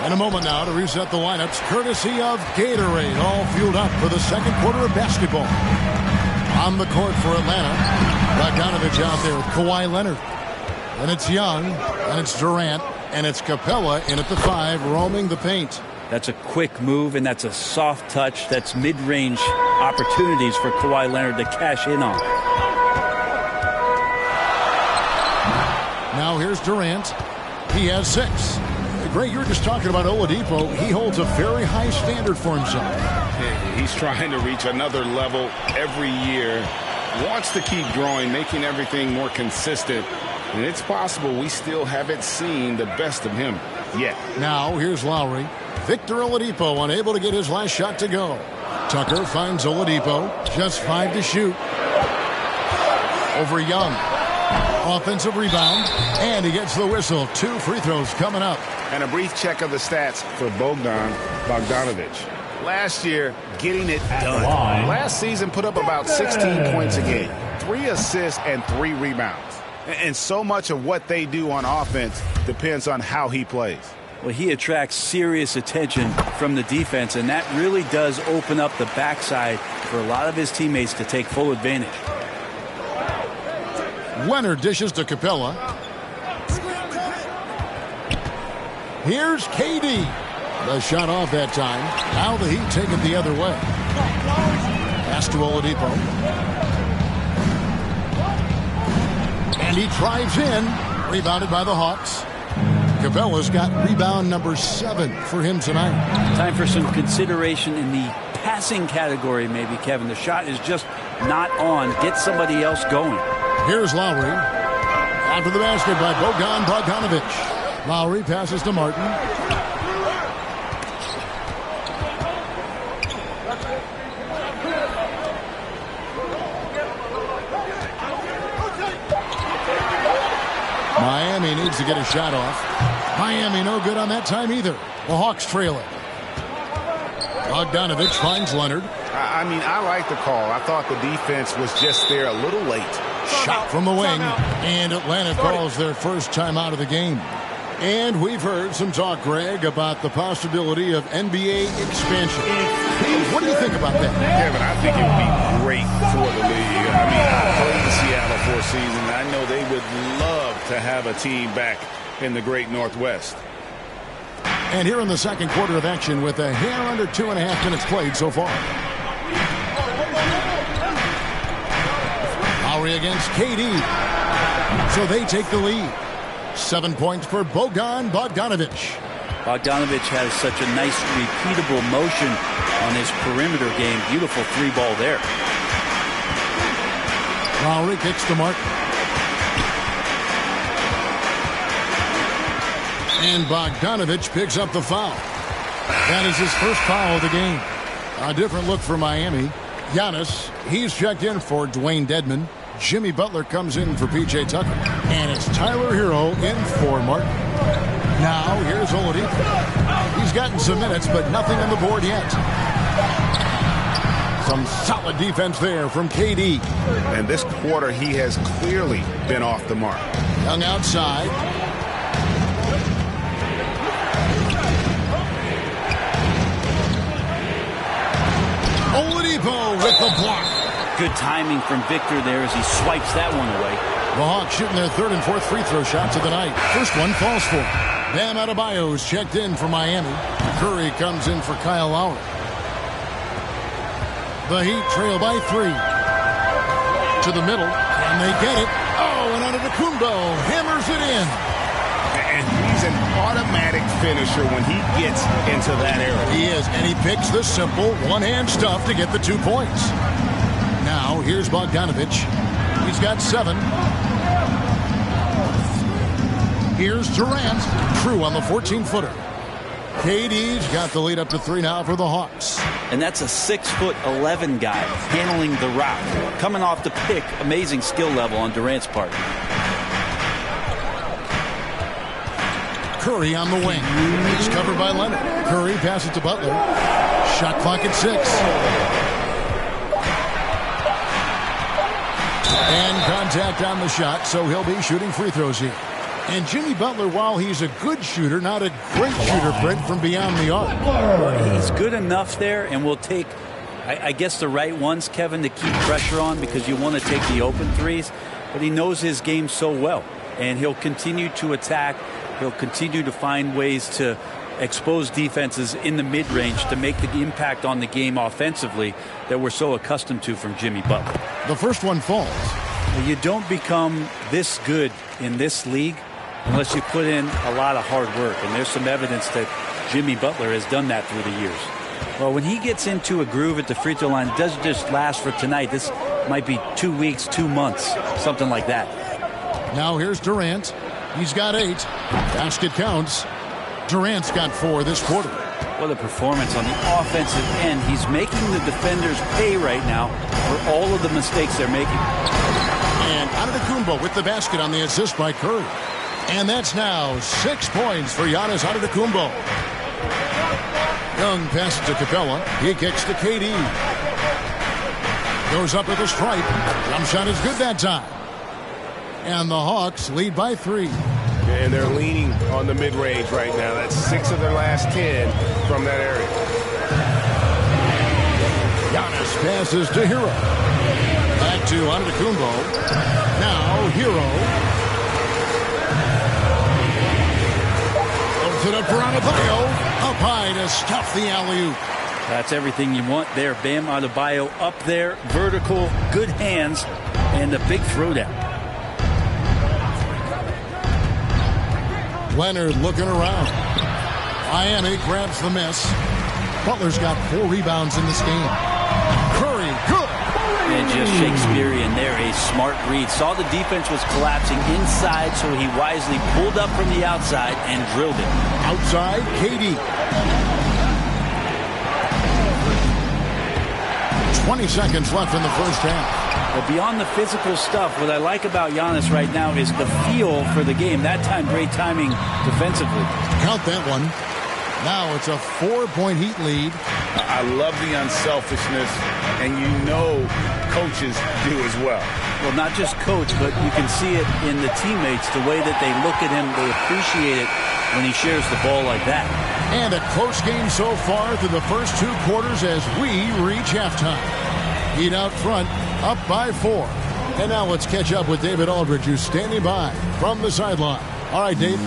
And a moment now to reset the lineups, courtesy of Gatorade, all fueled up for the second quarter of basketball. On the court for Atlanta, Bogdanovich out there with Kawhi Leonard. And it's Young, and it's Durant. And it's Capella in at the 5, roaming the paint. That's a quick move, and that's a soft touch. That's mid-range opportunities for Kawhi Leonard to cash in on. Now here's Durant. He has 6. Greg, you were just talking about Oladipo. He holds a very high standard for himself. He's trying to reach another level every year. Wants to keep growing, making everything more consistent. And it's possible we still haven't seen the best of him yet. Now, here's Lowry. Victor Oladipo unable to get his last shot to go. Tucker finds Oladipo. Just 5 to shoot. Over Young. Offensive rebound. And he gets the whistle. 2 free throws coming up. And a brief check of the stats for Bogdanovich. Last year, getting it done. Last season, put up about 16 points a game. 3 assists and 3 rebounds. And so much of what they do on offense depends on how he plays. Well, he attracts serious attention from the defense, and that really does open up the backside for a lot of his teammates to take full advantage. Leonard dishes to Capella. Here's KD. The shot off that time. Now the Heat take it the other way. Pass to Oladipo. And he drives in. Rebounded by the Hawks. Capella's got rebound number 7 for him tonight. Time for some consideration in the passing category, maybe, Kevin. The shot is just not on. Get somebody else going. Here's Lowry. After the basket by Bojan Bogdanovic. Lowry passes to Martin. Miami needs to get a shot off. Miami no good on that time either. The Hawks trail it. Bogdanovic finds Leonard. I mean, I like the call. I thought the defense was just there a little late. Shot from the wing. And Atlanta calls their first timeout of the game. And we've heard some talk, Greg, about the possibility of NBA expansion. What do you think about that? Kevin, I think it would be great for the league. I mean, I played in Seattle for a season. I know they would love to have a team back in the great Northwest. And here in the second quarter of action with a hair under 2.5 minutes played so far. Lowry against KD. So they take the lead. 7 points for Bojan Bogdanovic. Bogdanovic has such a nice, repeatable motion on his perimeter game. Beautiful 3-ball there. Lowry kicks to Martin. And Bogdanovic picks up the foul. That is his first foul of the game. A different look for Miami. Giannis, he's checked in for Dwayne Dedmon. Jimmy Butler comes in for P.J. Tucker. And it's Tyler Hero in for Martin. Now, here's Oladipo. He's gotten some minutes, but nothing on the board yet. Some solid defense there from KD. And this quarter, he has clearly been off the mark. Young outside. Oladipo with the block. Good timing from Victor there as he swipes that one away. The Hawks shooting their third and fourth free throw shots of the night. First one falls for him. Bam Adebayo's checked in for Miami. Curry comes in for Kyle Lowry. The Heat trail by 3. To the middle, and they get it. Oh, and Antetokounmpo hammers it in. And he's an automatic finisher when he gets into that area. He is, and he picks the simple one-hand stuff to get the 2 points. Now, here's Bogdanovic. He's got 7. Here's Durant. True on the 14-footer. KD's got the lead up to 3 now for the Hawks. And that's a 6'11" guy handling the rock. Coming off the pick, amazing skill level on Durant's part. Curry on the wing. He's covered by Leonard. Curry passes to Butler. Shot clock at 6. And contact on the shot, so he'll be shooting free throws here. And Jimmy Butler, while he's a good shooter, not a great shooter, Brent, from beyond the arc. He's good enough there, and will take, I guess, the right ones, Kevin, to keep pressure on because you want to take the open threes. But he knows his game so well, and he'll continue to attack. He'll continue to find ways to expose defenses in the mid-range to make the impact on the game offensively that we're so accustomed to from Jimmy Butler. The first one falls. You don't become this good in this league unless you put in a lot of hard work, and there's some evidence that Jimmy Butler has done that through the years. Well, when he gets into a groove at the free throw line, it doesn't just last for tonight. This might be 2 weeks, 2 months, something like that. Now here's Durant. He's got 8. Basket counts. Durant's got 4 this quarter. What a performance on the offensive end. He's making the defenders pay right now for all of the mistakes they're making. And Antetokounmpo with the basket on the assist by Curry. And that's now 6 points for Giannis Antetokounmpo. Young passes to Capella. He kicks to KD. Goes up with a stripe. Jump shot is good that time. And the Hawks lead by 3. And they're leaning on the mid-range right now. That's 6 of their last 10 from that area. Giannis passes to Hero. Back to Antetokounmpo. Now Hero. Left it up for Adebayo. Up high to stuff the alley-oop. That's everything you want there. Bam Adebayo up there, vertical, good hands, and a big throwdown. Leonard looking around. Miami grabs the miss. Butler's got 4 rebounds in this game. Curry, good. And just Shakespearean there, a smart read. Saw the defense was collapsing inside, so he wisely pulled up from the outside and drilled it. Outside, KD. 20 seconds left in the first half. But beyond the physical stuff, what I like about Giannis right now is the feel for the game. That time, great timing defensively. Count that one. Now it's a 4-point Heat lead. I love the unselfishness, and you know coaches do as well. Well, not just coach, but you can see it in the teammates, the way that they look at him. They appreciate it when he shares the ball like that. And a close game so far through the first 2 quarters as we reach halftime. Heat out front, up by 4. And now let's catch up with David Aldridge, who's standing by from the sideline. All right, Dave.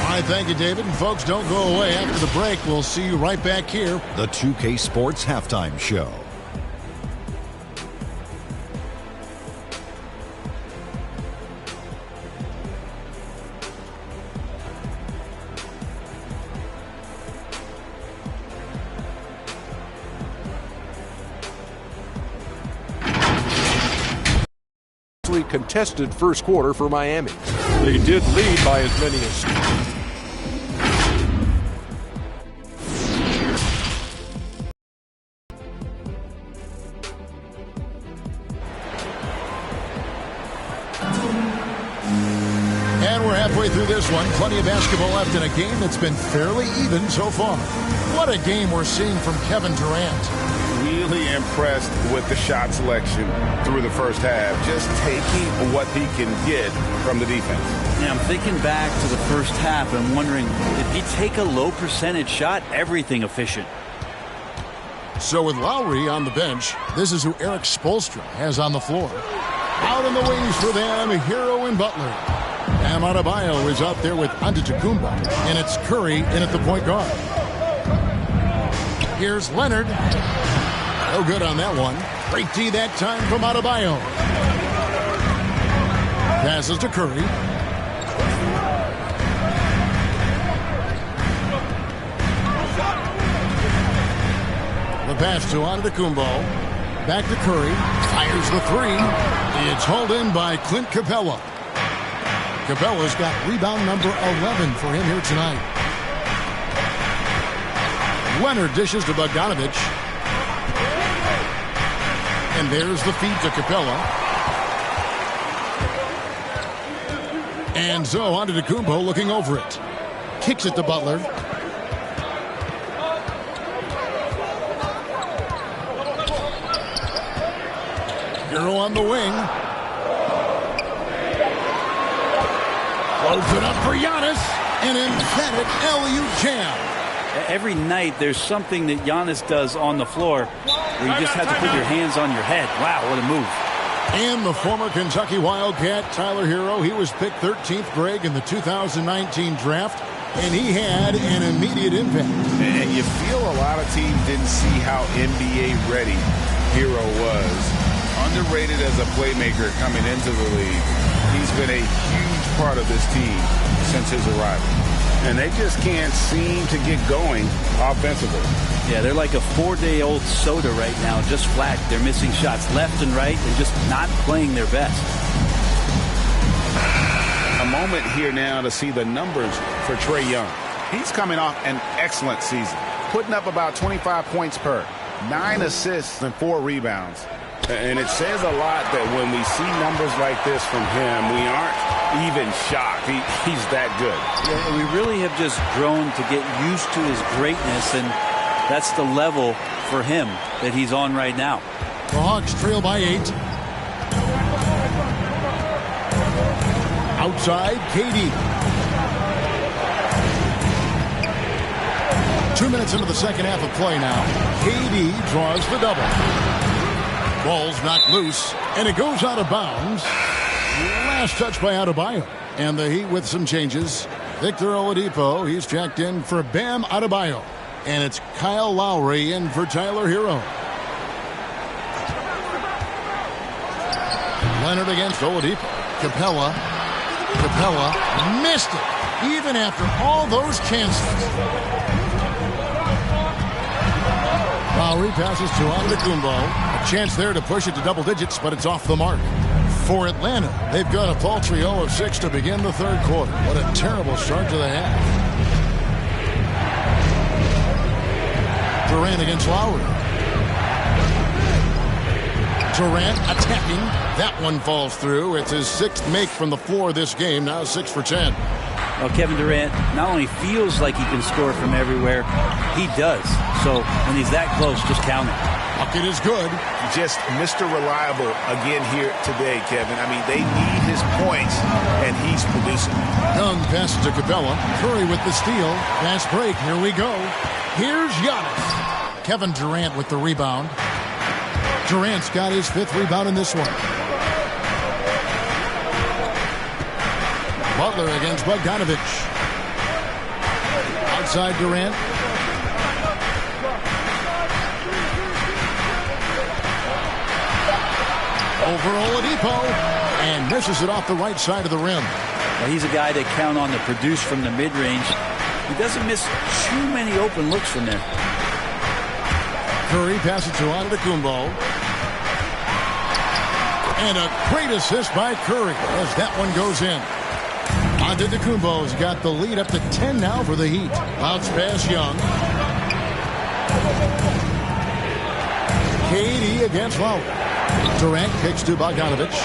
All right, thank you, David. And folks, don't go away. After the break, we'll see you right back here. The 2K Sports Halftime Show. Contested first quarter for Miami. They did lead by as many as... And we're halfway through this one. Plenty of basketball left in a game that's been fairly even so far. What a game we're seeing from Kevin Durant. Really impressed with the shot selection through the first half. Just taking what he can get from the defense. Yeah, I'm thinking back to the first half and wondering, did he take a low percentage shot? Everything efficient. So with Lowry on the bench, this is who Eric Spoelstra has on the floor. Out in the wings for them, Hero and Butler. Bam Adebayo is out there with Antetokounmpo, and it's Curry in at the point guard. Here's Leonard. No good on that one. Great D that time from Adebayo. Passes to Curry. The pass to Antetokounmpo. Back to Curry. Fires the 3. It's hauled in by Clint Capella. Capella's got rebound number 11 for him here tonight. Leonard dishes to Bogdanovich. And there's the feed to Capella. And so Antetokounmpo looking over it. Kicks it to Butler. Hero on the wing. Throws it up for Giannis. An emphatic alley-oop jam. Every night there's something that Giannis does on the floor where you just have to put your hands on your head. Wow, what a move. And the former Kentucky Wildcat, Tyler Hero, he was picked 13th, Greg, in the 2019 draft, and he had an immediate impact. And you feel a lot of teams didn't see how NBA ready Hero was. Underrated as a playmaker coming into the league. He's been a huge part of this team since his arrival. And they just can't seem to get going offensively. Yeah, they're like a 4-day-old soda right now, just flat. They're missing shots left and right and just not playing their best. A moment here now to see the numbers for Trae Young. He's coming off an excellent season, putting up about 25 points per, 9 assists and 4 rebounds. And it says a lot that when we see numbers like this from him, we aren't even shocked. He's that good. Yeah, we really have just grown to get used to his greatness, and that's the level for him that he's on right now. The Hawks trail by 8. Outside, KD. 2 minutes into the second half of play now. KD draws the double. Ball's knocked loose, and it goes out of bounds. Last touch by Adebayo. And the Heat with some changes. Victor Oladipo, he's checked in for Bam Adebayo. And it's Kyle Lowry in for Tyler Hero. Leonard against Oladipo. Capella missed it, even after all those chances. Lowry passes to Antetokounmpo. A chance there to push it to double digits, but it's off the mark. For Atlanta, they've got a paltry 0 of 6 to begin the third quarter. What a terrible start to the half. Durant against Lowry. Durant attacking. That one falls through. It's his 6th make from the floor this game. Now 6 for 10. Well, Kevin Durant not only feels like he can score from everywhere, he does. So when he's that close, just count it. Bucket is good. Just Mr. Reliable again here today, Kevin. I mean, they need his points, and he's producing. Young passes to Capella. Curry with the steal. Fast break. Here we go. Here's Giannis. Kevin Durant with the rebound. Durant's got his 5th rebound in this one. Butler against Bogdanovich. Outside Durant. Over Oladipo. And misses it off the right side of the rim. Well, he's a guy that count on to produce from the mid-range. He doesn't miss too many open looks from there. Curry passes to Antetokounmpo. And a great assist by Curry as that one goes in. Antetokounmpo's got the lead up to 10 now for the Heat. Bounce pass Young. KD against Lowry. Durant kicks to Bogdanovich.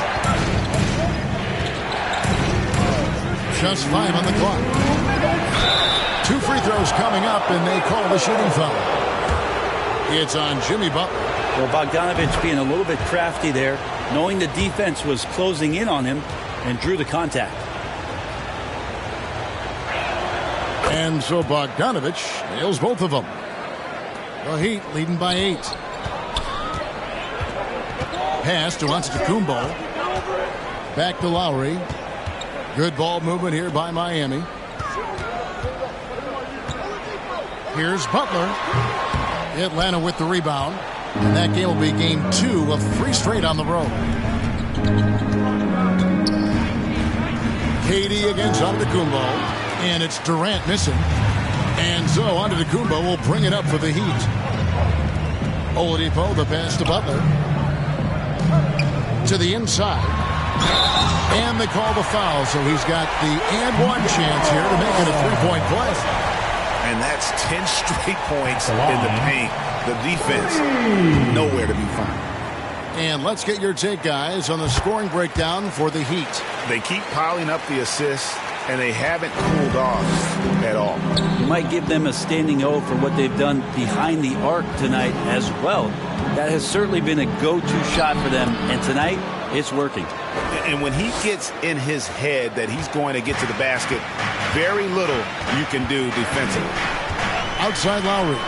Just 5 on the clock. 2 free throws coming up, and they call the shooting foul. It's on Jimmy Butler. Well, Bogdanovich being a little bit crafty there, knowing the defense was closing in on him, and drew the contact. And so Bogdanovich nails both of them. The Heat leading by 8. Pass to Antetokounmpo. Back to Lowry. Good ball movement here by Miami. Here's Butler. Atlanta with the rebound. And that game will be game 2 of 3 straight on the road. KD against Antetokounmpo. And it's Durant missing. And so Antetokounmpo will bring it up for the Heat. Oladipo, the pass to Butler. To the inside. And they call the foul, so he's got the and one chance here to make it a 3-point play. And that's 10 straight points in the paint. The defense, nowhere to be found. And let's get your take, guys, on the scoring breakdown for the Heat. They keep piling up the assists, and they haven't cooled off at all. You might give them a standing O for what they've done behind the arc tonight as well. That has certainly been a go-to shot for them, and tonight, it's working. And when he gets in his head that he's going to get to the basket, very little you can do defensively. Outside Lowry.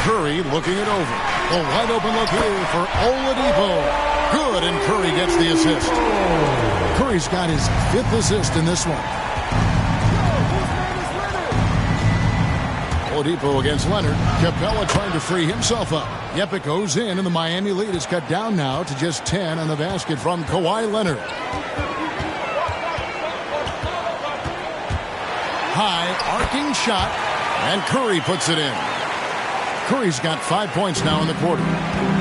Curry looking it over. A wide open look here for Oladipo. Good, and Curry gets the assist. Curry's got his 5th assist in this one. Oladipo against Leonard. Capella trying to free himself up. Yep, it goes in, and the Miami lead is cut down now to just 10 on the basket from Kawhi Leonard. High arcing shot, and Curry puts it in. Curry's got 5 points now in the quarter.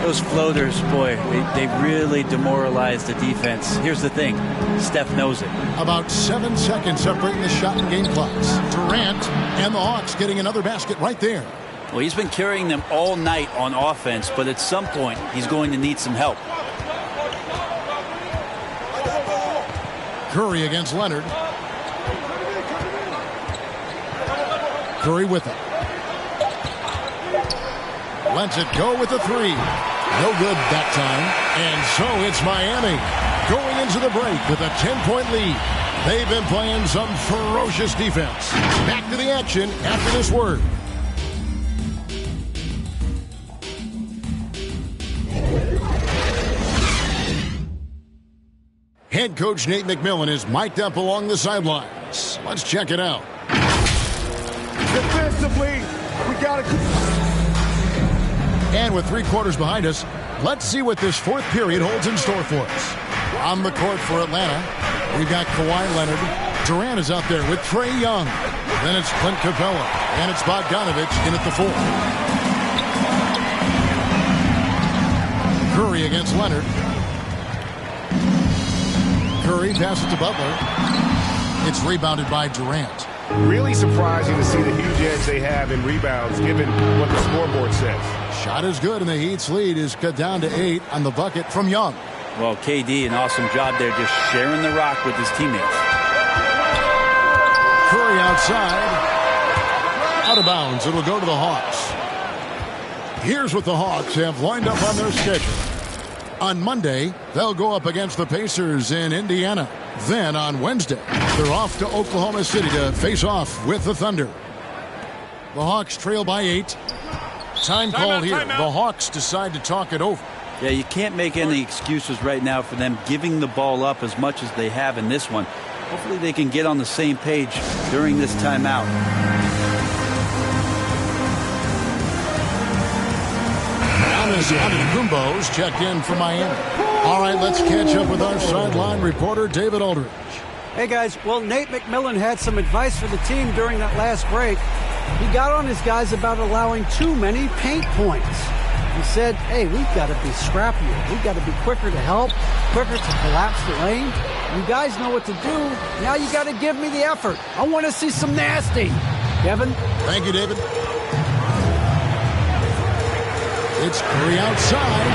Those floaters, boy, they really demoralize the defense. Here's the thing, Steph knows it. About 7 seconds separating the shot and game clocks. Durant and the Hawks getting another basket right there. Well, he's been carrying them all night on offense, but at some point, he's going to need some help. Curry against Leonard. Curry with it. Lets it go with the 3. No good that time. And so it's Miami going into the break with a 10-point lead. They've been playing some ferocious defense. Back to the action after this word. Head coach Nate McMillan is mic'd up along the sidelines. Let's check it out. Defensively, we got to... And with 3 quarters behind us, let's see what this fourth period holds in store for us. On the court for Atlanta, we've got Kawhi Leonard. Durant is out there with Trae Young. Then it's Clint Capella. And it's Bogdanovich in at the 4. Curry against Leonard. Curry passes to Butler. It's rebounded by Durant. Really surprising to see the huge edge they have in rebounds, given what the scoreboard says. Shot is good, and the Heat's lead is cut down to 8 on the bucket from Young. Well, KD, an awesome job there, just sharing the rock with his teammates. Curry outside. Out of bounds. It'll go to the Hawks. Here's what the Hawks have lined up on their schedule. On Monday, they'll go up against the Pacers in Indiana. Then on Wednesday, they're off to Oklahoma City to face off with the Thunder. The Hawks trail by 8. Time called here. The Hawks decide to talk it over. Yeah, you can't make any excuses right now for them giving the ball up as much as they have in this one. Hopefully they can get on the same page during this timeout. Giannis Antetokounmpo's checked in for Miami. All right, let's catch up with our sideline reporter, David Aldridge. Hey, guys. Well, Nate McMillan had some advice for the team during that last break. He got on his guys about allowing too many paint points. He said, hey, we've got to be scrappier. We've got to be quicker to help, quicker to collapse the lane. You guys know what to do. Now you got to give me the effort. I want to see some nasty. Kevin? Thank you, David. It's Curry outside.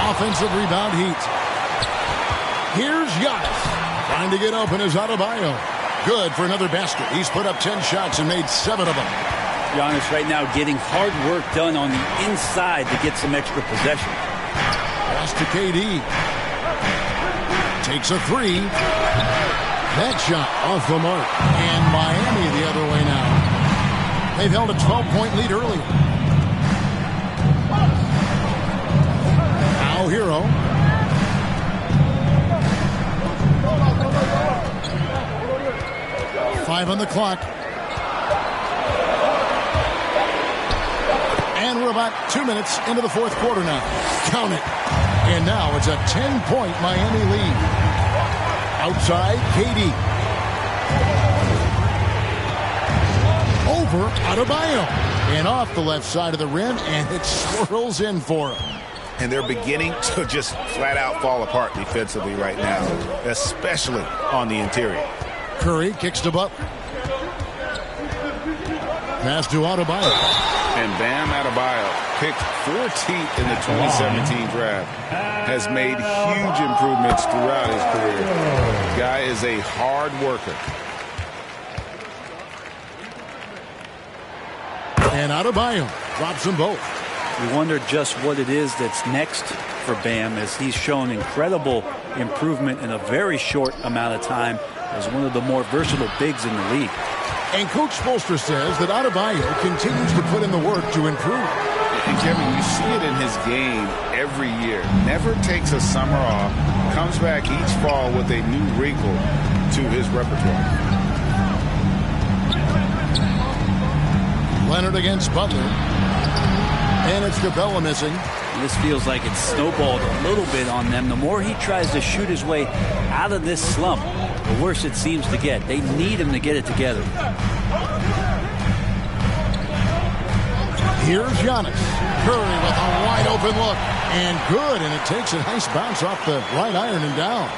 Offensive rebound Heat. Here's Giannis. Trying to get open is Adebayo. Good for another basket. He's put up 10 shots and made 7 of them. Giannis right now getting hard work done on the inside to get some extra possession. Pass to KD. Takes a 3. That shot off the mark. And Miami the other way now. They've held a 12-point lead earlier. Now Hero. Five on the clock. And we're about 2 minutes into the fourth quarter now. Count it. And now it's a 10-point Miami lead. Outside, KD. Over Adebayo. And off the left side of the rim, and it swirls in for him. And they're beginning to just flat out fall apart defensively right now, especially on the interior. Curry kicks to Butler. Pass to Adebayo. And Bam Adebayo, picked 14th in the 2017 draft, has made huge improvements throughout his career. The guy is a hard worker. And Adebayo drops them both. You wonder just what it is that's next for Bam, as he's shown incredible improvement in a very short amount of time as one of the more versatile bigs in the league. And Coach Spoelstra says that Adebayo continues to put in the work to improve. And Kevin, you see it in his game every year. Never takes a summer off, comes back each fall with a new wrinkle to his repertoire. Leonard against Butler. And it's Capella missing. This feels like it's snowballed a little bit on them. The more he tries to shoot his way out of this slump, the worse it seems to get. They need him to get it together. Here's Giannis. Curry with a wide open look. And good. And it takes a nice bounce off the right iron and down.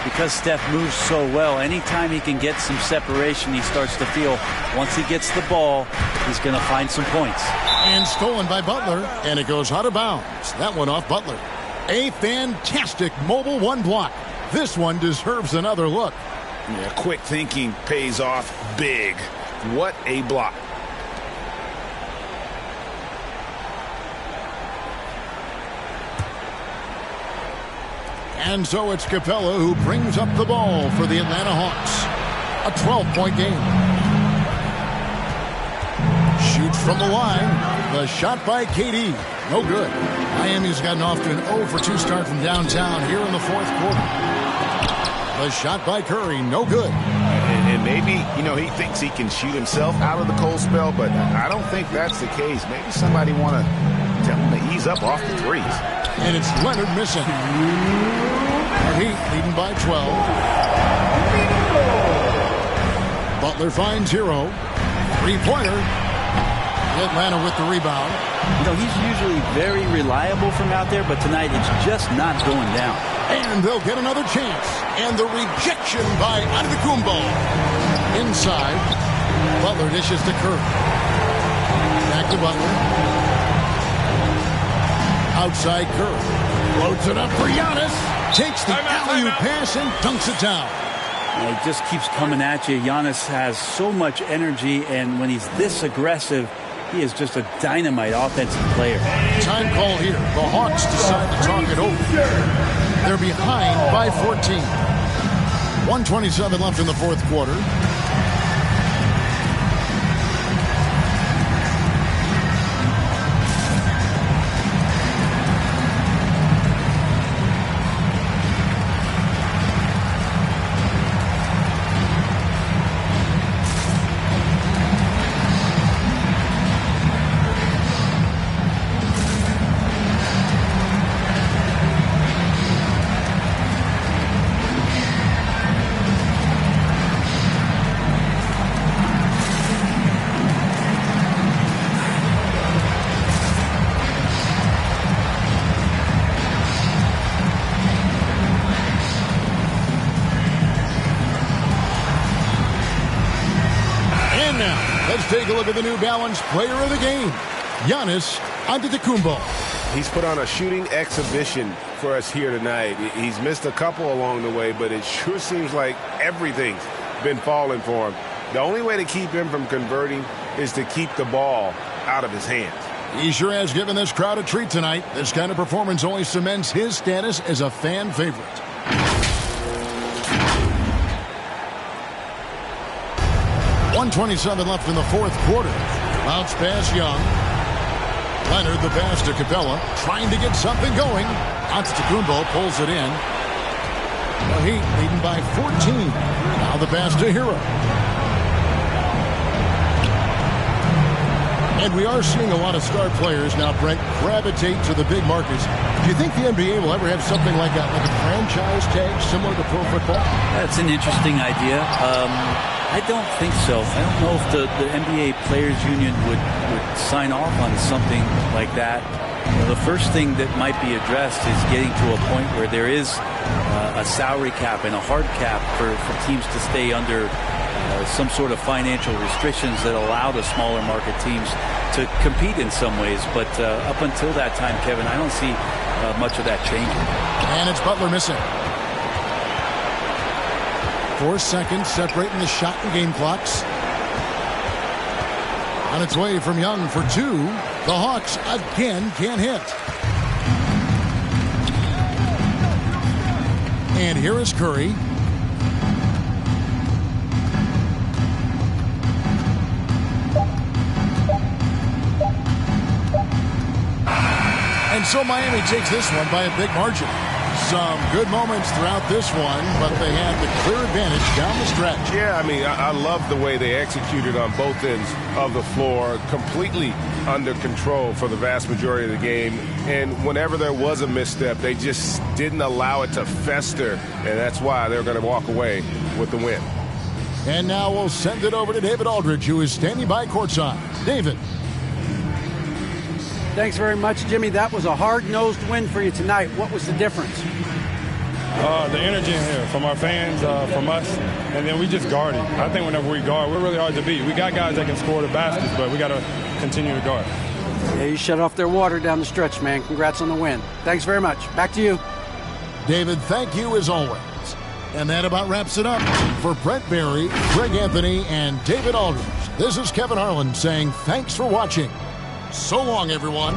Because Steph moves so well, anytime he can get some separation, he starts to feel once he gets the ball, he's going to find some points. And stolen by Butler, and it goes out of bounds. That one off Butler. A fantastic mobile one block. This one deserves another look. Yeah, quick thinking pays off big. What a block. And so it's Capella who brings up the ball for the Atlanta Hawks. A 12-point game. Shoots from the line. The shot by KD. No good. Miami's gotten off to an 0 for 2 start from downtown here in the fourth quarter. The shot by Curry, no good. And maybe, he thinks he can shoot himself out of the cold spell, but I don't think that's the case. Maybe somebody want to tell him to ease up off the threes. And it's Leonard missing. The Heat leading by 12. Butler finds Hero. Three-pointer. Atlanta with the rebound. He's usually very reliable from out there, but tonight it's just not going down. And they'll get another chance. And the rejection by Antetokounmpo. Inside. Butler dishes to Curry. Back to Butler. Outside Curry. Floats it up for Giannis. Takes the alley-oop pass and dunks it down. He just keeps coming at you. Giannis has so much energy, and when he's this aggressive, he is just a dynamite offensive player. Time call here. The Hawks decide to talk it over. They're behind by 14. 1:27 left in the fourth quarter. Take a look at the New Balance player of the game, Giannis Antetokounmpo. He's put on a shooting exhibition for us here tonight. He's missed a couple along the way, but it sure seems like everything's been falling for him. The only way to keep him from converting is to keep the ball out of his hands. He sure has given this crowd a treat tonight. This kind of performance only cements his status as a fan favorite. .127 left in the fourth quarter. Bounce pass Young. Leonard the pass to Capella. Trying to get something going. Antetokounmpo pulls it in. The Heat leading by 14. Now the pass to Hero. And we are seeing a lot of star players now, Brent, gravitate to the big markets. Do you think the NBA will ever have something like a franchise tag similar to pro football? That's an interesting idea. I don't think so. I don't know if the NBA Players Union would sign off on something like that. The first thing that might be addressed is getting to a point where there is a salary cap and a hard cap for teams to stay under some sort of financial restrictions that allow the smaller market teams to compete in some ways. But up until that time, Kevin, I don't see much of that changing. And it's Butler missing. 4 seconds separating the shot and game clocks. On its way from Young for two. The Hawks again can't hit. And here is Curry. And so Miami takes this one by a big margin. Some good moments throughout this one, but they had the clear advantage down the stretch. Yeah, I mean, I love the way they executed on both ends of the floor, completely under control for the vast majority of the game. And whenever there was a misstep, they just didn't allow it to fester, and that's why they're going to walk away with the win. And now we'll send it over to David Aldridge, who is standing by courtside. David. Thanks very much, Jimmy. That was a hard-nosed win for you tonight. What was the difference? The energy in here from our fans, from us, and then we just guarded. I think whenever we guard, we're really hard to beat. We got guys that can score the baskets, but we got to continue to guard. Yeah, you shut off their water down the stretch, man. Congrats on the win. Thanks very much. Back to you. David, thank you as always. And that about wraps it up. For Brent Barry, Greg Anthony, and David Aldridge, this is Kevin Harlan saying thanks for watching. So long, everyone.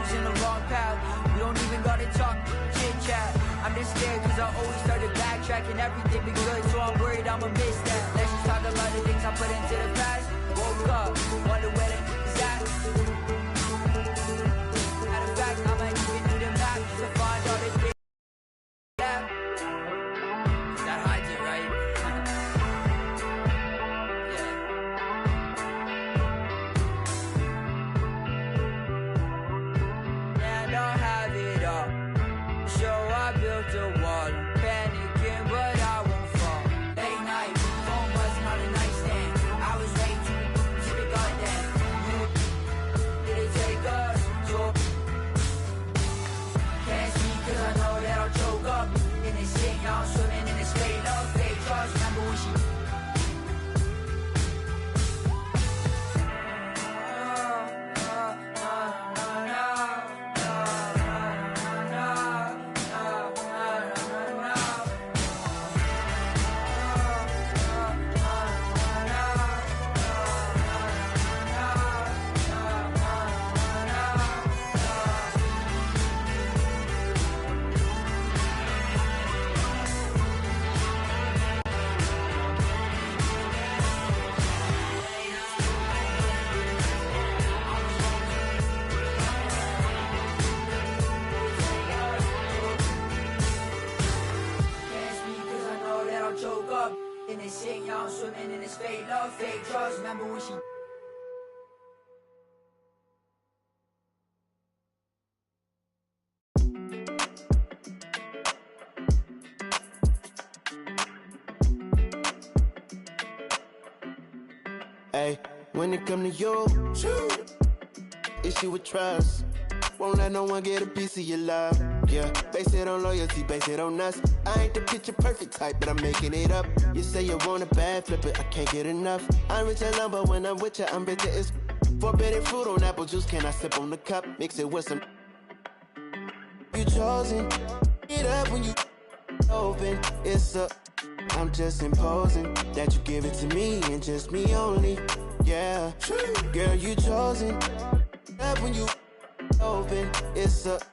choosing the wrong path. We don't even gotta talk, chit chat. I'm just scared cause I always started backtracking. Everything been good, so I'm worried I'ma miss that. Let's just talk about the things I put into the past. Woke up, wonder where the is at. Matter of fact, I might even do the math to find all the things. That hides it, right? Yeah. And I'll have it all. So I built a wall. I'm panicking, but I won't fall. Late night, phone buzzing on the nightstand. I was way too the goddamn. Did it take us? So can't see cause I know that I'll choke up. In this shit, y'all swimming in this straight love, fake trust. Remember when she in this shit, y'all swimming in this fake love, fake trust. Remember when she Hey, when it come to you, issue with trust. Won't let no one get a piece of your love. Yeah, base it on loyalty, base it on us. I ain't the picture perfect type, but I'm making it up. You say you want a bad, flip it, I can't get enough. I'm rich alone, but when I'm with you, I'm bitter as forbidden fruit on apple juice. Can I sip on the cup? Mix it with some. You chosen, it up when you open. It's up. I'm just imposing that you give it to me and just me only. Yeah, girl, you chosen. Up when you open, it's up.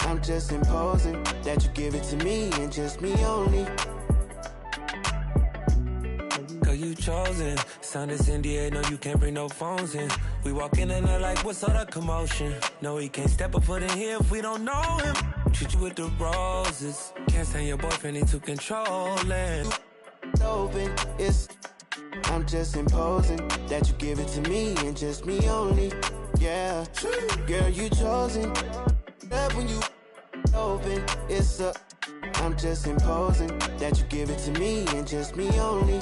I'm just imposing that you give it to me and just me only. Girl, you chosen. Sound is India, no, you can't bring no phones in. We walk in and they're like, what's all the commotion? No, he can't step a foot in here if we don't know him. Treat you with the roses. Can't stand your boyfriend, he too controlling. Open, it's. I'm just imposing that you give it to me and just me only. Yeah, girl, you chosen. Up when you open, it's up. I'm just imposing that you give it to me and just me only.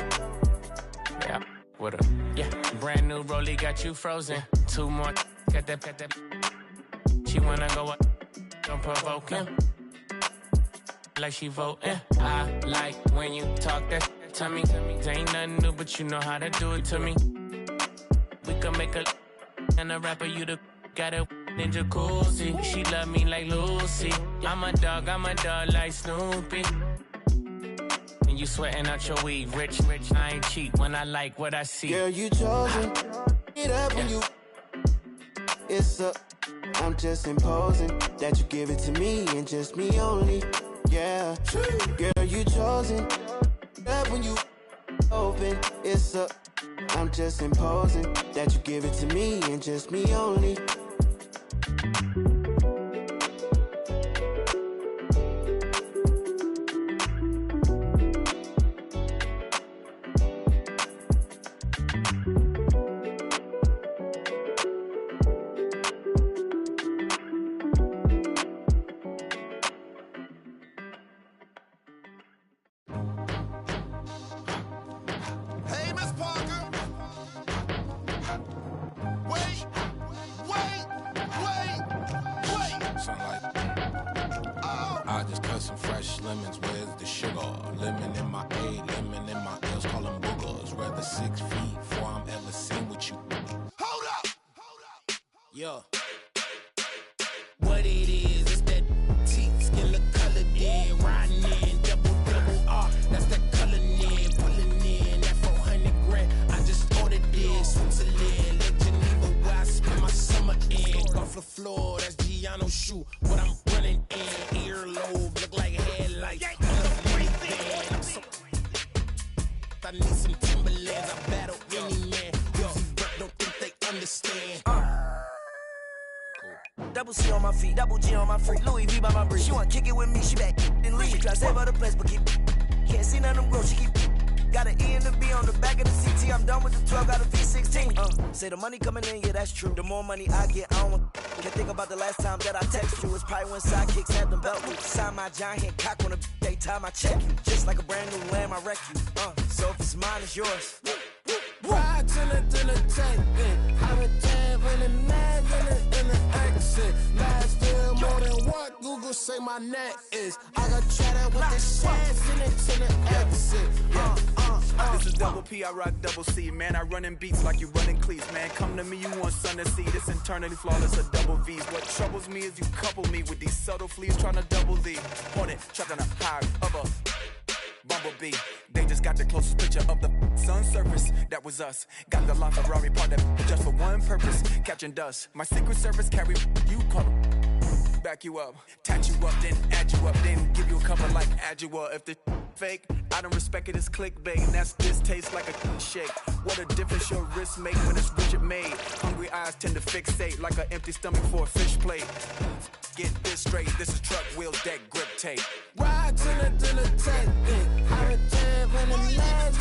Yeah, what up? Yeah, brand new rollie got you frozen. Two more, got that. She wanna go up, don't provoke him. Like she voting. I like when you talk that to me. Ain't nothing new, but you know how to do it to me. We can make a and a rapper, you the got a in jacuzzi. She love me like Lucy. I'm a dog like Snoopy. And you sweating out your weed, rich, I ain't cheap when I like what I see. Girl, you chosen. It up when you. It's up. I'm just imposing that you give it to me and just me only. Yeah, girl, you chosen. Up when you open, it's up. I'm just imposing that you give it to me and just me only. Yeah. What it is, it's that teeth skin look colored in, riding in, double R. That's that coloring in, pulling in, that 400 grand. I just ordered this, Switzerland, Lake Geneva, where I spend my summer in. Off the floor, That's Giano shoe. What I'm running in, earlobe, look like headlights. I need some Timberlands. I battle any man. But don't think they understand. Double C on my feet, double G on my freak, Louis V by my brief. She want kick it with me, she back and leave. She try to save her the place, but can't see none of them grow. She keep got an E and a B on the back of the CT. I'm done with the 12, got a V16. Say the money coming in, yeah, that's true. The more money I get, I don't want. Can't think about the last time that I text you. It's probably when sidekicks had them belt loops. Sign my giant hand cock on the day time I check you. Just like a brand new lamb, I wreck you. So if it's mine, it's yours. Ride to the tank, I'm a jam in the mag in the exit. Last year more than what Google say my net is. I got chatter with the shares in it to the exit. This is double P, I rock double C. Man, I run in beats like you running cleats. Man, come to me, you want sun to see. This internally flawless, a double V's. What troubles me is you couple me with these subtle fleas trying to double the Hornet, trapped on a high of a bumblebee. They just got the closest picture of the sun's surface. That was us. Got the La Ferrari part that just for one purpose, catching dust. My secret service carry you call back you up, tat you up, then add you up, then give you a cover like Adjua. If the fake, I don't respect it as clickbait. And that's this tastes like a shake. What a difference your wrist make when it's Richard made. Hungry eyes tend to fixate like an empty stomach for a fish plate. Get this straight, this is truck wheels, deck grip tape. Ride to the tank, I'm a jam in the mag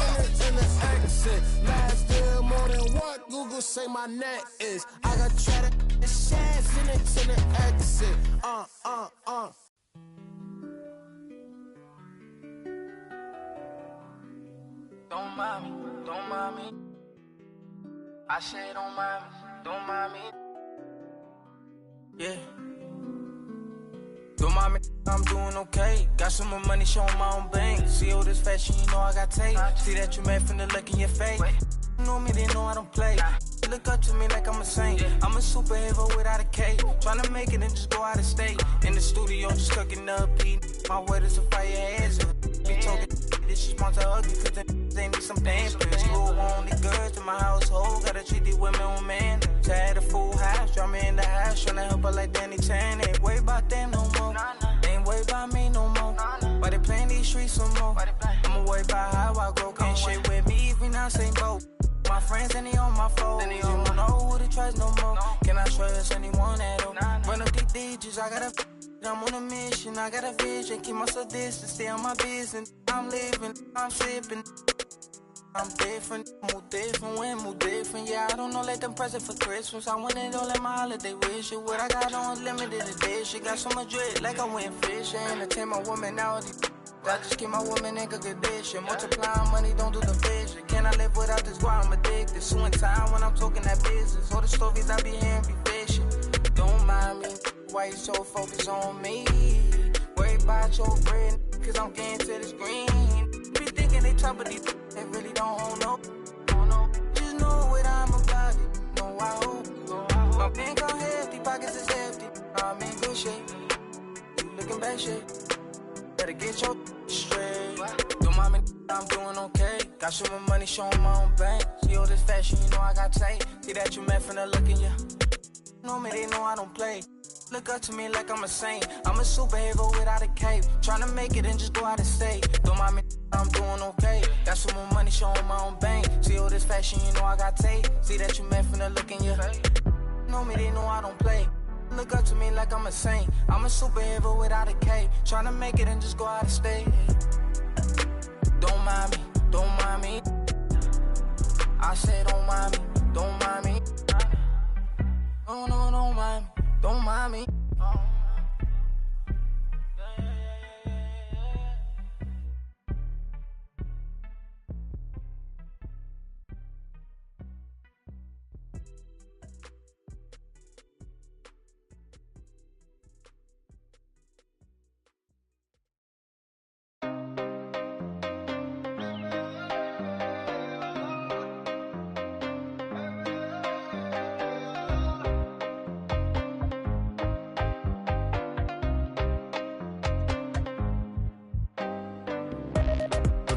in the exit. Last year more than what Google say my net is. I got chatter, the shares in it to the exit. Don't mind me, don't mind me. I said don't mind me, don't mind me. Yeah. Don't mind me, I'm doing okay. Got some more money, showing my own bank. See all this fashion, you know I got tape. See that you mad from the look in your face. You know me, they know I don't play. Look up to me like I'm a saint. I'm a superhero without a cape. Tryna make it and just go out of state. In the studio, just cooking up beat. My word is a fire hazard. Be talking this is monster ugly, cause they need some pampers. You only girls in my household. Gotta treat these women with man. So I had a full house, draw me in the house. Tryna help her like Danny Chan. Ain't worry about them no more. Ain't worry about me no more. Why they playing these streets some more? I'ma worry about how I grow. Can't shit with me if we not same boat. My friends and they on my phone. You don't know who to trust no more. Can I trust anyone at all? Run up these digits, I gotta. I'm on a mission, I got a vision. Keep myself distant, stay on my business. I'm living, I'm sipping. I'm different, move different, when move different. Yeah, I don't know, let them present for Christmas. I want it all at my holiday wish. What I got on limited edition. Got so much dread, like I went fishing. Entertain my woman now. I just keep my woman in good condition. Multiplying money, don't do the vision. Can I live without this? Why I'm addicted. Suing time when I'm talking that business. All the stories I be hearing be fishing. Don't mind me, why you so focused on me? Worry about your bread, cause I'm getting to this green. Be thinking they top of these, they really don't own no. Just know what I'm about it, know I hope. My bank account hefty, pockets is hefty. I'm in good shape, you looking bad shape. Better get your straight. Don't mind me, I'm doing okay. Got some more money, showing my own bank. See all this fashion, you know I got tape. See that you met from the look in ya. Know me, they know I don't play. Look up to me like I'm a saint. I'm a superhero without a cape. Tryna make it and just go out of state. Don't mind me, I'm doing okay. Got some more money, showing my own bank. See all this fashion, you know I got tape. See that you met from the look in ya. Know me, they know I don't play. Look up to me like I'm a saint. I'm a superhero without a cape. Tryna make it and just go out of state. Don't mind me, don't mind me. I said don't mind me, don't mind me. No, no, don't mind me, don't mind me.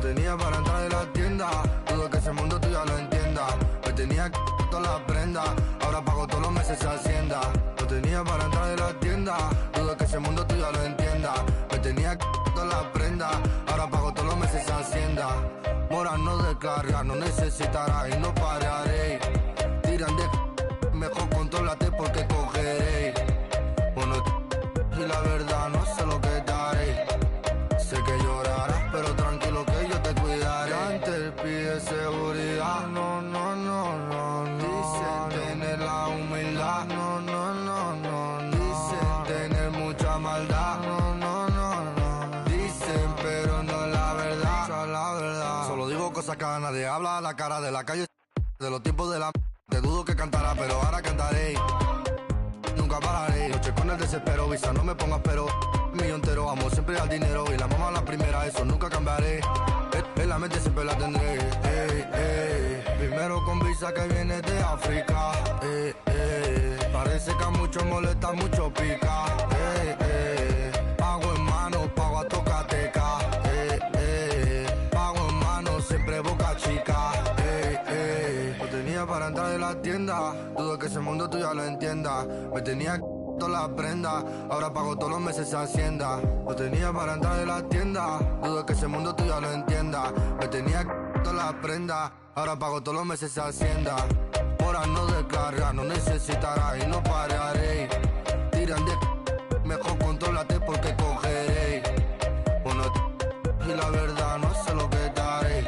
Tenía para entrar en la tienda, dudo que ese mundo tú ya lo entiendas. Me tenía que todas las prendas, ahora pago todos los meses Hacienda. No tenía para entrar en la tienda. Dudo que ese mundo tú ya lo entienda. Me tenía que todas las prendas. Ahora pago todos los meses Hacienda. Mora no descarga, no necesitará y no pararé. Tiran de mejor contrólate porque cogeré. Bueno, y la verdad no sé lo que daré. Sé que llorarás, pero tranquilo que yo te cuidaré. Antes pide seguridad, no, no, no, no, no. Dicen tener la humildad, no, no, no, no, no. Dicen tener mucha maldad, no, no, no, no. Dicen, pero no la verdad, esa es la verdad. Solo digo cosas que nadie habla, la cara de la calle, de los tiempos de la... Te dudo que cantará, pero ahora cantaré. Nunca pararé, noche con el desespero, visa no me pongas pero. Mío entero, amo siempre al dinero y la mamá la primera, eso nunca cambiaré. En la mente siempre la tendré. Primero con visa que viene de África. Parece que a muchos molesta, mucho pica. Pago en mano, pago a tocateca. Pago en mano, siempre boca chica. Lo tenía para entrar en la tienda. Dudo que ese mundo tú ya lo entiendas. Me tenía que todas las prendas. Ahora pago todos los meses Hacienda. Lo tenía para entrar en la tienda. Dudo que ese mundo tú ya lo entiendas. Me tenía que todas las prendas. Ahora pago todos los meses Hacienda. Mora no descarga, no necesitará y no pararé. Tiran de mejor contrólate porque cogeré. Bueno, y la verdad no sé lo que daré.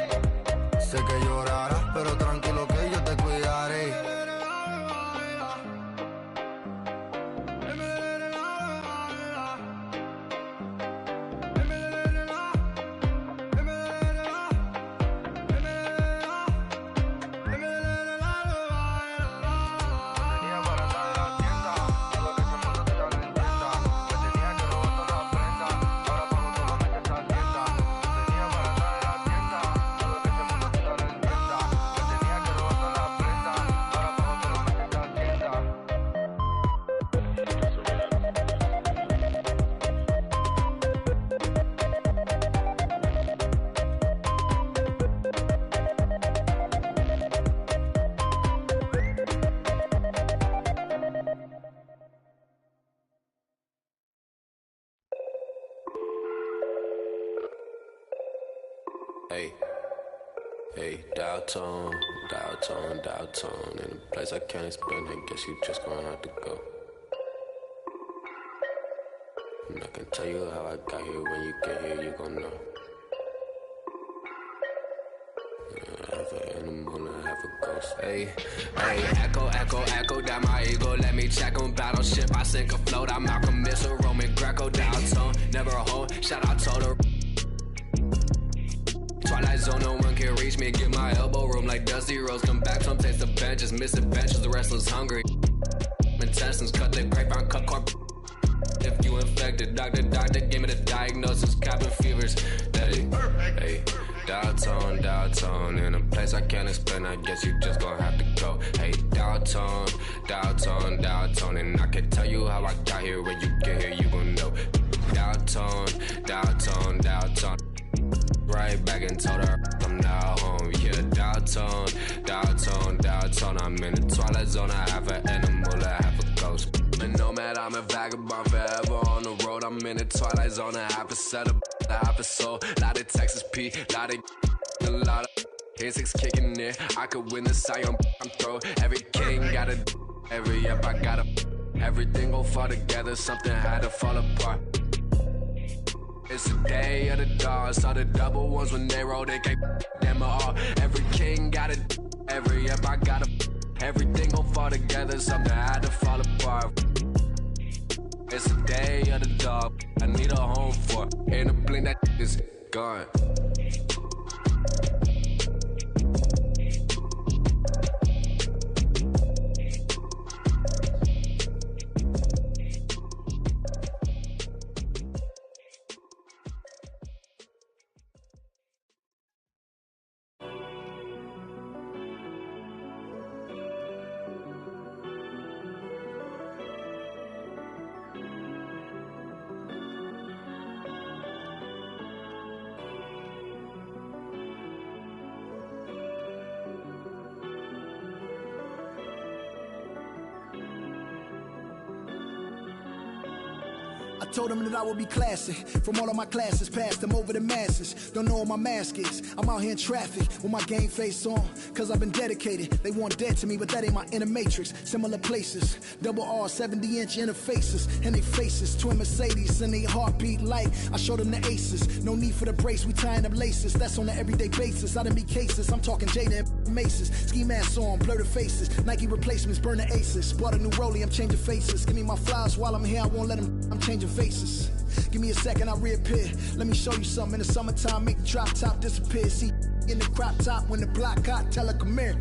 Sé que llorarás, pero tranquilo que yo te cuidaré. Hey, dial tone, in a place I can't explain, I guess you just gonna have to go. And I can tell you how I got here, when you get here, you gon' know. I have an animal and I have a ghost. Hey, echo down my ego, let me check on battleship. I sink a float, I'm Malcolm Missile, Roman Greco, dial tone, never a hole, shout out Toto. Twilight zone, no one can reach me. Get my elbow room like Dusty Rose. Come back, some taste the benches, missing benches. The wrestlers hungry. Intestines cut the grapevine, cut corp. If you infected, doctor, give me the diagnosis. Cabin fevers. Hey, dial tone, in a place I can't explain. I guess you just gonna have to go. Hey, dial tone, and I can tell you how I got here. When you get here, you gon' know. Dial tone. Right back and told her I'm now home. Yeah, dial tone. I'm in the twilight zone. I have an animal, I have a ghost. A nomad, I'm a vagabond forever on the road. I'm in the twilight zone. I have a setup, I have a soul. Lot of Texas P, lot of His kicking it. I could win the Sion. I'm throw. Every king got a, every up I got a. Everything gon' fall together. Something had to fall apart. It's the day of the dog. Saw the double ones when they rolled. They can't them all. Every king got it. Every up I got a. Everything gon' fall together. Something had to fall apart. It's the day of the dog. I need a home for. In a blink that is gone. I told them that I would be classy. From all of my classes, passed them over the masses. Don't know what my mask is. I'm out here in traffic with my game face on. Cause I've been dedicated. They want dead to me, but that ain't my inner matrix. Similar places. Double R, 70-inch interfaces. And they faces. Twin Mercedes and they heartbeat like I showed them the aces. No need for the brace, we tying up laces. That's on an everyday basis. I done meet cases. I'm talking Jada and Maces. Ski masks on, blur the faces. Nike replacements, burn the aces. Bought a new rollie, I'm changing faces. Give me my flowers while I'm here, I won't let them. I'm changing faces. Give me a second, I'll reappear. Let me show you something. In the summertime, make the drop top disappear. See in the crop top when the block hot, tell her come here.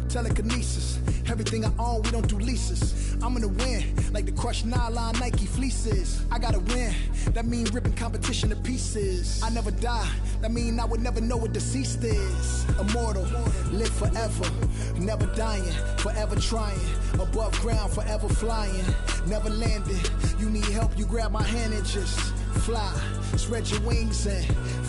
Telekinesis, everything I own, we don't do leases. I'm gonna win, like the crushed nylon Nike fleeces. I gotta win, that mean ripping competition to pieces. I never die, that mean I would never know what deceased is. Immortal, live forever, never dying, forever trying. Above ground, forever flying, never landing. You need help, you grab my hand and just fly. Spread your wings and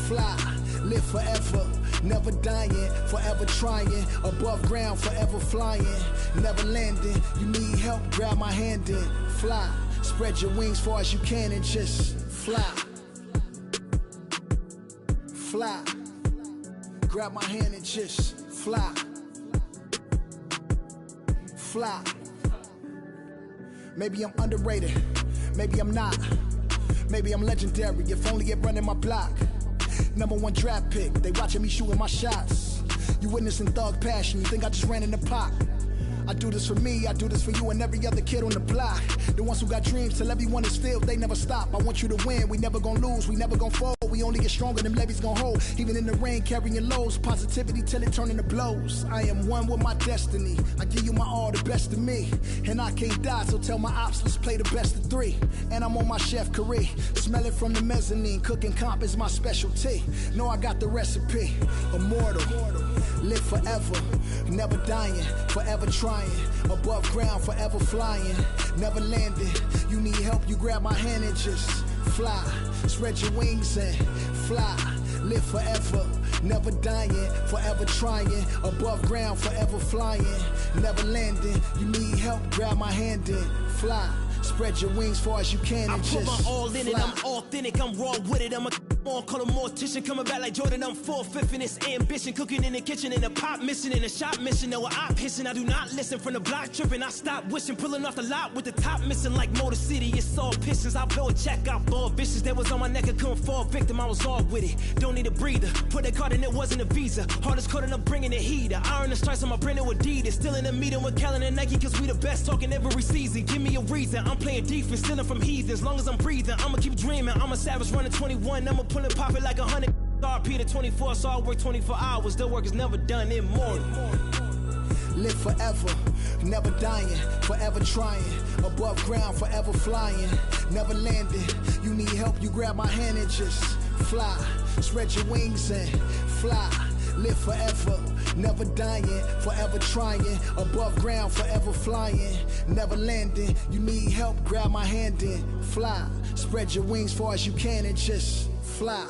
fly, live forever. Never dying, forever trying. Above ground, forever flying. Never landing. You need help, grab my hand and fly. Spread your wings far as you can and just fly. Fly. Grab my hand and just fly. Fly. Maybe I'm underrated. Maybe I'm not. Maybe I'm legendary. If only it running my block. #1 draft pick, they watching me shooting my shots. You witnessing thug passion, you think I just ran in the pot. I do this for me, I do this for you and every other kid on the block. The ones who got dreams, till everyone is filled, they never stop. I want you to win, we never gonna lose, we never gonna fold. We only get stronger, them levees gonna hold. Even in the rain, carrying lows, positivity till it turn into blows. I am one with my destiny, I give you my all, the best of me. And I can't die, so tell my ops, let's play the best of 3. And I'm on my chef career, smell it from the mezzanine. Cooking comp is my specialty, know I got the recipe. Immortal, live forever, never dying, forever trying. Above ground, forever flying, never landing. You need help, you grab my hand and just fly. Spread your wings and fly. Live forever, never dying, forever trying. Above ground, forever flying, never landing. You need help, grab my hand and fly. Spread your wings far as you can and just I put my all in fly. it, I'm authentic, I'm raw with it. I'm a call a mortician, coming back like Jordan, I'm 4/5 in this ambition. Cooking in the kitchen, in a pop mission, in a shop mission. No, I pissing, I do not listen. From the block tripping, I stop wishing. Pulling off the lot with the top missing like Motor City. It's all pistons, I blow a check, I ball vicious. That was on my neck, I couldn't fall victim, I was all with it. Don't need a breather, put that card in, it wasn't a visa. Hardest card and I'm bringing the heater. Iron the stripes on my brand new Adidas. Still in a meeting with Kellen and Nike, cause we the best talking every season. Give me a reason, I'm playing defense, stealing from heathens. Long as I'm breathing, I'ma keep dreaming. I'm a savage running 21, I'ma pull and pop it like 100. RP to 24, so I work 24 hours. The work is never done, immortal. Live forever, never dying, forever trying. Above ground, forever flying, never landing. You need help, you grab my hand and just fly. Spread your wings and fly. Live forever, never dying, forever trying. Above ground, forever flying, never landing. You need help, grab my hand and fly. Spread your wings far as you can and just fly.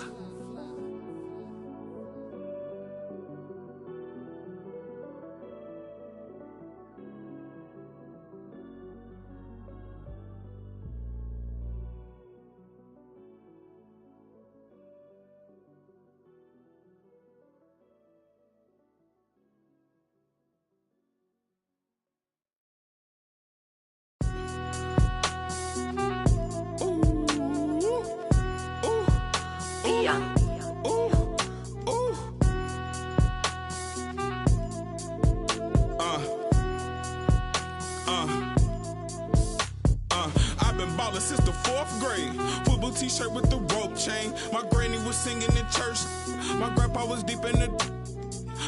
I've been ballin' since the 4th grade. Football t-shirt with the rope chain. My granny was singing in church. My grandpa was deep in the.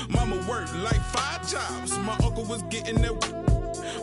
Mama worked like 5 jobs. My uncle was getting that.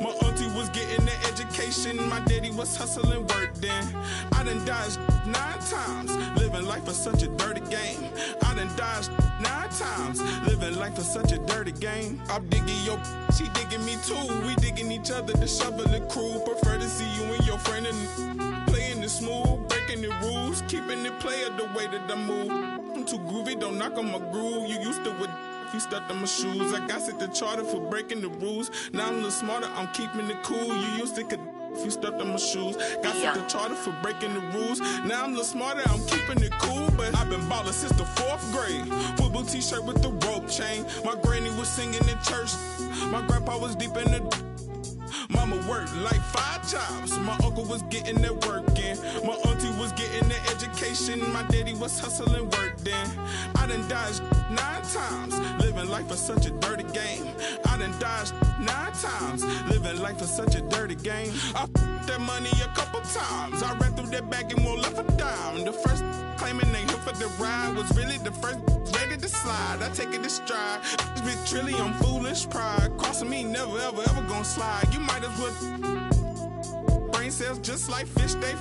My auntie was getting that education. My daddy was hustling work then. I done dodged 9 times. Living life for such a dirty game. I done dodged 9 times. Living life for such a dirty game. I'm digging your, she digging me too. We digging each other, the shovel and crew. Prefer to see you and your friend and playing it smooth, breaking the rules, keeping it player the way that I move. I'm too groovy, don't knock on my groove. You used to with you stuck on my shoes. I got set the charter for breaking the rules. Now I'm a little smarter, I'm keeping it cool. You used to could If you stepped on my shoes, got set the charter for breaking the rules. Now I'm a little smarter, I'm keeping it cool, but I've been ballin' since the 4th grade. Football t-shirt with the rope chain. My granny was singing in church. My grandpa was deep in the. Mama worked like 5 jobs. My uncle was getting that work in. My auntie was getting that education. My daddy was hustling work then. I done dodged 9 times. Living life is such a dirty game. I done dodged 9 times. Living life is such a dirty game. I f***ed that money a couple times. I ran through that bag and won't left a dime. The first claiming they here for the ride was really the first ready to slide. I take it to stride. This bitch trilly, I'm foolish pride. Crossing me, never ever ever gonna slide. You might as well. Brain cells just like fish, they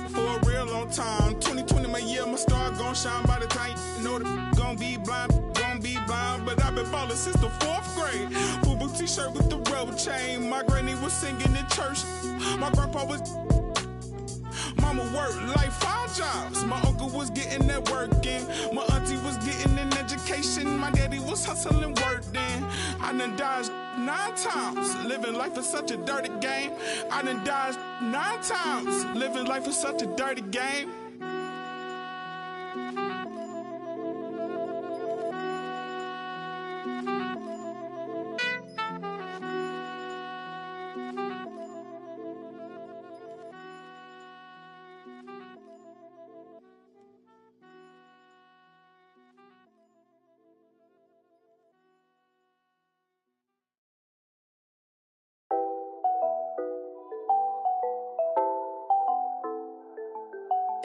for a real long time. 2020 my year, my star gon' shine by the time you know the gon' be blind. But I've been ballin' since the 4th grade. Football t-shirt with the rope chain. My granny was singing in church. My grandpa was. Mama worked like 5 jobs. My uncle was getting that work in. My auntie was getting an education. My daddy was hustling work then. I done dodged 9 times. Living life is such a dirty game. I done dodged 9 times. Living life is such a dirty game.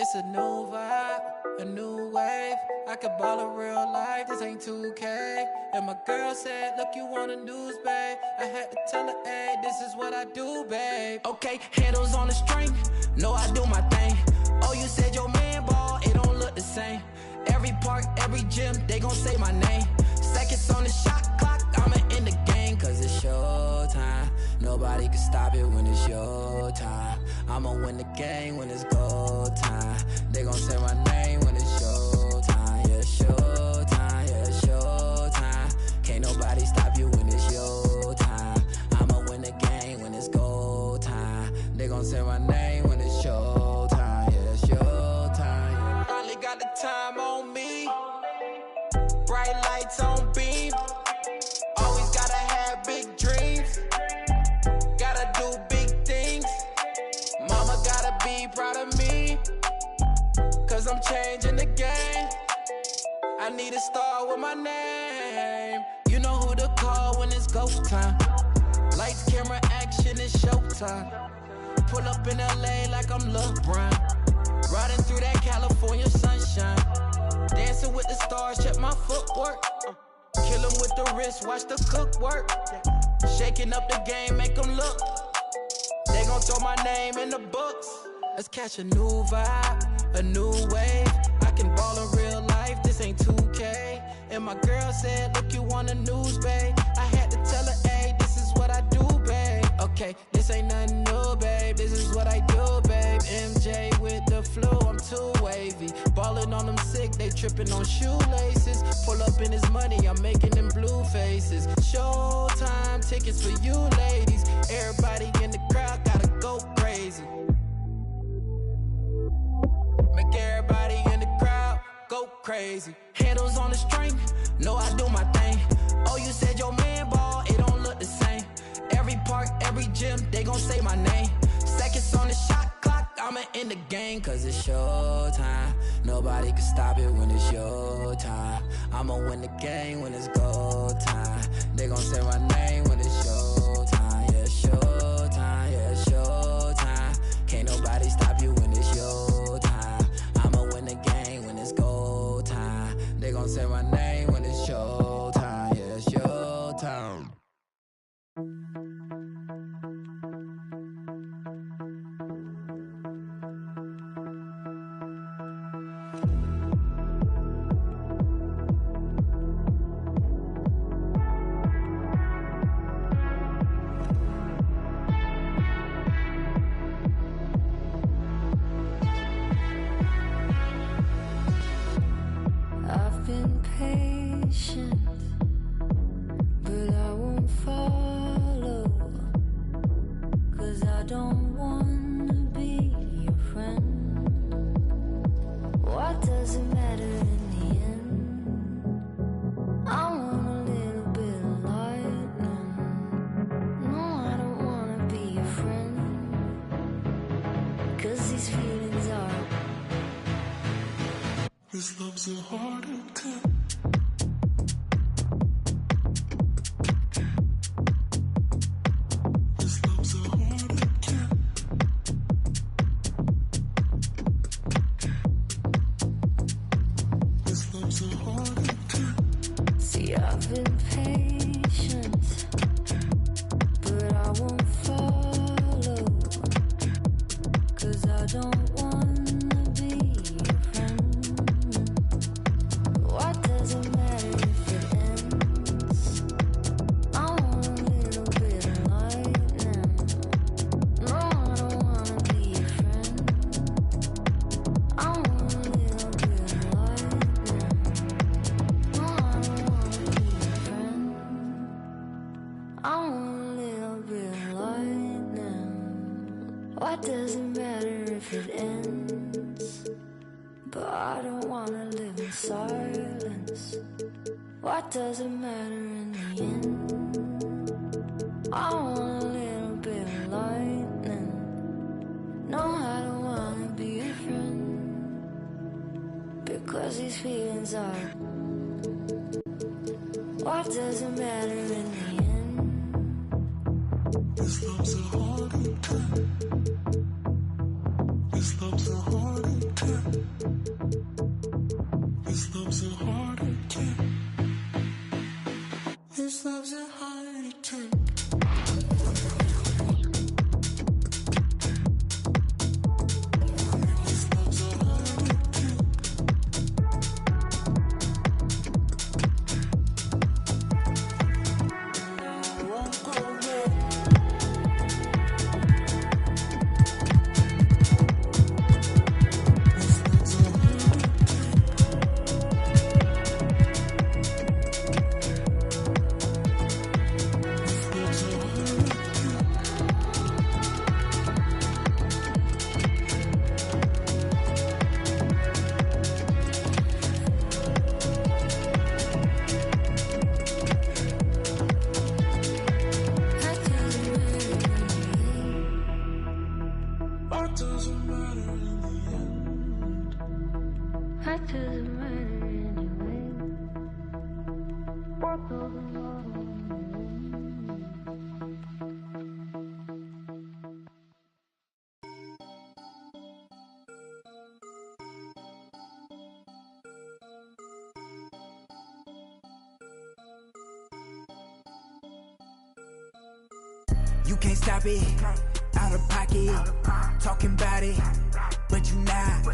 It's a new vibe, a new wave. I could ball in real life, this ain't 2K. And my girl said, look, you want a news, babe. I had to tell her, hey, this is what I do, babe. Okay, handles on the string, know I do my thing. Oh, you said your man ball, it don't look the same. Every park, every gym, they gon' say my name. Seconds on the shot clock, I'ma end the game, cause it's showtime. Nobody can stop it when it's your time. I'ma win the game when it's go time. They gon' say my name when it's showtime. Yeah, showtime, yeah, showtime. Can't nobody stop you when it's your time. I'ma win the game when it's go time. They gon' say my name when it's showtime. Yeah, showtime. Finally got the time on me. Bright lights on beam. Always gotta have big dreams. Gotta do big things. Mama gotta be proud of me. Cause I'm changing the game. I need a star with my name. You know who to call when it's go time. Lights, camera, action, it's showtime. Pull up in LA like I'm LeBron. Riding through that California sunshine. Dancing with the stars, check my footwork. Kill 'em with the wrist, watch the cook work. Shaking up the game, make 'em look. They gon' throw my name in the books. Let's catch a new vibe, a new wave. I can ball in real life, this ain't 2K. And my girl said, look, you want the news, babe. I had to tell her, hey, this is what I do, babe. Okay, this ain't nothing new, babe. This is what I do, babe. MJ with the flu, I'm too wavy. Ballin' on them sick, they trippin' on shoelaces. Pull up in his money, I'm making them blue faces. Showtime, tickets for you ladies. Everybody in the crowd gotta go crazy. Make everybody in the crowd go crazy. Handles on the string, know I do my thing. Oh, you said your man ball, it don't look the same. Every park, every gym, they gon' say my name. Seconds on the shot clock, I'ma end the game. Cause it's showtime. Nobody can stop it when it's your time. I'ma win the game when it's go time. They gon' say my name when it's showtime. Yeah, showtime, yeah, showtime. Can't nobody stop you when it's your time. I'ma win the game when it's go time. They gon' say my name when it's showtime. Yeah, it's showtime. because these feelings are. This love's a heart attack. This love's a heart attack. This love's a heart attack. See, I've been patient, but I won't follow, 'cause I don't wanna be your friend. What does it matter if it ends? I want a little bit of lightning. No, I don't wanna be your friend. I want a little bit of lightning. No, I don't wanna be your friend. I want a little bit of lightning. What does it matter if it ends? But I don't wanna live in silence. What does it matter in the end? I want a little bit of lightning. No, I don't wanna be your friend, because these feelings are. What does it matter in the end? This love's a heart attack. This love's a heart attack. This love's a heart attack. This love's a heart attack. This love's a heart attack. I won't go away. What doesn't matter in the end? What does it matter anyway? What doesn't matter You can't stop it, out of pocket, talking about it, but you not.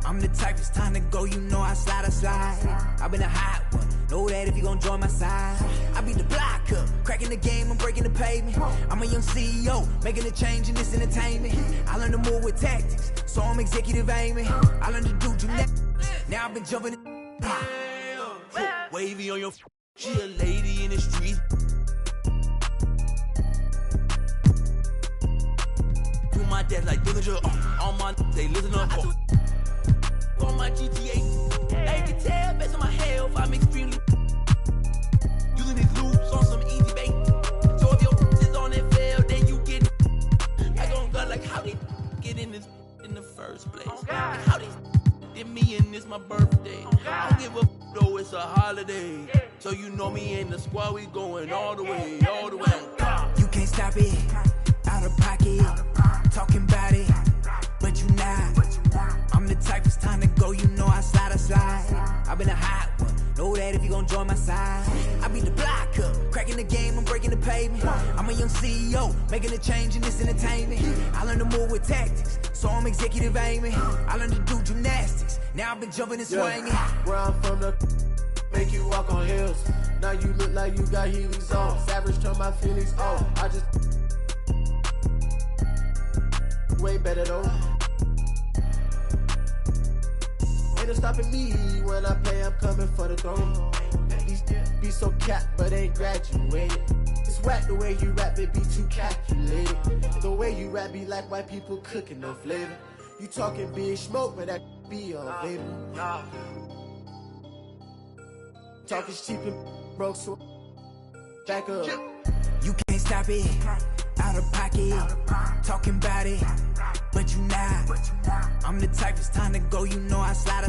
I'm the type, it's time to go, you know I slide. I've been a hot one, know that if you gon' join my side. I be the block up, cracking the game, I'm breaking the pavement. I'm a young CEO, making a change in this entertainment. I learned to move with tactics, so I'm executive aiming. I learned to do gymnastics, now I've been jumping. Wavy on your she a lady in the street. Do my dad like Dillinger, all my they listen up. On my GTA, I can tell based on my health, I'm extremely using these loops on some easy bait. So if your is on that fail, then you get. I gon' go like how they get in this in the first place. Like how they did me and this my birthday. I don't give a though it's a holiday. So you know me and the squad, we going all the way, all the way. You can't stop it, out of pocket, talking about it, but you not. I'm the type, it's time to go, you know I slide. I've been a hot one, know that if you gon' join my side. I be the block up, cracking the game, I'm breaking the pavement. I'm a young CEO, making a change in this entertainment. I learned to move with tactics, so I'm executive aiming. I learned to do gymnastics, now I've been jumping and swinging. Where I'm from, the make you walk on hills. Now you look like you got Heelys on. Savage turn my feelings on. I just way better though. Ain't no stopping me when I play, I'm coming for the throne. These be so capped, but ain't graduated. It's whack the way you rap, it be too calculated. The way you rap be like white people cooking, no flavor. You talking big smoke, but that be on vapor. Talking cheap and broke, so back up. You can't stop it, out of pocket, talking about it, but you not. I'm the type, it's time to go, you know I slide.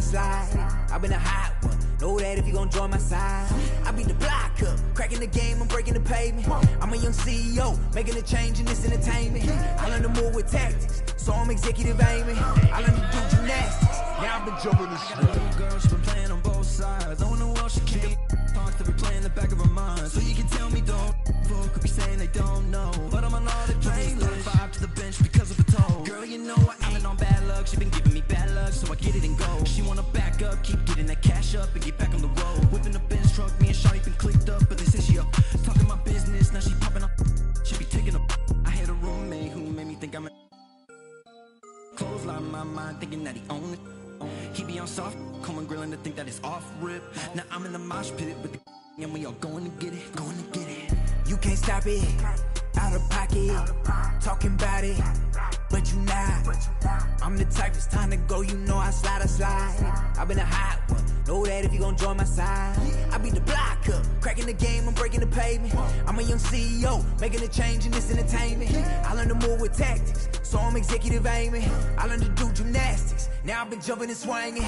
I've been a hot one, know that if you gon' join my side. I beat the block up, cracking the game, I'm breaking the pavement. I'm a young CEO, making a change in this entertainment. I learned to move with tactics, so I'm executive aiming. I learned to do gymnastics, now I've been jumping this shit. Little girl, she been playing on both sides. Don't know what she can't talk to be playing in the back of her mind. So you can tell me don't fuck, could be saying they don't know. But I'm on all the playlist, 5 to the bench because of the toe. Girl, you know I've been on bad luck, she been giving me bad luck, so I get it and go. She wanna back up, keep getting that cash up and get back on the road. Whipping the Benz truck, me and Shawty been clicked up, but they say she up talking my business, now she popping up. She be taking up. I had a roommate who made me think I'm a clothesline my mind, thinking that he own it. He be on soft, coming grilling to think that it's off rip. Now I'm in the mosh pit with the and we all going to get it, going to get it. You can't stop it, out of pocket, talking about it, but you not. I'm the type, it's time to go, you know I slide. I've been a hot one, know that if you gon' join my side. I beat the block up, cracking the game, I'm breaking the pavement. I'm a young CEO, making a change in this entertainment. I learned to move with tactics, so I'm executive aiming. I learned to do gymnastics, now I've been jumping and swinging.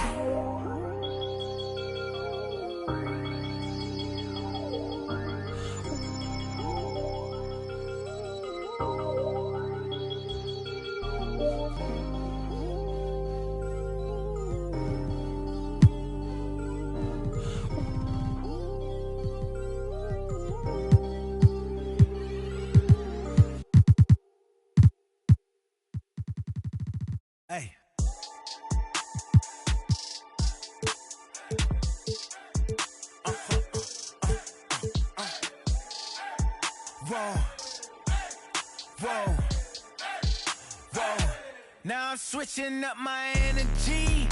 Hey. Whoa. Now I'm switching up my energy.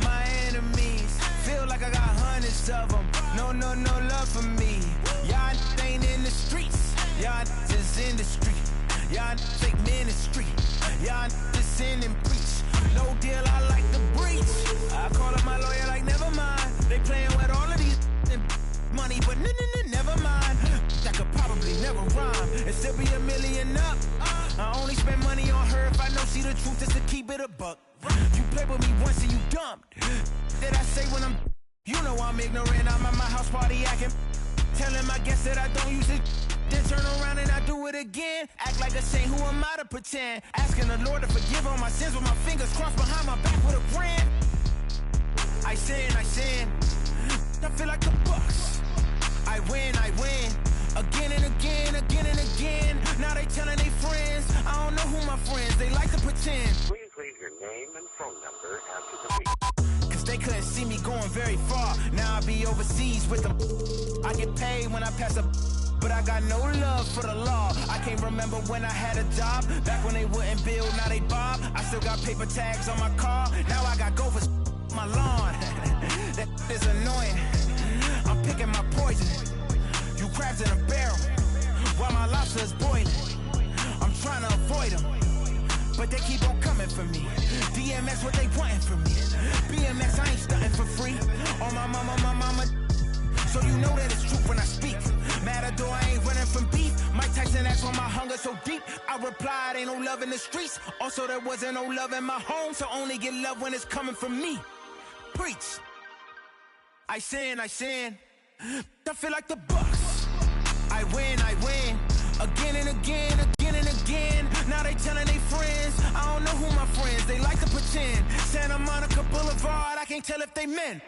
My enemies feel like I got hundreds of them. No love for me. Y'all ain't in the streets. Y'all just in the street. Y'all fake ministry. Y'all just sin and preach. No deal, I like the breach. I call up my lawyer like, never mind. They playing with all of these money, but never mind. That could probably never rhyme and still be $1 million up. I only spend money on her if I know she the truth, just to keep it a buck. You play with me once and you dumb. Did I say when I'm, you know I'm ignorant. I'm at my house party acting, telling my guests that I don't use it. Then turn around and I do it again. Act like a saint, who am I to pretend? Asking the Lord to forgive all my sins with my fingers crossed behind my back with a grin. I sin. I feel like the Bucks. I win. Again and again. Now they telling their friends. I don't know who my friends, they like to pretend. Please leave your name and phone number after the beep. Cause they couldn't see me going very far. Now I be overseas with them. I get paid when I pass a, but I got no love for the law. I can't remember when I had a job. Back when they wouldn't build, now they bob. I still got paper tags on my car. Now I got gophers my lawn. That is annoying. I'm picking my poison. You crabs in a barrel, while my lobster is boiling. I'm trying to avoid them, but they keep on coming for me. DMX what they wanting from me. BMX I ain't stunting for free. On my mama. So you know that it's true when I speak. Matador, I ain't running from beef. Mike Tyson asked why my hunger so deep. I replied, ain't no love in the streets. Also, there wasn't no love in my home, so only get love when it's coming from me. Preach. I sin. I feel like the Bucks. I win. Again and again. Now they telling their friends. I don't know who my friends, they like to pretend. Santa Monica Boulevard, I can't tell if they men.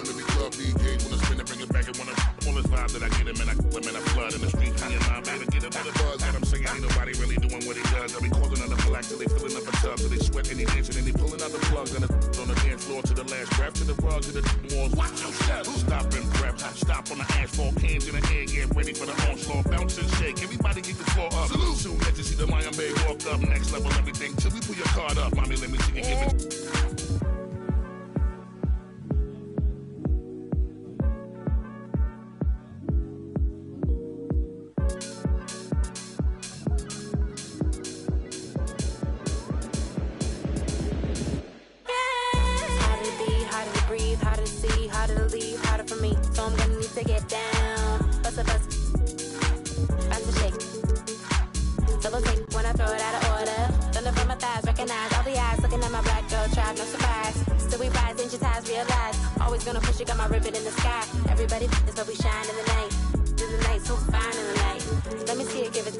fun to be club DJs. When I spin it, bring it back and when I all this vibe that I get him and I flood in the streets. Me and my baby get up with the buzz that I'm singing. Ain't nobody really doing what he does. I be causing another black till they filling up a tub, till they sweat and they dancing and they pulling out the plugs and on the dance floor to the last breath, to the rugs, to the walls. Watch your step. Stop and prep. Stop on the asphalt, hands in the air, get ready for the onslaught. Bounce and shake. Everybody get the floor up. Salute. Soon as you see the Lion Bay walk up, next level everything till we pull your card up. Mommy, let me see you give it. To get down, bust a bust, bounce a shake. Double take when I throw it out of order. Thunder from my thighs, recognize all the eyes looking at my black girl tribe, no surprise. Still we rise, inch your ties, realize. Always gonna push it, got my ribbon in the sky. Everybody is but we shine in the night. Do the night so fine in the night. Let me see it, give it.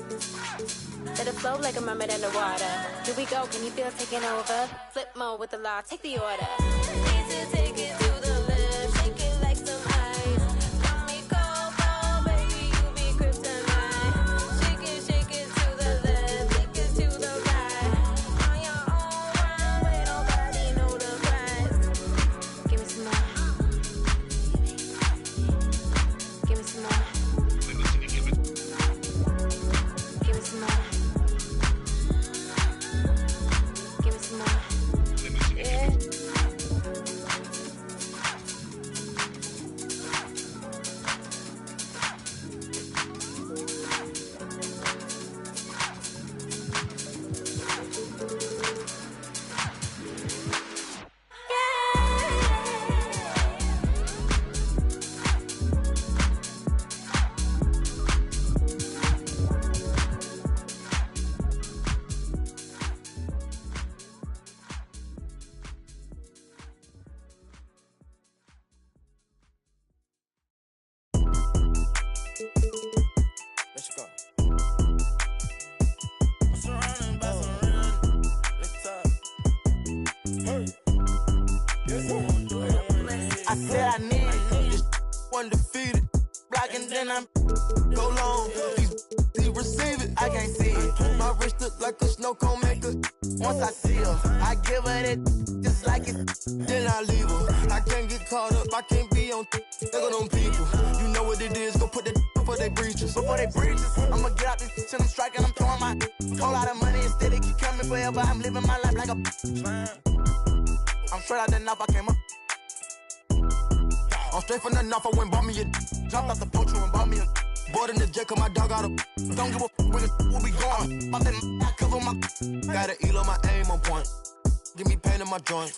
Let it flow like a mermaid underwater. Here we go, can you feel taking over? Flip mode with the law, take the order. Need to take it to the left, shake it like some ice. I said I need it, this undefeated. Blocking, then I'm go long. He receive it, I can't see it. My wrist look like a snow cone maker. Once I see her, I give her that just like it. Then I leave her. I can't get caught up, I can't be on look at them people. You know what it is, go put that before they breaches. Before they breaches, I'ma get out this shit, I'm striking, I'm throwing my whole lot of money instead, it keep coming forever. I'm living my life like a I'm straight out the knife, I came up. I'm straight from the knife, I went bought me a jumped out the poacher and bought me a board in the jet, cause my dog got a don't give a where the will be going. Pop that I cover my got an elo, my aim on point. Give me pain in my joint.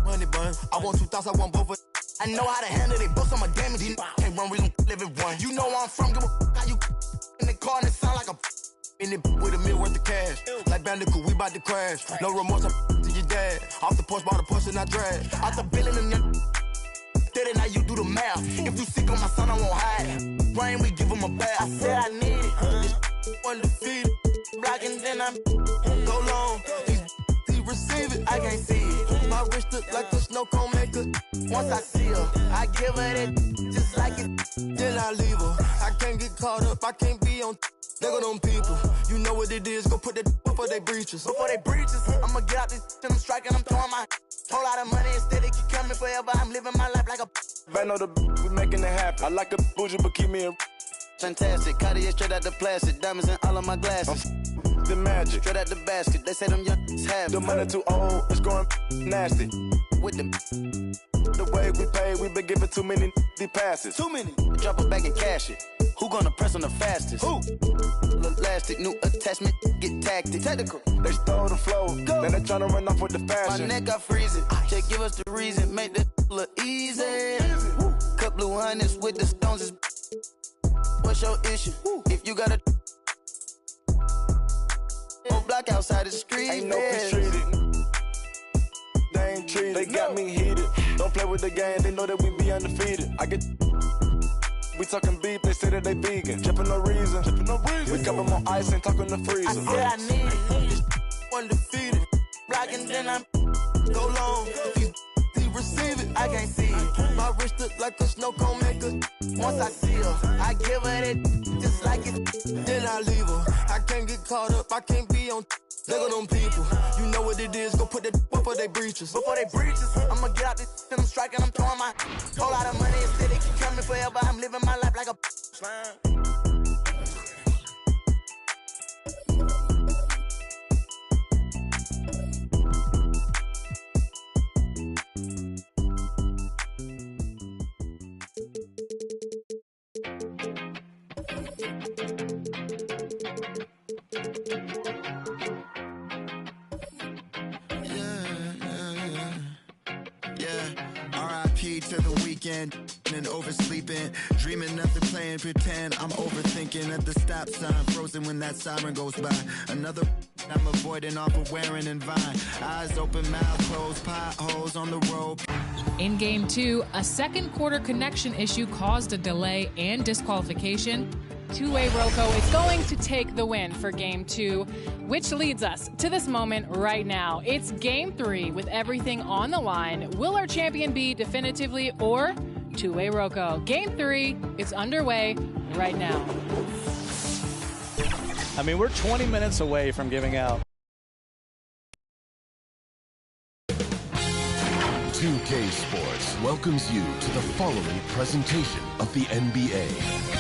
Money bun, I want 2 thoughts, I want both of I know how to handle it, books on my damage. Can't run, we gon' live it one. You know where I'm from, give a how you in the car and it sound like a in it with $1 million worth of cash. Like Bandicoot, we bout to crash. No remorse, I'm to your dad. Off the porch, by the porch and I drag. Out the billing and then now you do the math. If you sick on my son, I won't hide. Brain, we give him a bath. I said I need it. This undefeated. Blocking, then I'm go long. He receive it, I can't see it. My wrist look like a snow cone maker. Once I see her, I give her that just like it. Then I leave her. I can't get caught up, I can't be on look at them people. You know what it is, go put that before they breaches. Before they breaches, I'ma get out this shit, I'm striking, I'm throwing my whole lot of money instead, it keep coming forever. I'm living my life like a Bang on the we making it happen. I like a bougie, but keep me in fantastic. Cartier straight out the plastic. Diamonds in all of my glasses. The magic. Straight out the basket. They say them young have the money too old, it's going nasty. With them. The way we pay, we been giving too many passes. Too many. Drop it back and cash it. Who gonna press on the fastest? Who? Elastic, new attachment, get tactic. Technical. They stole the flow. Go. Then they tryna run off with the fashion. My neck got freezing. Just give us the reason. Make this look easy. Cup blue hundreds with the stones is. What's your issue? If you got a block outside the street. Ain't no treated. They ain't treated. They got me heated. Don't play with the game. They know that we be undefeated. I get. We talking beef, they say that they vegan. Drippin' no reason. We cup them on ice and talking the freezer. I said I need it. This undefeated. Blocking, then I'm go long. He receive it. I can't see it. My wrist look like a snow cone maker. Once I see her, I give her that just like it. Then I leave her. I can't get caught up. I can't be on. Look at them people. You know what it is. Go put that before they breaches. Before they breaches, I'ma get out this and I'm striking. I'm throwing my whole lot of money and said it keep coming forever. I'm living my life like a slime. R.I.P. to the weekend and oversleeping, dreaming of the playing pretend. I'm overthinking at the stop sign, frozen when that siren goes by. Another I'm avoiding off of wearing and Vine. Eyes open, mouth closed, potholes on the road. In Game 2, a second quarter connection issue caused a delay and disqualification. Two-way Rocco is going to take the win for Game 2, which leads us to this moment right now. It's Game 3 with everything on the line. Will our champion be definitively or two-way Rocco? Game 3 is underway right now. I mean, we're 20 minutes away from giving out. 2K Sports welcomes you to the following presentation of the NBA.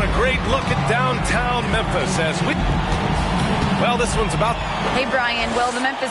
What a great look at downtown Memphis as we... Well, this one's about... Hey, Brian. Well, the Memphis...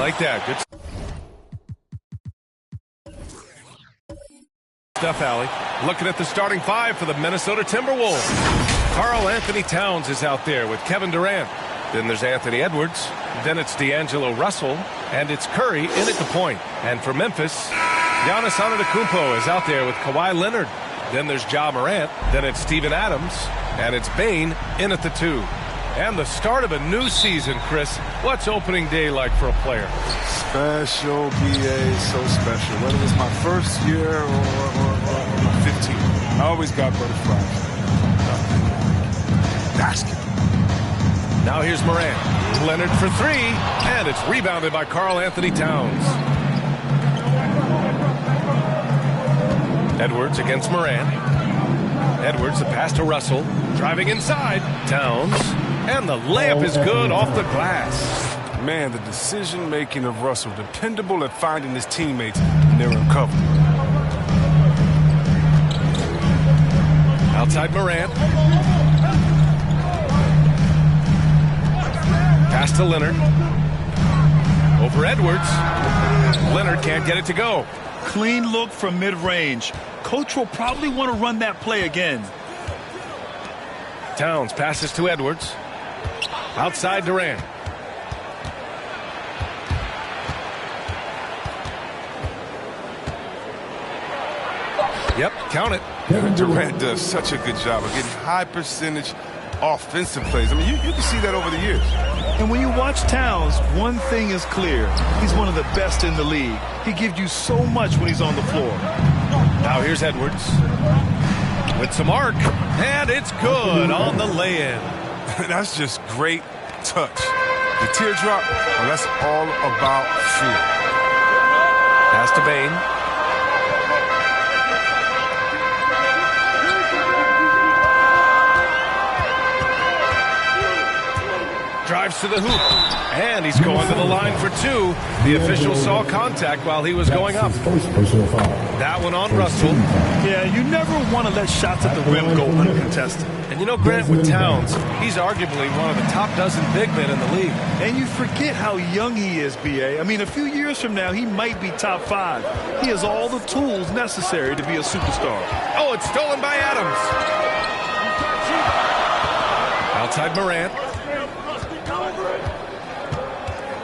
like that. Good stuff, Allie. Looking at the starting five for the Minnesota Timberwolves. Karl Anthony Towns is out there with Kevin Durant. Then there's Anthony Edwards. Then it's D'Angelo Russell. And it's Curry in at the point. And for Memphis, Giannis Antetokounmpo is out there with Kawhi Leonard. Then there's Ja Morant. Then it's Steven Adams. And it's Bane in at the 2. And the start of a new season, Chris. What's opening day like for a player? Special, BA, so special. Whether it's my first year or my 15th. I always got butterflies. Basketball. Now here's Morant. Leonard for 3. And it's rebounded by Karl Anthony Towns. Edwards against Morant. Edwards, the pass to Russell. Driving inside. Towns. And the layup is good off the glass. Man, the decision-making of Russell, dependable at finding his teammates when they're in cover. Outside Morant. Pass to Leonard. Over Edwards. Leonard can't get it to go. Clean look from mid-range. Coach will probably want to run that play again. Towns passes to Edwards. Outside Durant. Yep, count it. Durant does such a good job of getting high percentage offensive plays. I mean, you can see that over the years. And when you watch Towns, one thing is clear. He's one of the best in the league. He gives you so much when he's on the floor. Now here's Edwards. With some arc. And it's good on the lay-in. That's just great touch. The teardrop, well, that's all about feel. Pass to Bane. Drives to the hoop. And he's going to the line for 2. The official saw contact while he was going up. That one on Russell. Yeah, you never want to let shots at the rim go uncontested. And you know, Grant, with Towns, he's arguably one of the top dozen big men in the league. And you forget how young he is, B.A. I mean, a few years from now, he might be top 5. He has all the tools necessary to be a superstar. Oh, it's stolen by Adams. Outside Morant.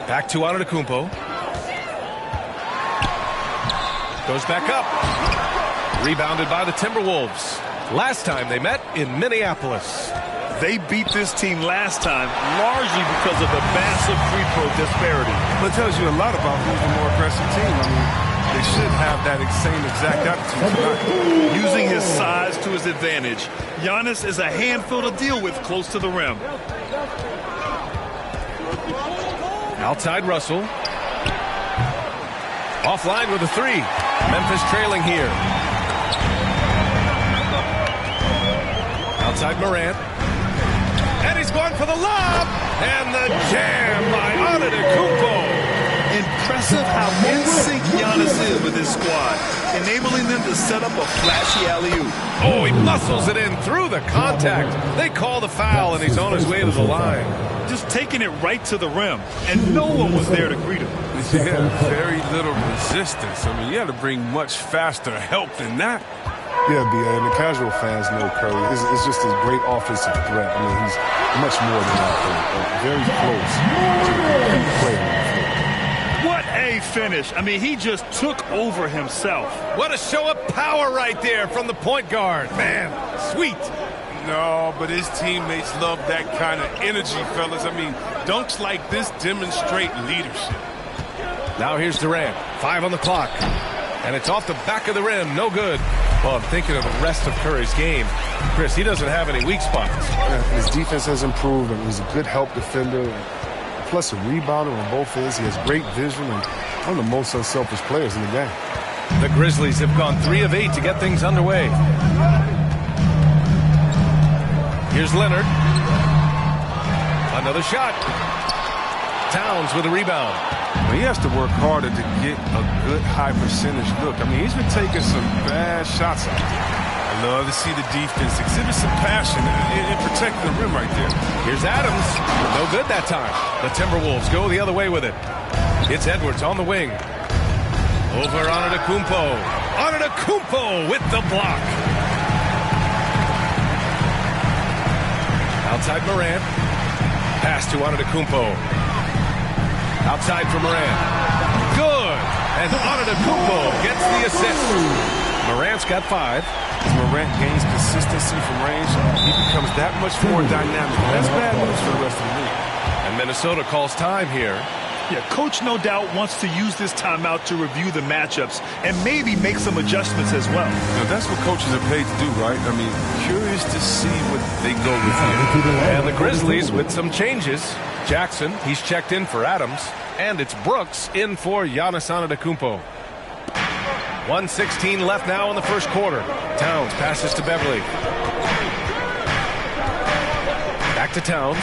Back to Antetokounmpo. Goes back up. Rebounded by the Timberwolves. Last time they met in Minneapolis. They beat this team last time largely because of the massive free throw disparity. Well, it tells you a lot about who's the more aggressive team. I mean, they should have that same exact attitude tonight. Using his size to his advantage, Giannis is a handful to deal with close to the rim. Outside Russell. Offline with a 3. Memphis trailing here. Outside Morant. And he's going for the lob. And the jam by Antetokounmpo. Impressive how in sync Giannis is with his squad, enabling them to set up a flashy alley-oop. Oh, he muscles it in through the contact. They call the foul, and he's on his way to the line. Just taking it right to the rim, and no one was there to greet him. Yeah, very little resistance. I mean, you had to bring much faster help than that. Yeah, B.A., and the casual fans know Curry. It's just a great offensive threat. I mean, he's much more than that. Very close to the player. What a finish. I mean, he just took over himself. What a show of power right there from the point guard. Man, sweet. No, but his teammates love that kind of energy, fellas. I mean, dunks like this demonstrate leadership. Now here's Durant. 5 on the clock. And it's off the back of the rim. No good. Well, I'm thinking of the rest of Curry's game. Chris, he doesn't have any weak spots. Yeah, his defense has improved, and he's a good help defender. Plus a rebounder on both ends. He has great vision and one of the most unselfish players in the game. The Grizzlies have gone 3 of 8 to get things underway. Here's Leonard. Another shot. Towns with a rebound. Well, he has to work harder to get a good high percentage look. I mean, he's been taking some bad shots. I love to see the defense exhibit some passion and protect the rim right there. Here's Adams. No good that time. The Timberwolves go the other way with it. It's Edwards on the wing. Over Antetokounmpo. Antetokounmpo with the block. Outside Morant. Pass to Antetokounmpo. Outside for Morant. Good. And Antetokounmpo gets the assist. Morant's got 5. As Morant gains consistency from range, he becomes that much more dynamic. That's bad news for the rest of the league. And Minnesota calls time here. Yeah, coach no doubt wants to use this timeout to review the matchups and maybe make some adjustments as well. Now, that's what coaches are paid to do, right? I mean, curious to see what they go with here. And the Grizzlies with some changes. Jackson, he's checked in for Adams. And it's Brooks in for Giannis Antetokounmpo. 1:16 left now in the first quarter. Towns passes to Beverly. Back to Towns.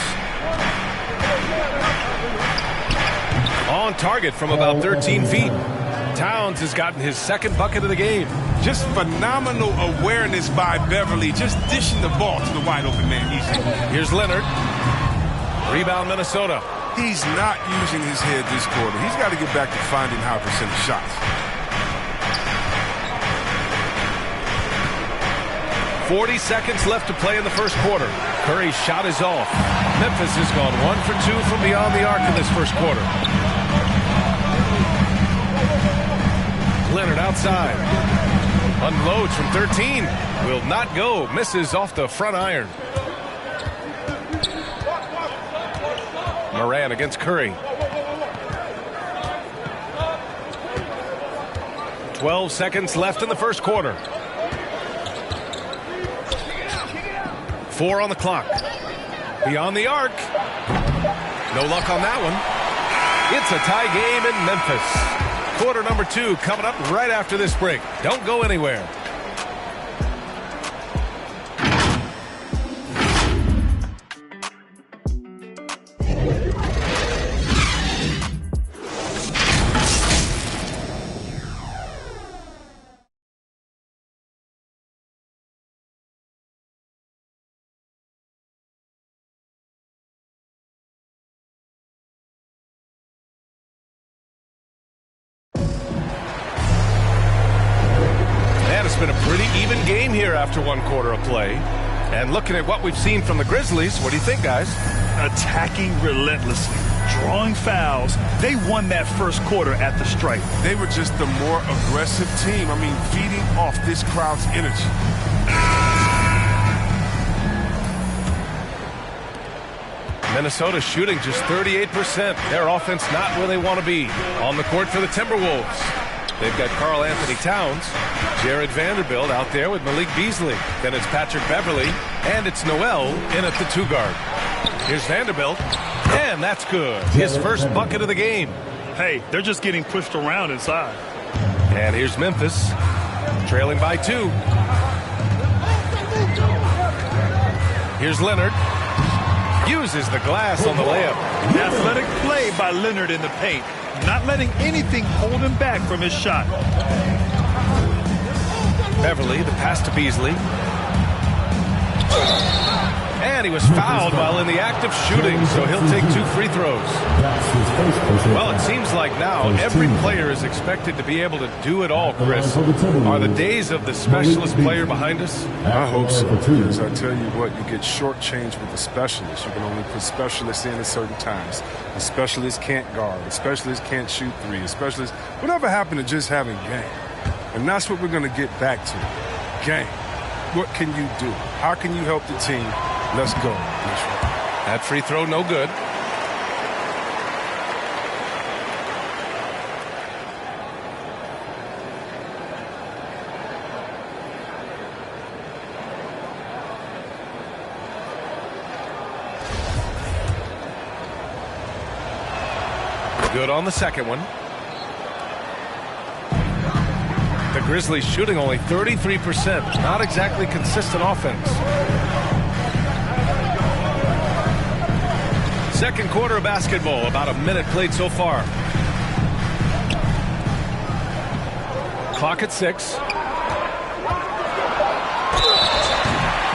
On target from about 13 feet. Towns has gotten his second bucket of the game. Just phenomenal awareness by Beverly, just dishing the ball to the wide open man easy. Here's Leonard. Rebound Minnesota. He's not using his head this quarter. He's got to get back to finding high percentage shots. 40 seconds left to play in the first quarter. Curry's shot is off. Memphis has gone 1 for 2 from beyond the arc in this first quarter. Leonard outside. Unloads from 13. Will not go. Misses off the front iron. Morant against Curry. 12 seconds left in the first quarter. 4 on the clock. Beyond the arc. No luck on that one. It's a tie game in Memphis. Quarter number 2 coming up right after this break. Don't go anywhere. It's been a pretty even game here after 1 quarter of play. And looking at what we've seen from the Grizzlies, what do you think, guys? Attacking relentlessly, drawing fouls. They won that first quarter at the stripe. They were just the more aggressive team. I mean, feeding off this crowd's energy. Minnesota shooting just 38%. Their offense not where they want to be. On the court for the Timberwolves. They've got Karl Anthony Towns, Jared Vanderbilt out there with Malik Beasley. Then it's Patrick Beverly, and it's Noel in at the 2 guard. Here's Vanderbilt, and that's good. His first bucket of the game. Hey, they're just getting pushed around inside. And here's Memphis, trailing by 2. Here's Leonard. Uses the glass on the layup. Athletic play by Leonard in the paint. Not letting anything hold him back from his shot. Beverly, the pass to Beasley. And he was fouled while in the act of shooting, so he'll take 2 free throws. Well, it seems like now every player is expected to be able to do it all, Chris. Are the days of the specialist player behind us? I hope so, because I tell you what, you get shortchanged with the specialists. You can only put specialists in at certain times. The specialist can't guard. The specialist can't shoot 3. The specialist, whatever happened to just having game? And that's what we're going to get back to. Game. What can you do? How can you help the team? Let's go. That free throw, no good. Good on the second one. The Grizzlies shooting only 33%. Not exactly consistent offense. Second quarter of basketball. About a minute played so far. Clock at 6.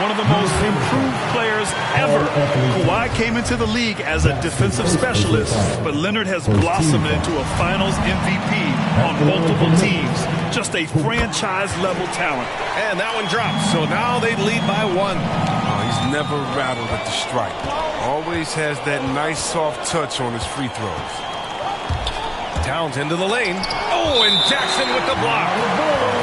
one of the most improved players ever. Kawhi came into the league as a defensive specialist, but Leonard has blossomed into a finals MVP on multiple teams. Just a franchise-level talent. And that one drops, so now they lead by 1. He's never rattled at the stripe. Always has that nice soft touch on his free throws. Towns into the lane. Oh, and Jackson with the block.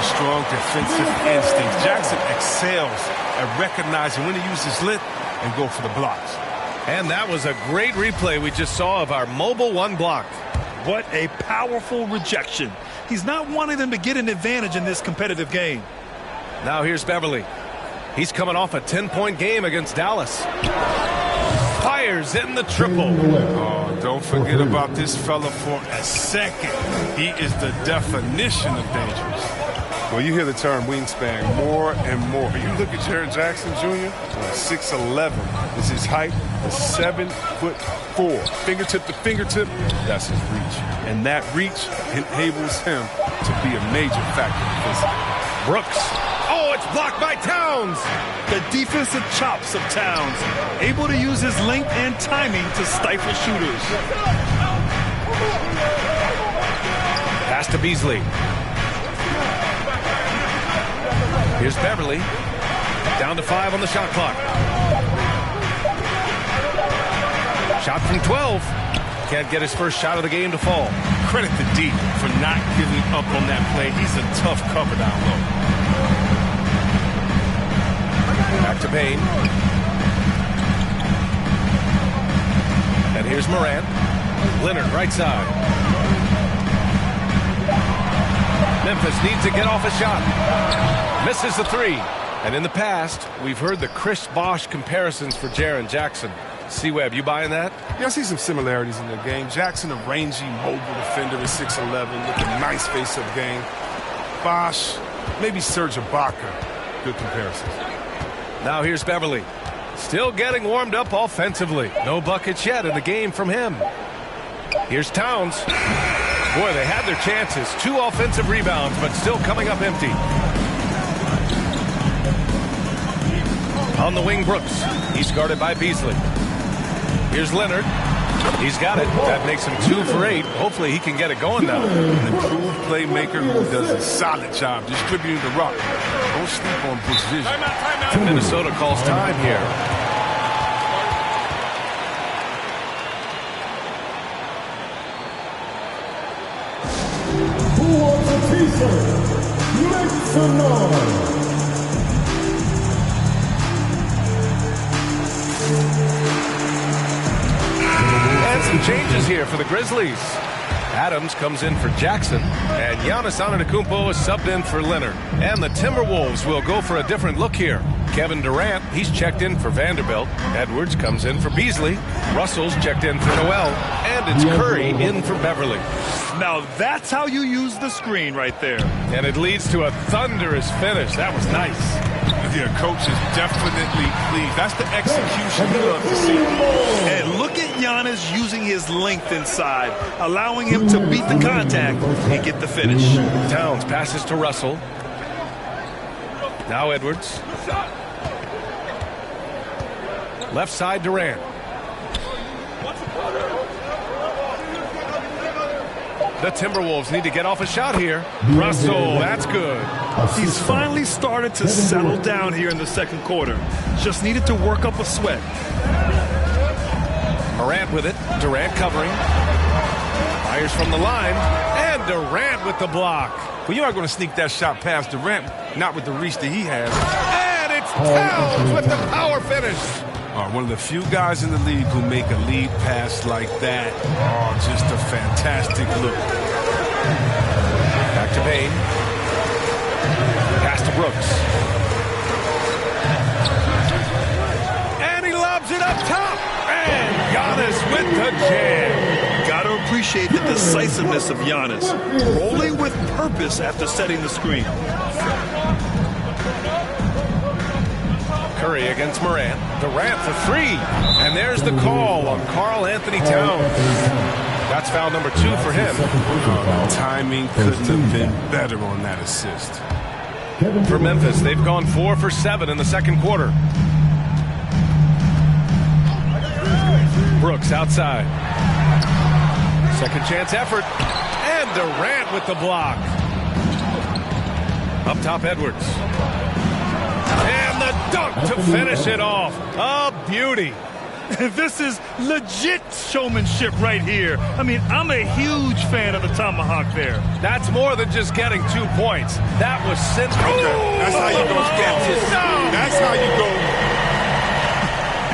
Strong defensive instincts. Jackson excels at recognizing when to use his length and go for the blocks. And that was a great replay we just saw of our mobile 1 block. What a powerful rejection. He's not wanting them to get an advantage in this competitive game. Now here's Beverly. He's coming off a 10-point game against Dallas. Fires in the triple. Oh, don't forget about this fella for a second. He is the definition of dangerous. Well, you hear the term wingspan more and more. You look at Jaren Jackson Jr., 6'11" is his height, 7'4". Fingertip to fingertip, that's his reach. And that reach enables him to be a major factor defensively. Brooks. Oh, it's blocked by Towns. The defensive chops of Towns, able to use his length and timing to stifle shooters. Pass to Beasley. Here's Beverly. Down to 5 on the shot clock. Shot from 12. Can't get his first shot of the game to fall. Credit to D for not giving up on that play. He's a tough cover down low. Back to Payne. And here's Morant. Leonard, right side. Memphis needs to get off a shot. Misses the 3. And in the past, we've heard the Chris Bosh comparisons for Jaren Jackson. C-Web, you buying that? Yeah, I see some similarities in their game. Jackson, a rangy, mobile defender at 6'11", with a nice face-up game. Bosh, maybe Serge Ibaka. Good comparisons. Now here's Beverly. Still getting warmed up offensively. No buckets yet in the game from him. Here's Towns. Boy, they had their chances. 2 offensive rebounds, but still coming up empty. On the wing, Brooks. He's guarded by Beasley. Here's Leonard. He's got it. That makes him 2 for 8. Hopefully he can get it going now. An improved playmaker who does a solid job distributing the rock. Don't sleep on Brooks' vision. Minnesota calls time here. Who wants a t-shirt? Make some noise. And some changes here for the Grizzlies. Adams comes in for Jackson, and Giannis Antetokounmpo is subbed in for Leonard. And the Timberwolves will go for a different look here. Kevin Durant, he's checked in for Vanderbilt. Edwards comes in for Beasley. Russell's checked in for Noel. And it's Curry in for Beverly. Now that's how you use the screen right there. And it leads to a thunderous finish. That was nice. Yeah, coach is definitely pleased. That's the execution you love to see. And look at Giannis using his length inside, allowing him to beat the contact and get the finish. Towns passes to Russell. Now Edwards. Left side Durant. The Timberwolves need to get off a shot here. Russell, that's good. He's finally started to settle down here in the second quarter. Just needed to work up a sweat. Morant with it. Durant covering. Fires from the line. And Durant with the block. Well, you aren't going to sneak that shot past Durant, not with the reach that he has. And it's Towns with the power finish. One of the few guys in the league who make a lead pass like that. Oh, just a fantastic look. Back to Payne. Pass to Brooks. And he lobs it up top. And Giannis with the jam. Gotta appreciate the decisiveness of Giannis. Rolling with purpose after setting the screen. Curry against Morant. Durant for 3. And there's the call on Karl Anthony Towns. That's foul number 2 for him. Timing couldn't have been better on that assist. For Memphis, they've gone 4 for 7 in the second quarter. Brooks outside. Second chance effort. And Durant with the block. Up top, Edwards. And the dunk to finish it off. A beauty. This is legit showmanship right here. I mean, I'm a huge fan of the tomahawk there. That's more than just getting 2 points. That was central. Okay, that's how you go. That's how you go.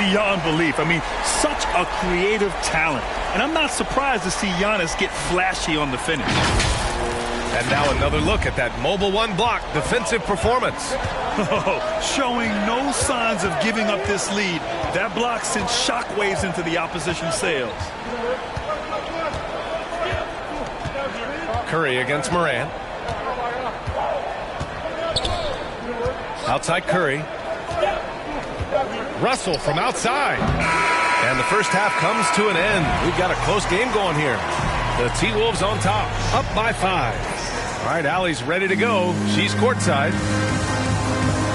Beyond belief. I mean, such a creative talent. And I'm not surprised to see Giannis get flashy on the finish. And now another look at that mobile one block defensive performance. Showing no signs of giving up this lead. That block sent shockwaves into the opposition sails. Curry against Morant. Outside Curry. Russell from outside. And the first half comes to an end. We've got a close game going here. The T-Wolves on top, up by 5. All right, Allie's ready to go. She's courtside.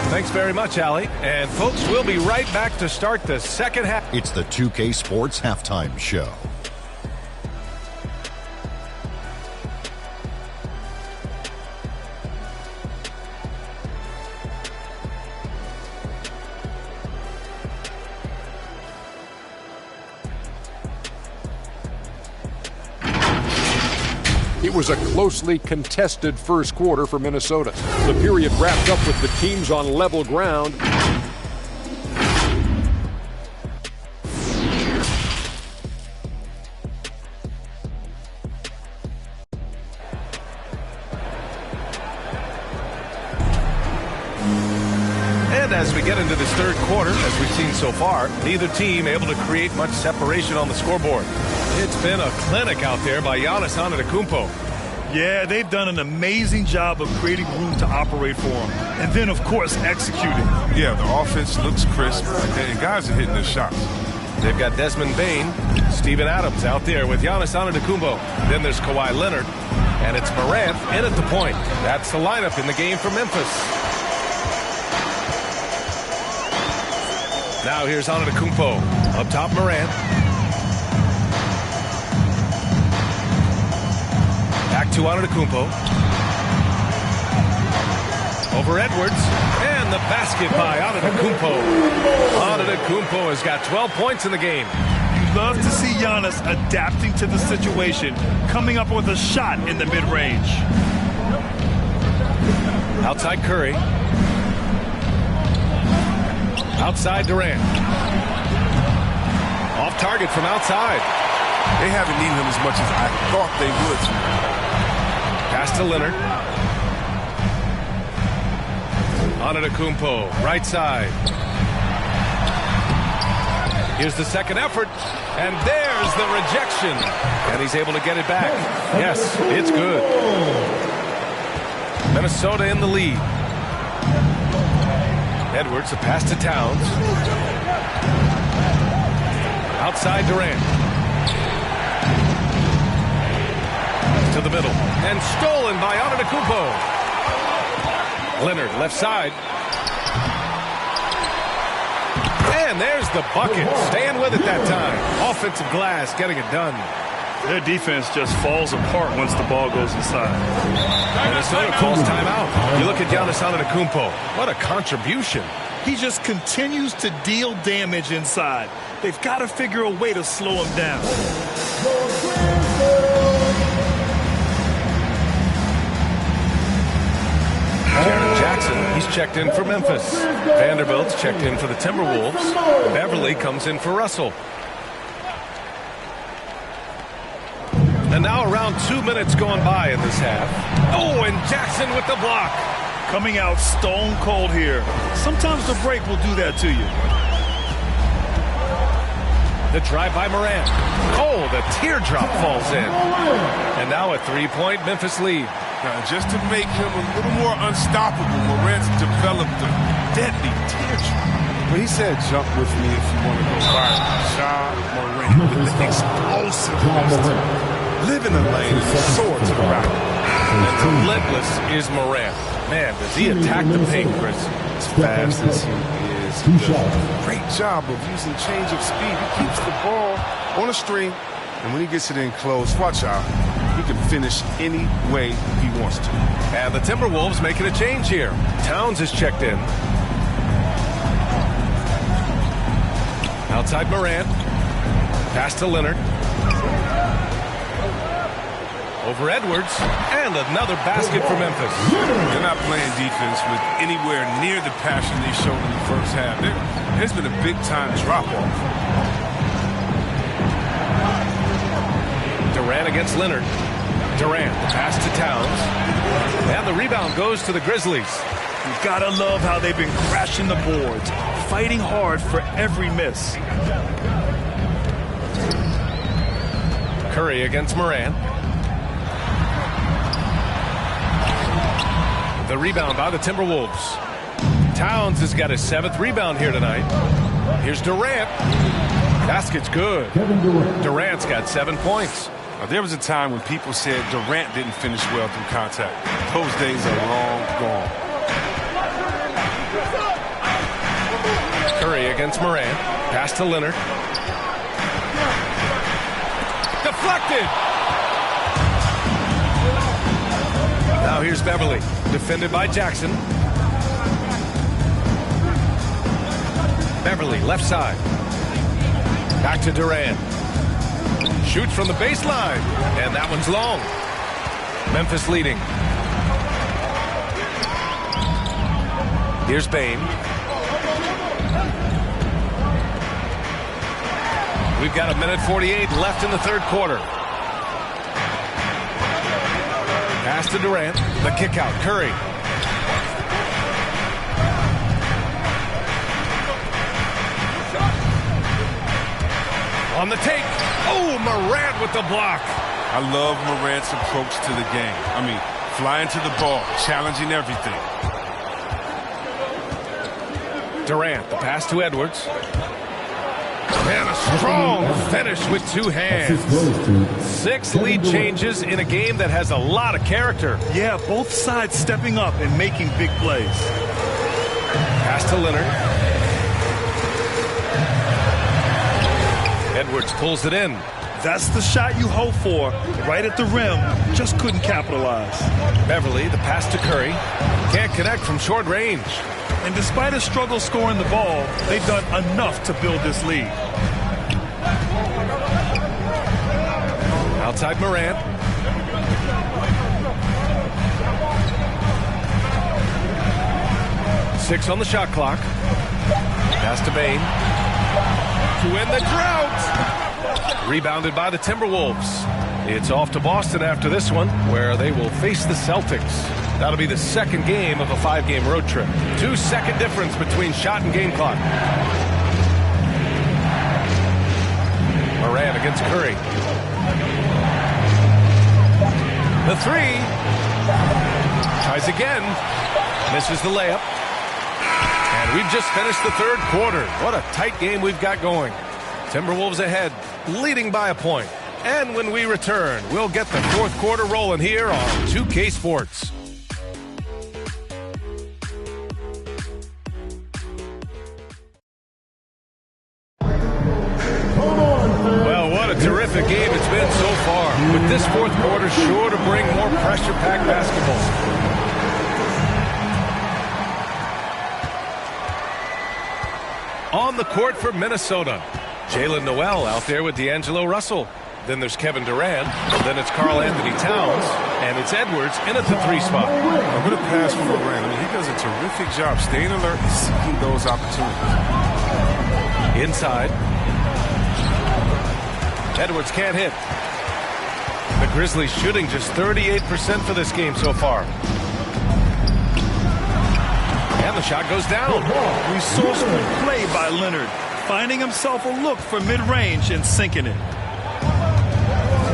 Thanks very much, Allie. And folks, we'll be right back to start the second half. It's the 2K Sports Halftime Show. It was a closely contested first quarter for Minnesota. The period wrapped up with the teams on level ground. And as we get into this third quarter, as we've seen so far, neither team able to create much separation on the scoreboard. It's been a clinic out there by Giannis Antetokounmpo. Yeah, they've done an amazing job of creating room to operate for him. And then, of course, executing. Yeah, the offense looks crisp, and guys are hitting their shots. They've got Desmond Bane, Steven Adams out there with Giannis Antetokounmpo. Then there's Kawhi Leonard, and it's Morant in at the point. That's the lineup in the game for Memphis. Now here's Antetokounmpo. Up top, Morant. Back to Antetokounmpo. Over Edwards. And the basket by Antetokounmpo. Antetokounmpo has got 12 points in the game. You love to see Giannis adapting to the situation, coming up with a shot in the mid-range. Outside Curry. Outside Durant. Off target from outside. They haven't needed him as much as I thought they would. Pass to Leonard. Antetokounmpo, right side. Here's the second effort. And there's the rejection. And he's able to get it back. Yes, it's good. Minnesota in the lead. Edwards, a pass to Towns. Outside Durant. To the middle. And stolen by Antetokounmpo. Leonard, left side. And there's the bucket. Staying with it that time. Offensive glass, getting it done. Their defense just falls apart once the ball goes inside. Minnesota calls timeout. You look at Giannis Antetokounmpo. What a contribution. He just continues to deal damage inside. They've got to figure a way to slow him down. Jaren Jackson, he's checked in for Memphis. Vanderbilt's checked in for the Timberwolves. Beverly comes in for Russell. And now around 2 minutes going by in this half. Oh, and Jackson with the block. Coming out stone cold here. Sometimes the break will do that to you. The drive by Morant. Oh, the teardrop falls in. And now a three-point Memphis lead. Now, just to make him a little more unstoppable, Morant's developed a deadly teardrop. When he said, jump with me if you want to go fire. Shot Morant with the explosiveness. Live in the lane and soar to the rack. And relentless is Morant. Man, does he attack the paint, Chris? As fast as he is, he does a great job of using change of speed. He keeps the ball on a string, and when he gets it in close, watch out. He can finish any way he wants to. And the Timberwolves making a change here. Towns is checked in. Outside Morant. Pass to Leonard. Over Edwards. And another basket for Memphis. They're not playing defense with anywhere near the passion they showed in the first half. There's been a big-time drop-off. Durant against Leonard. Durant, the pass to Towns. And the rebound goes to the Grizzlies. You gotta love how they've been crashing the boards, fighting hard for every miss. Curry against Morant. The rebound by the Timberwolves. Towns has got his 7th rebound here tonight. Here's Durant. Basket's good. Durant's got 7 points. There was a time when people said Durant didn't finish well through contact. Those days are long gone. Curry against Morant. Pass to Leonard. Deflected. Now here's Beverly. Defended by Jackson. Beverly, left side. Back to Durant. Shoots from the baseline. And that one's long. Memphis leading. Here's Bane. We've got 1:48 left in the third quarter. Pass to Durant. The kick out. Curry. On the take. Oh, Morant with the block. I love Morant's approach to the game. I mean, flying to the ball, challenging everything. Durant, the pass to Edwards. And a strong finish with 2 hands. 6 lead changes in a game that has a lot of character. Yeah, both sides stepping up and making big plays. Pass to Leonard. Edwards pulls it in. That's the shot you hope for. Right at the rim. Just couldn't capitalize. Beverly, the pass to Curry. Can't connect from short range. And despite a struggle scoring the ball, they've done enough to build this lead. Outside Morant. Six on the shot clock. Pass to Bane. To win the drought. Rebounded by the Timberwolves. It's off to Boston after this one, where they will face the Celtics. That'll be the second game of a 5-game road trip. 2-second difference between shot and game clock. Morant against Curry. The 3. Tries again. Misses the layup. And we've just finished the third quarter. What a tight game we've got going. Timberwolves ahead, leading by a point. And when we return, we'll get the fourth quarter rolling here on 2K Sports. Well, what a terrific game it's been so far. With this fourth quarter sure to bring more pressure-packed basketball. On the court for Minnesota, Jalen Noel out there with D'Angelo Russell. Then there's Kevin Durant. Then it's Karl Anthony Towns. And it's Edwards in at the 3 spot. I'm going to pass from Durant. I mean, he does a terrific job staying alert and seeking those opportunities. Inside. Edwards can't hit. The Grizzlies shooting just 38% for this game so far. And the shot goes down. Resourceful play by Leonard, finding himself a look for mid-range and sinking it.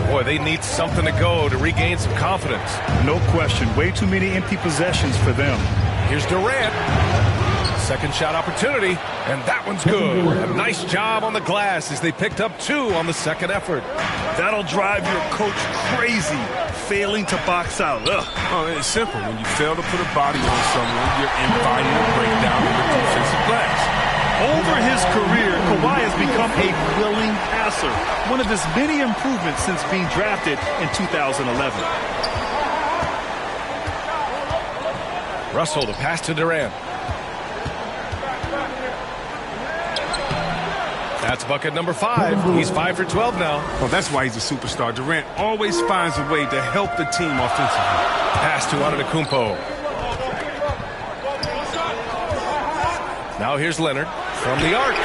Boy, they need something to go to regain some confidence. No question. Way too many empty possessions for them. Here's Durant. second shot opportunity, and that one's good. A nice job on the glass as they picked up 2 on the second effort. That'll drive your coach crazy, failing to box out. Ugh. Oh, it's simple. When you fail to put a body on someone, you're inviting a breakdown of the defensive glass. Over his career, Kawhi has become a willing passer, one of his many improvements since being drafted in 2011. Russell to pass to Durant. That's bucket number 5. He's 5 for 12 now. Well, that's why he's a superstar. Durant always finds a way to help the team offensively. Pass to Antetokounmpo. Now here's Leonard from the arc.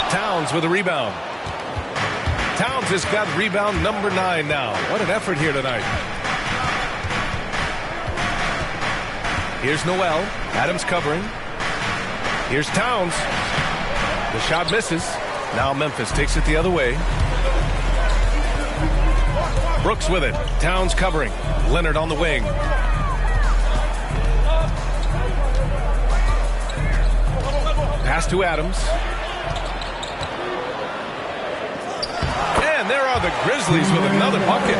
Towns with a rebound. Towns has got rebound number 9 now. What an effort here tonight. Here's Noel. Adams covering. Here's Towns. The shot misses. Now Memphis takes it the other way. Brooks with it. Towns covering. Leonard on the wing. Pass to Adams. And there are the Grizzlies with another bucket.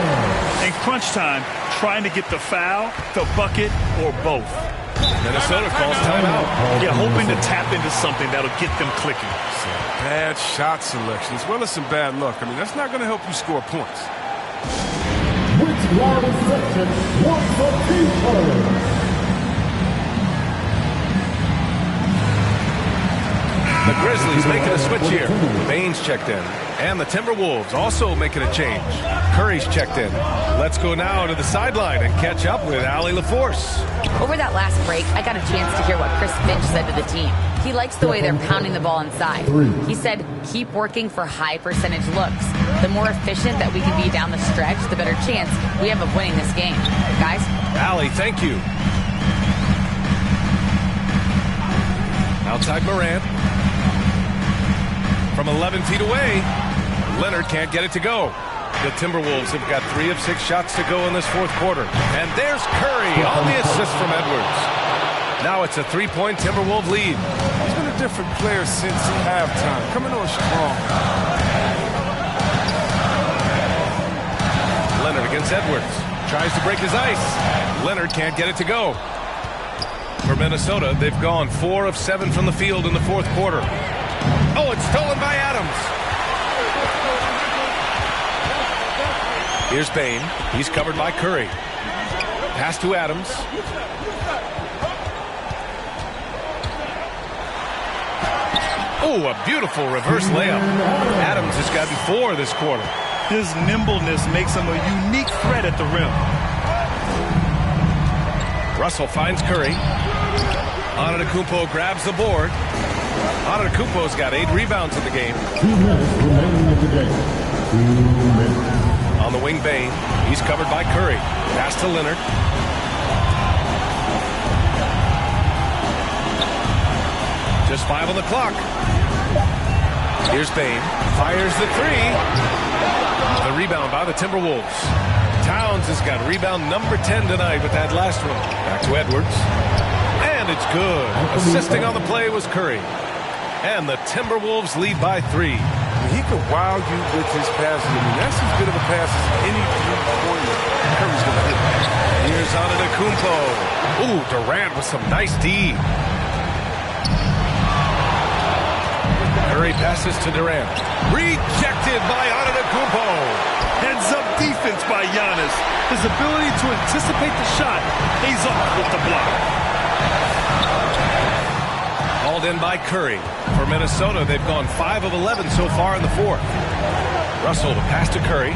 In crunch time, trying to get the foul, the bucket, or both. Minnesota calls timeout. Yeah, hoping to tap into something that'll get them clicking. Bad shot selection as well as some bad luck. I mean, that's not going to help you score points. Which wide reception wants a keeper? The Grizzlies making a switch here. Baines checked in. And the Timberwolves also making a change. Curry's checked in. Let's go now to the sideline and catch up with Allie LaForce. Over that last break, I got a chance to hear what Chris Finch said to the team. He likes the way they're pounding the ball inside. He said, keep working for high percentage looks. The more efficient that we can be down the stretch, the better chance we have of winning this game. Guys? Allie, thank you. Outside Morant. From 11 feet away, Leonard can't get it to go. The Timberwolves have got 3 of 6 shots to go in this fourth quarter. And there's Curry on the assist from Edwards. Now it's a 3-point Timberwolves lead. He's been a different player since halftime, coming on strong. Leonard against Edwards. Tries to break his ice. Leonard can't get it to go. For Minnesota, they've gone 4 of 7 from the field in the fourth quarter. Oh, it's stolen by Adams. Here's Bane. He's covered by Curry. Pass to Adams. Oh, a beautiful reverse layup. Adams has gotten 4 this quarter. His nimbleness makes him a unique threat at the rim. Russell finds Curry. Antetokounmpo grabs the board. Antetokounmpo's got 8 rebounds in the game. 2 minutes remaining in the game. 2 minutes. On the wing, Bane. He's covered by Curry. Pass to Leonard. Just 5 on the clock. Here's Bane. Fires the 3. The rebound by the Timberwolves. Towns has got rebound number 10 tonight with that last one. Back to Edwards. And it's good. Assisting on the play was Curry. And the Timberwolves lead by 3. He could wow you with his passing. I mean, that's as good of a pass as any three-pointer Curry's going to hit. Here's Antetokounmpo. Ooh, Durant with some nice D. Curry passes to Durant. Rejected by Antetokounmpo. Heads-up defense by Giannis. His ability to anticipate the shot pays off with the block. Called in by Curry. For Minnesota, they've gone 5 of 11 so far in the fourth. Russell to pass to Curry.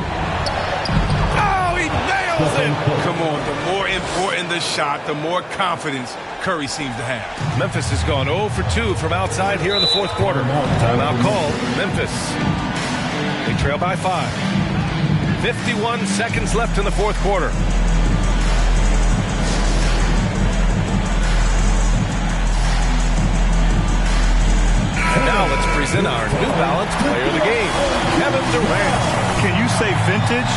Oh, he nails it! Come on, the more important the shot, the more confidence Curry seems to have. Memphis has gone 0 for 2 from outside here in the fourth quarter. Timeout called. Memphis. They trail by 5. 51 seconds left in the fourth quarter. And now let's present our New Balance Player of the Game, Kevin Durant. Can you say vintage?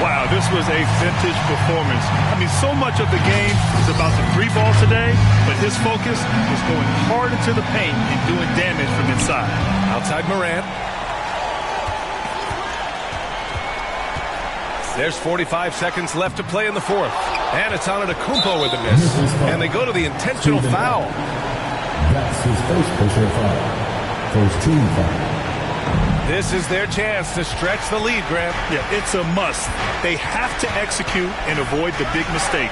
Wow, this was a vintage performance. I mean, so much of the game is about the three ball today, but his focus was going hard into the paint and doing damage from inside. Outside Morant. There's 45 seconds left to play in the fourth. And it's on Antetokounmpo with a miss. And they go to the intentional foul. That's his first personal foul. First team foul. This is their chance to stretch the lead, Grant. Yeah, it's a must. They have to execute and avoid the big mistake.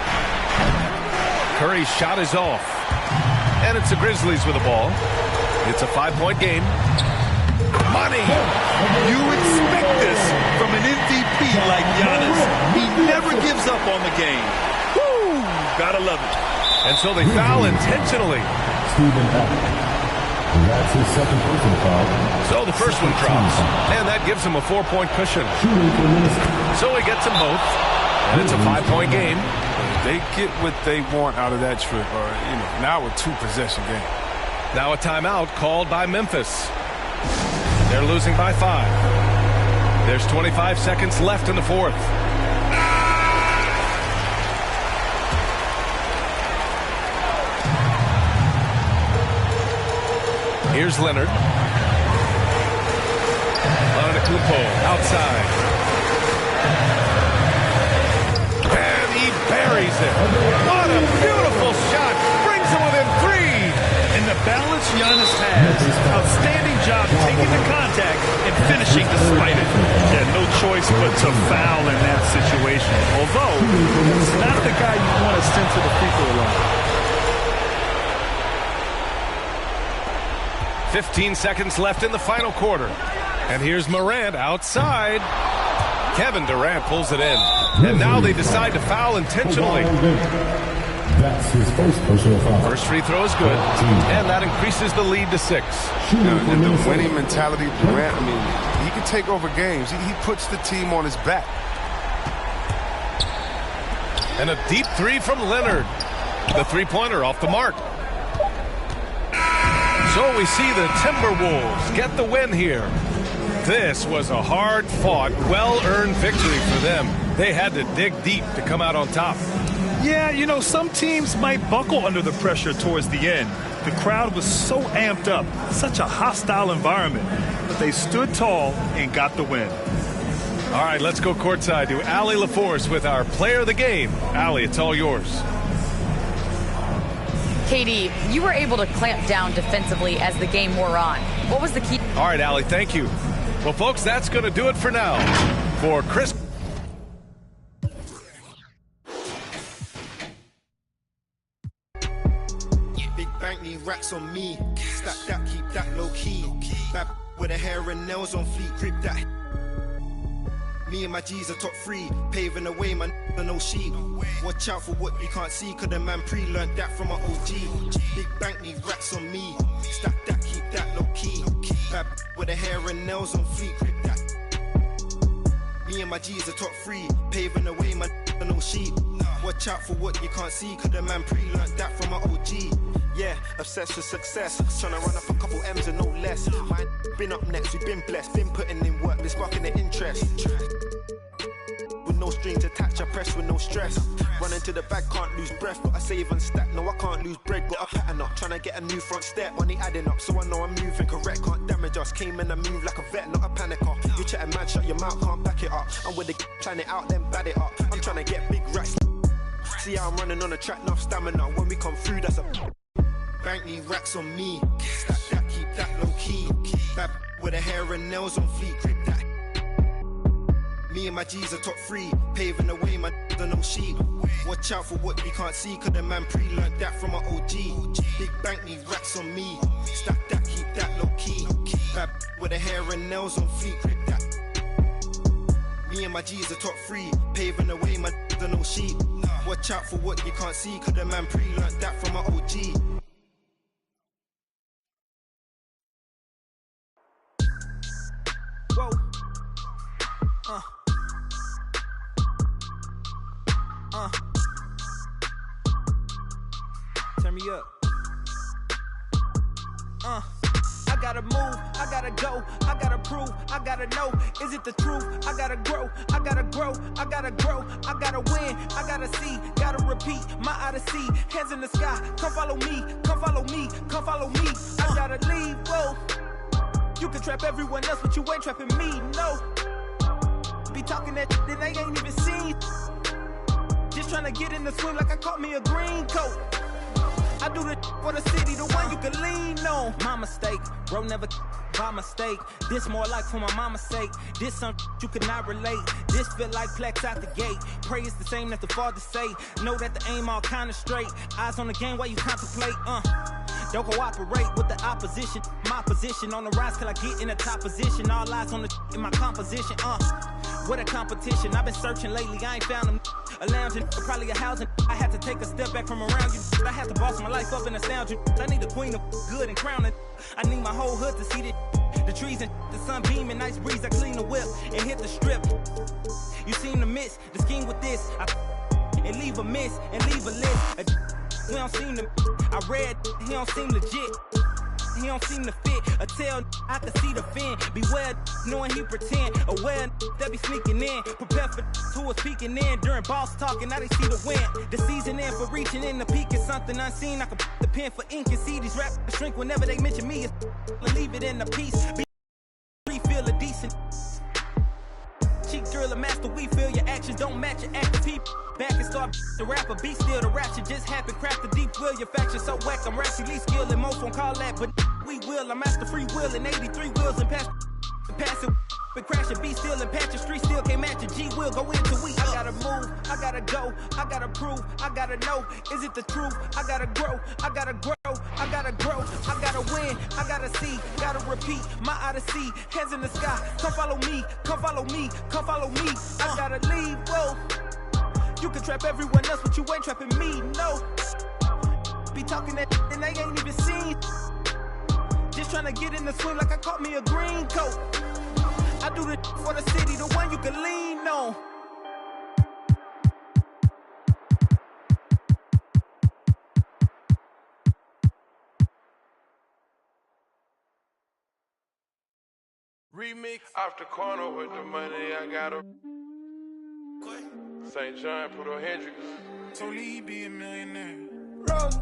Curry's shot is off. And it's the Grizzlies with the ball. It's a 5-point game. Money! You expect this from an MVP like Giannis. He never gives up on the game. Woo! Gotta love it. And so they foul intentionally. That's his second personal foul. So the first one drops. And that gives him a 4-point cushion. So he gets them both. And it's a 5-point game. They get what they want out of that trip. Or, now a 2-possession game. Now a timeout called by Memphis. They're losing by 5. There's 25 seconds left in the fourth. Here's Leonard. Antetokounmpo outside. And he buries it. What a beautiful shot. Brings him within 3. And the balance Giannis has. Outstanding job taking the contact and finishing despite it. He had no choice but to foul in that situation. Although, it's not the guy you want to send to the free throw line. 15 seconds left in the final quarter. And here's Morant outside. Kevin Durant pulls it in. And now they decide to foul intentionally. That's his first personal foul. First free throw is good. And that increases the lead to 6. The winning mentality, Durant, he can take over games. He puts the team on his back. And a deep 3 from Leonard. The three-pointer off the mark. So we see the Timberwolves get the win here. This was a hard-fought, well-earned victory for them. They had to dig deep to come out on top. Yeah, some teams might buckle under the pressure towards the end. The crowd was so amped up, such a hostile environment. But they stood tall and got the win. All right, let's go courtside to Allie LaForce with our player of the game. Allie, it's all yours. KD, you were able to clamp down defensively as the game wore on. What was the key? All right, Allie, thank you. Well, folks, that's going to do it for now. For Chris. Big bank need racks on me. Stack that, keep that low key. Back with the hair and nails on fleek. Grip that. Me and my G's are top 3, paving the way, man, no sheep. Watch out for what you can't see, cause the man pre-learned that from my OG. Big bank need racks on me. Stack that, keep that low key. Bad with the hair and nails on fleek. Grip that. Me and my G's are top 3, paving the way, man, no sheep. Watch out for what you can't see, cause the man pre-learned that from my OG. Yeah, obsessed with success. Tryna run up a couple M's and no less. Mine been up next, we've been blessed. Been putting in work, been sparking the interest. With no strings attached, I press with no stress. Running to the bag, can't lose breath. Gotta save and stack, no I can't lose bread. Got a pattern up, tryna get a new front step. Money adding up, so I know I'm moving correct. Can't damage us, came in and move like a vet, not a panicker. You chatting man, shut your mouth, can't back it up. I'm with the trying it out, then bad it up. I'm tryna get big racks. See how I'm running on the track, enough stamina. When we come through, that's a bank need racks on me. Stack that, keep that low key. Bad with the hair and nails on fleek. Grip that. Me and my G's are top 3, paving the way, man, no sheep. Watch out for what you can't see, cause the man pre-learned that from my OG. Big bank need racks on me. Stack that, keep that low key. Bad with the hair and nails on fleek. Grip that. Me and my G's are top 3, paving the way, man, no sheep. Watch out for what you can't see, cause the man pre-learned that from my OG. Whoa. Turn me up. I I gotta move, I gotta go, I gotta prove, I gotta know, is it the truth? I gotta grow, I gotta grow, I gotta grow, I gotta win, I gotta see, gotta repeat, my odyssey, hands in the sky, come follow me, come follow me, come follow me, I gotta leave, whoa. You can trap everyone else, but you ain't trapping me, no. Be talking that that they ain't even seen. Just trying to get in the swim like I caught me a green coat. I do the for the city, the one you can lean on. My mistake, bro, never by mistake. This more like for my mama's sake. This something you could not relate. This feel like Fletch out the gate. Pray it's the same that the father say. Know that the aim all kinda straight. Eyes on the game while you contemplate, Don't cooperate with the opposition. My position on the rise till I get in the top position. All eyes on the in my composition, What a competition. I've been searching lately, I ain't found them. A lounging, probably a housing. I had to take a step back from around you. I had to boss my life up and astound you. I need a queen of good and crowning. I need my whole hood to see the trees and the sun beaming, nice breeze. I clean the whip and hit the strip. You seem to miss the scheme with this. And leave a miss and leave a list. We don't seem to. I read, he don't seem legit. He don't seem to fit. A tell I can see the fin. Beware, knowing he pretend. Aware that be sneaking in. Prepare for who was peeking in during boss talking. Now they see the win. The season in for reaching in the peak is something unseen. I can put the pen for ink and see these rap shrink whenever they mention me. Leave it in the piece. Refill a decent. Cheek drill a master, we feel your actions don't match your active people. Back and start the rapper, be still the rap shit just happened. Craft the deep will, your faction so whack. I'm rationally least skilled and most won't call that, but we will. I'm master free will and 83 wheels and pass it. Been crashing, be still and patch the street still can't match a G will go into we. I gotta move, I gotta go, I gotta prove, I gotta know, is it the truth? I gotta grow, I gotta grow, I gotta grow, I gotta win, I gotta see, gotta repeat, my odyssey, hands in the sky, come follow me, come follow me, come follow me, I gotta leave, whoa. You can trap everyone else, but you ain't trapping me, no. Be talking that and they ain't even seen. Just trying to get in the swim like I caught me a green coat. I do the for the city, the one you can lean on. Remix off the corner with the money I got a St. John, put on Hendrix. Totally be a millionaire. Rose,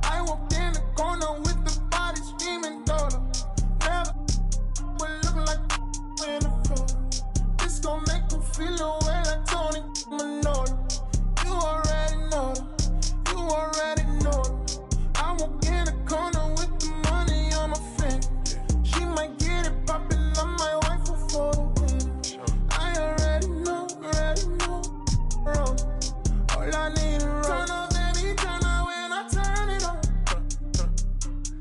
I walked in the corner with the body screaming daughter. Never will look like in the photo. This gon' make them feel away like Tony Manolo. You already know them. You already know them. I walk in the corner with the money on my finger. She might get it poppin', I might wife her for the win. I already know, Rose. All I need is Rose. Turn up, baby, turn up when I turn it on.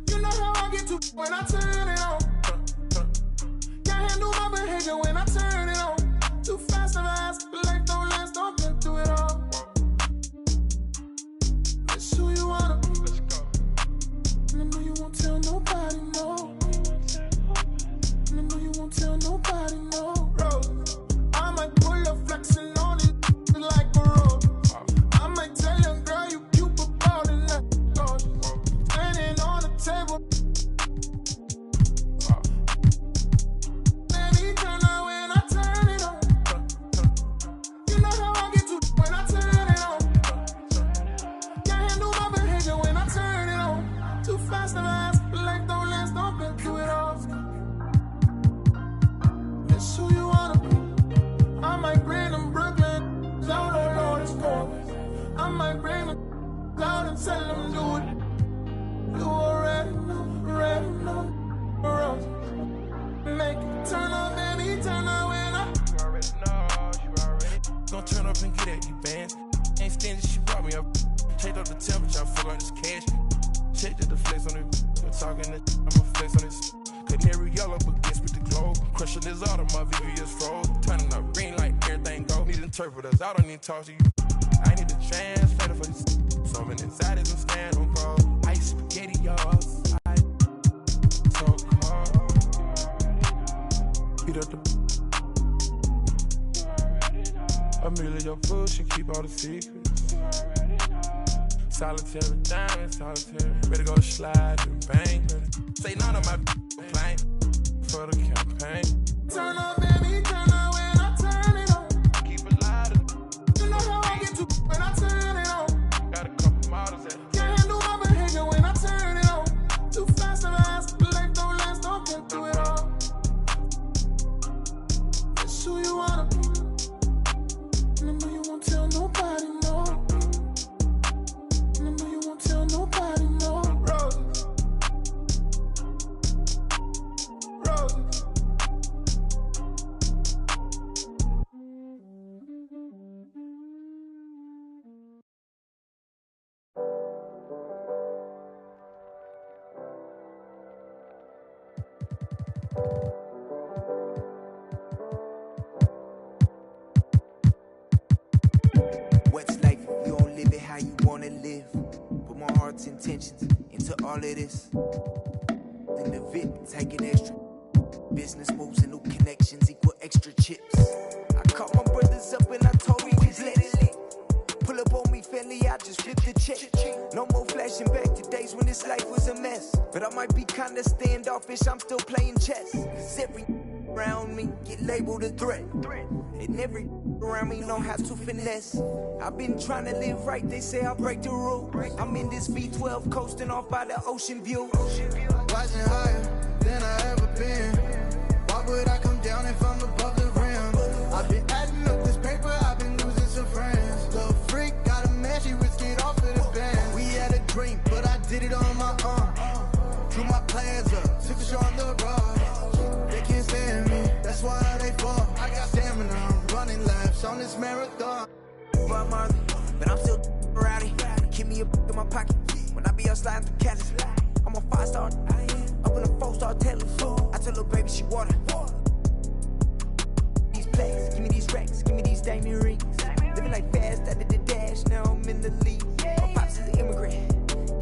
You know how I get to when I turn it on. Can't handle my behavior when I turn it on. Too fast of ass, life don't last, don't been through it all. It's who you wanna be. Let's go. And I know you won't tell nobody, no. And I know you won't tell nobody, no. Rose, I might pull up flexing on it like a road. I might tell your girl you cute but ballin' like God. Standing on the table. Baby, turn out when I turn it on. You know how I get to when I turn it on. Can't handle my behavior when I turn it on. Too fast of ass, life don't last, don't been through it all. It's who you wanna be. I might bring them Brooklyn, shout out all this cold. I might bring them out and tell them do it. You already know, Rose. Make it turn up, baby, turn up when I. You already know. Gonna turn up and get at these bands. Ain't stingy, she brought me up. Checked up the temperature, I forgot this cash. Checked the flex on it. We're talking that I'ma flex on this. Canary yellow, but guess with the glow. Crushing this auto, my VVS froze. Turning up green like everything go. Need interpreters, I don't need to talk to you. I need a translator for this. So many inside is stand on pros. Ice spaghetti, y'all. So hard. Beat up the. Amelia, your food, she keep all the secrets. solitary, diamond solitary. Ready to go slide and bang. Say none of my complaint for the campaign. Turn up, baby, turn up when I turn it on. Keep it loud. You know how I get to when I turn it on. Got a couple models that can't handle my behavior when I turn it on. Too fast and fast, life don't last, don't get through it all. It's who you wanna be. And I know you won't tell nobody, no. And I know you won't tell nobody, no. Roses. Roses. What's life if you don't live it how you wanna live? Put my heart's intentions into all of this. Then the VIP taking extra. Business moves and new connections equal extra chips. I called my brothers up and I told me we blessed. Pull up on me, family, I just flipped the check. No more flashing back to days when this life was a mess. But I might be kinda standoffish, I'm still playing chess. Cause every around me get labeled a threat. And every around me know how to finesse. I've been trying to live right, they say I'll break the rule. I'm in this V12 coasting off by the ocean view. Rising higher than I ever been. Why would I come down if I'm above the rim? I've been adding up this paper, I've been losing some friends. Little freak, got a man, she risked it off of the band. We had a dream, but I did it on my own. Drew my plans up, took a shot on the road. They can't stand me, that's why they fall. I got stamina, I'm running laps on this marathon. But I'm still rowdy. Keep me a in my pocket when I be out sliding through Cali. I'm a 5-star, up in a 4-star telly. I tell her baby she water. These plays, give me these racks, give me these diamond rings. Living like fast, I did the dash, now I'm in the league. My pops is an immigrant,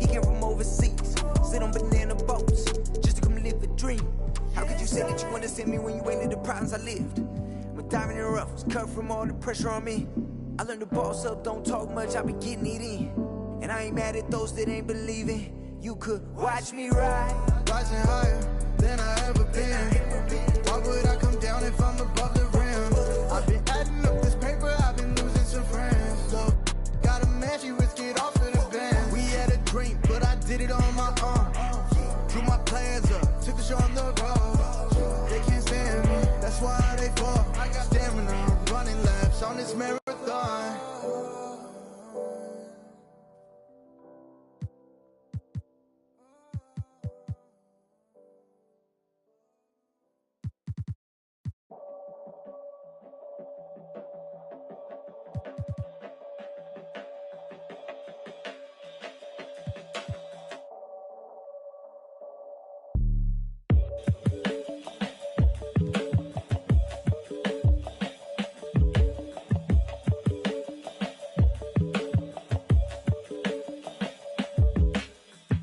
he came from overseas. Sit on banana boats, just to come live a dream. How could you say that you understand me when you ain't in the problems I lived? I'm a diamond in the rough, was cut from all the pressure on me. I learned to boss up, don't talk much, I be getting it in. And I ain't mad at those that ain't believing. You could watch me ride. Rising higher than I ever been. Why would I come down if I'm above the rim? I've been adding up this paper, I've been losing some friends. So, got a man, she risked it off of the band. We had a dream, but I did it on my own. Drew my plans up, took a shot on the road. They can't stand me, that's why they fall. I got stamina, I'm running laps on this marathon.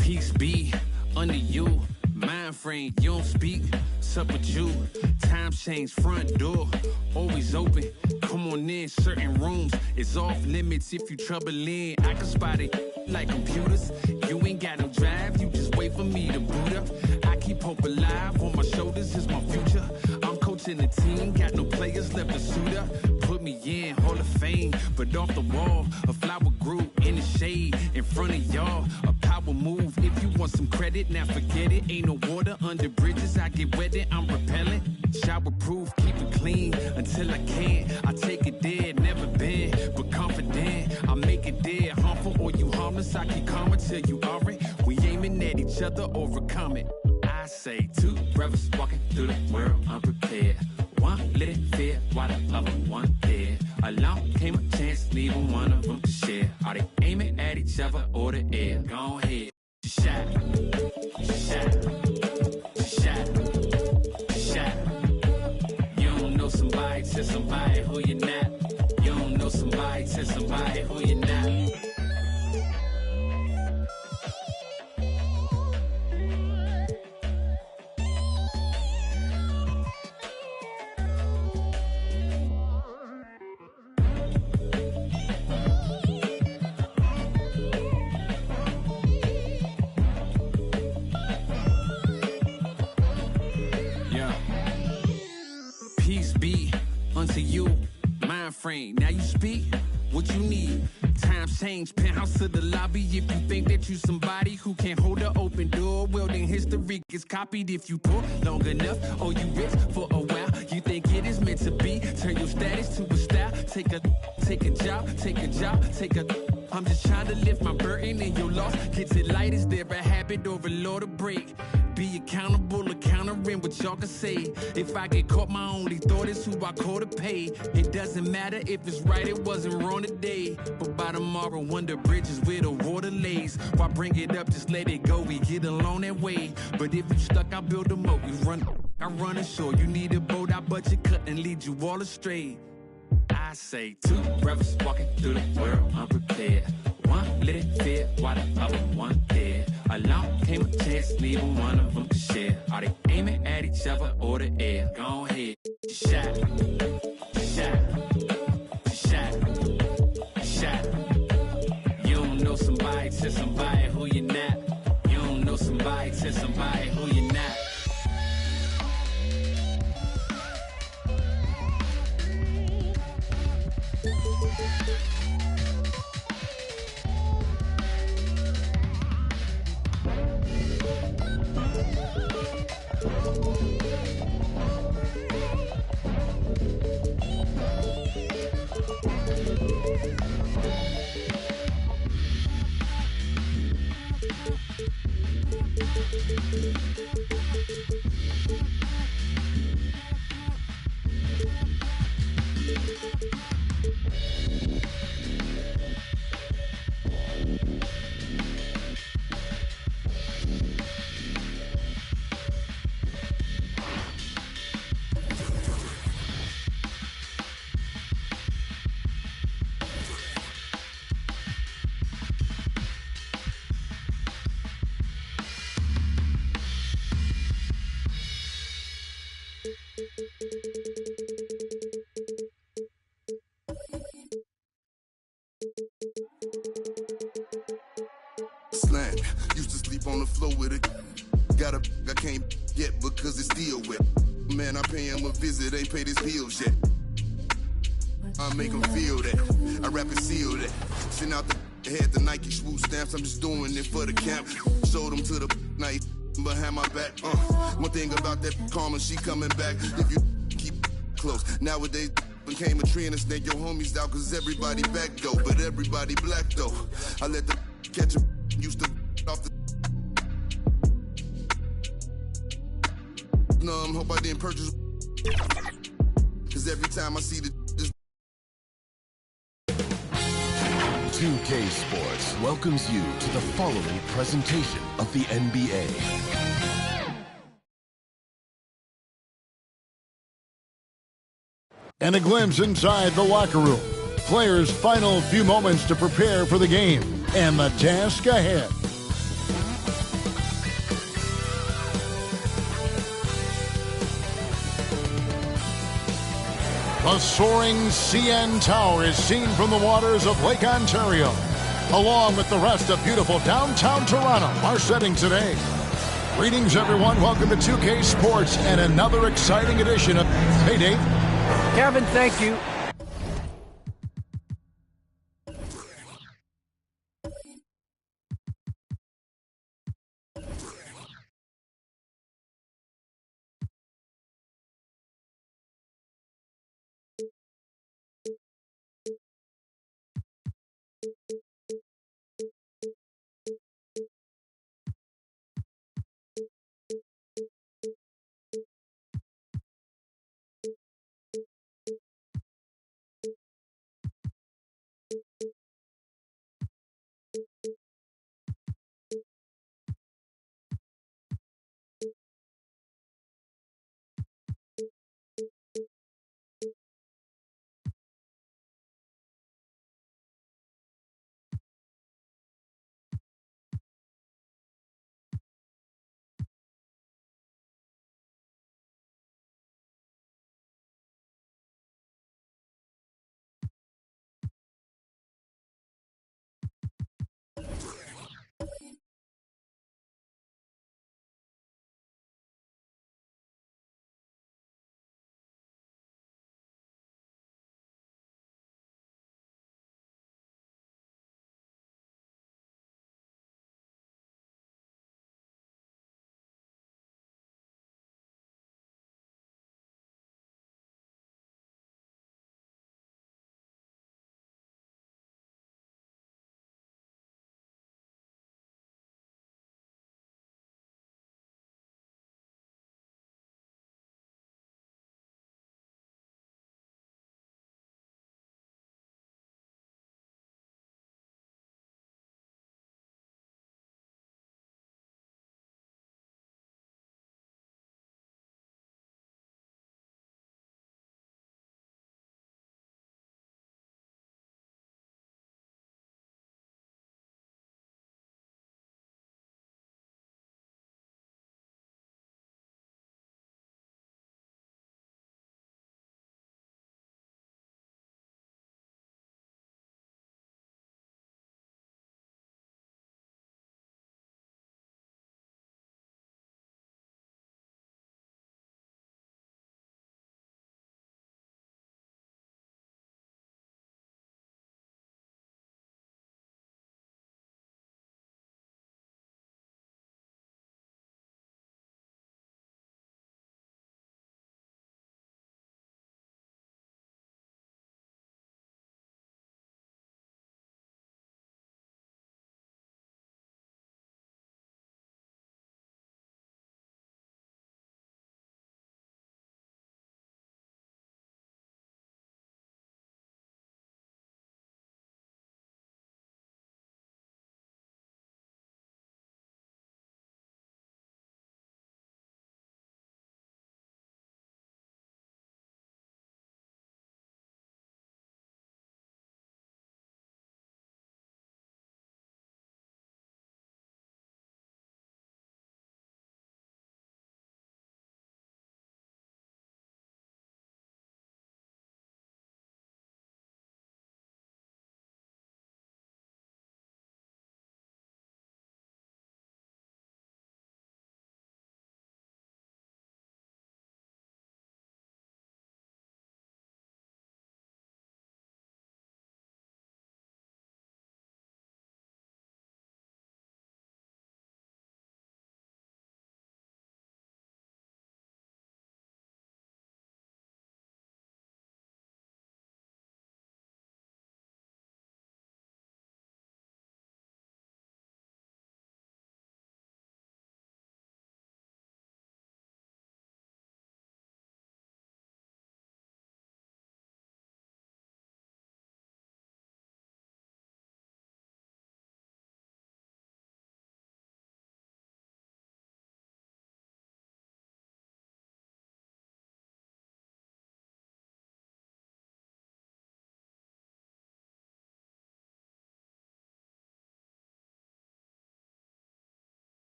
Peace be under you, mind frame, you don't speak, sup with you, time change, front door, always open, come on in, certain rooms, it's off limits if you trouble in, I can spot it like computers, you ain't got no drive, you just wait for me to boot up, I keep hope alive, on my shoulders is my future, I'm coaching the team, got no players left to suit up, put me in, Hall of Fame, but off the wall, a flower grew in the shade, in front of y'all, a power move, if you want some credit, now forget it, ain't no water under bridges, I get wetted, I'm repellent, shower proof, keep it clean, until I can't, I take it there, never been, but confident, I make it there, harmful or you harmless, I keep calm until you aren't, we aiming at each other, overcome it, I say two brothers walking through the world unprepared, one let it fear, while the other one dead, along came a chance, neither one of them to share, are they aiming at each other or the air, go ahead, shot, shot, shot, shot, you don't know somebody, tell somebody who you're not, you don't know somebody, tell somebody who you're not. brain. Now you speak what you need. Times change, penthouse to the lobby. If you think that you somebody who can't hold an open door, well then history gets copied. If you poor long enough, or you rich for a while, you think it is meant to be. Turn your status to a style. Take a job. I'm just trying to lift my burden and your loss gets it light. Is there a habit or a law to break? Be accountable or countering what y'all can say. If I get caught, my only thought is who I call to pay. It doesn't matter if it's right, it wasn't wrong today. But by tomorrow, wonder bridges where the water lays. Why bring it up, just let it go, we get along that way. But if you stuck, I'll build a moat. I run ashore, you need a boat, I budget cut and lead you all astray. I say two brothers walking through the world unprepared. One lit fear while the other one dead. Along came a chance, neither one of them could share. Are they aiming at each other or the air? Go ahead, shot. You don't know somebody to somebody who you're not. You don't know somebody to somebody who you're not. Slang, used to sleep on the floor with it. Got a I can't yet because it's still wet. Man, I pay him a visit, ain't paid his bills yet. I make him feel that. I rap and seal that. Send out the head the Nike swoop stamps. I'm just doing it for the camp. Showed them to the night behind my back. One thing about that karma, she coming back. If you keep close. Nowadays became a trend and snake your homies out cause everybody back though. But everybody black though. I let the catch a used to off the numb. Hope I didn't purchase cause every time I see the 2K Sports welcomes you to the following presentation of the NBA. And a glimpse inside the locker room. Players' final few moments to prepare for the game and the task ahead. The soaring CN Tower is seen from the waters of Lake Ontario, along with the rest of beautiful downtown Toronto, our setting today. Greetings, everyone. Welcome to 2K Sports and another exciting edition of... Hey, Dave. Kevin, thank you.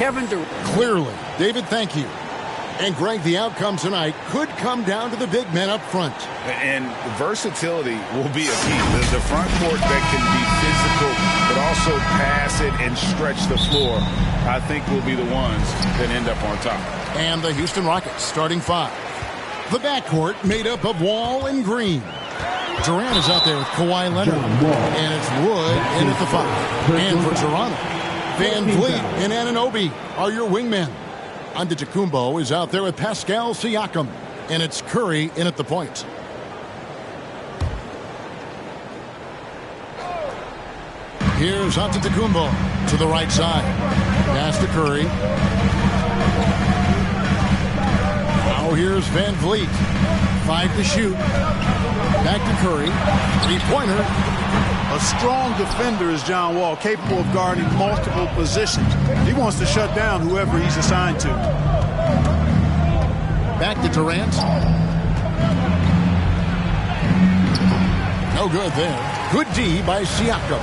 Kevin Durant. Clearly. David, thank you. And, Greg, the outcome tonight could come down to the big men up front. And versatility will be a key. The front court that can be physical but also pass it and stretch the floor, I think will be the ones that end up on top. And the Houston Rockets starting 5. The backcourt made up of Wall and Green. Durant is out there with Kawhi Leonard. And it's Wood in at the 5. And for Toronto, Van Vliet and Anunoby are your wingmen. Antetokounmpo is out there with Pascal Siakam. And it's Curry in at the point. Here's Antetokounmpo to the right side. Pass to Curry. Now here's Van Vliet. 5 to shoot. Back to Curry. 3-pointer. A strong defender is John Wall, capable of guarding multiple positions. He wants to shut down whoever he's assigned to. Back to Durant. No good there. Good D by Siakam.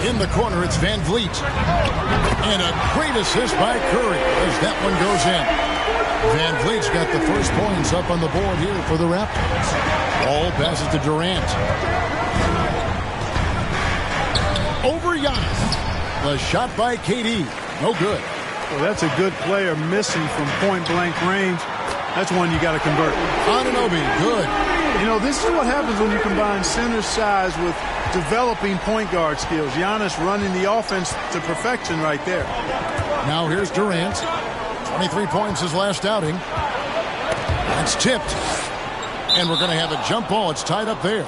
In the corner, it's Van Vliet. And a great assist by Curry as that one goes in. Van Vliet's got the first points up on the board here for the Raptors. Ball passes to Durant. Over Giannis. The shot by KD. No good. Well, that's a good player missing from point-blank range. That's one you got to convert. Anunoby, good. You know, this is what happens when you combine center size with developing point guard skills. Giannis running the offense to perfection right there. Now here's Durant. 23 points his last outing. It's tipped. And we're going to have a jump ball. It's tied up there.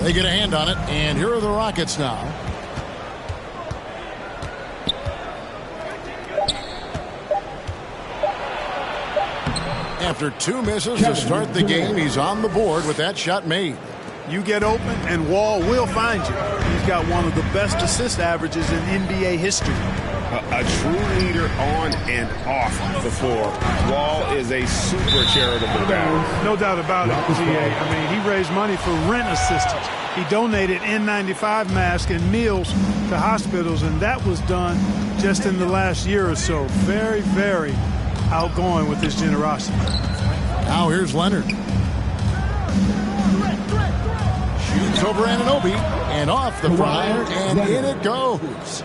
They get a hand on it, and here are the Rockets now. After 2 misses to start the game, he's on the board with that shot made. You get open, and Wall will find you. He's got one of the best assist averages in NBA history. A true leader on and off the floor. Wall is a super charitable guy. No doubt about it, GA. I mean, he raised money for rent assistance. He donated N95 masks and meals to hospitals, and that was done just in the last year or so. Very, very outgoing with his generosity. Now here's Leonard. Shoots over Anunoby and off the fryer, and in it goes.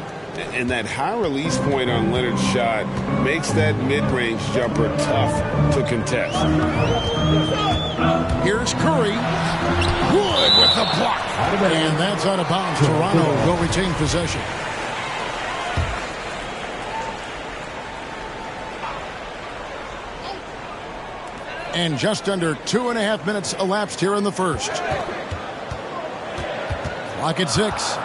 And that high release point on Leonard's shot makes that mid-range jumper tough to contest. Here's Curry. Wood with the block. And that's out of bounds. Toronto will retain possession. And just under 2.5 minutes elapsed here in the first. Clock at 6.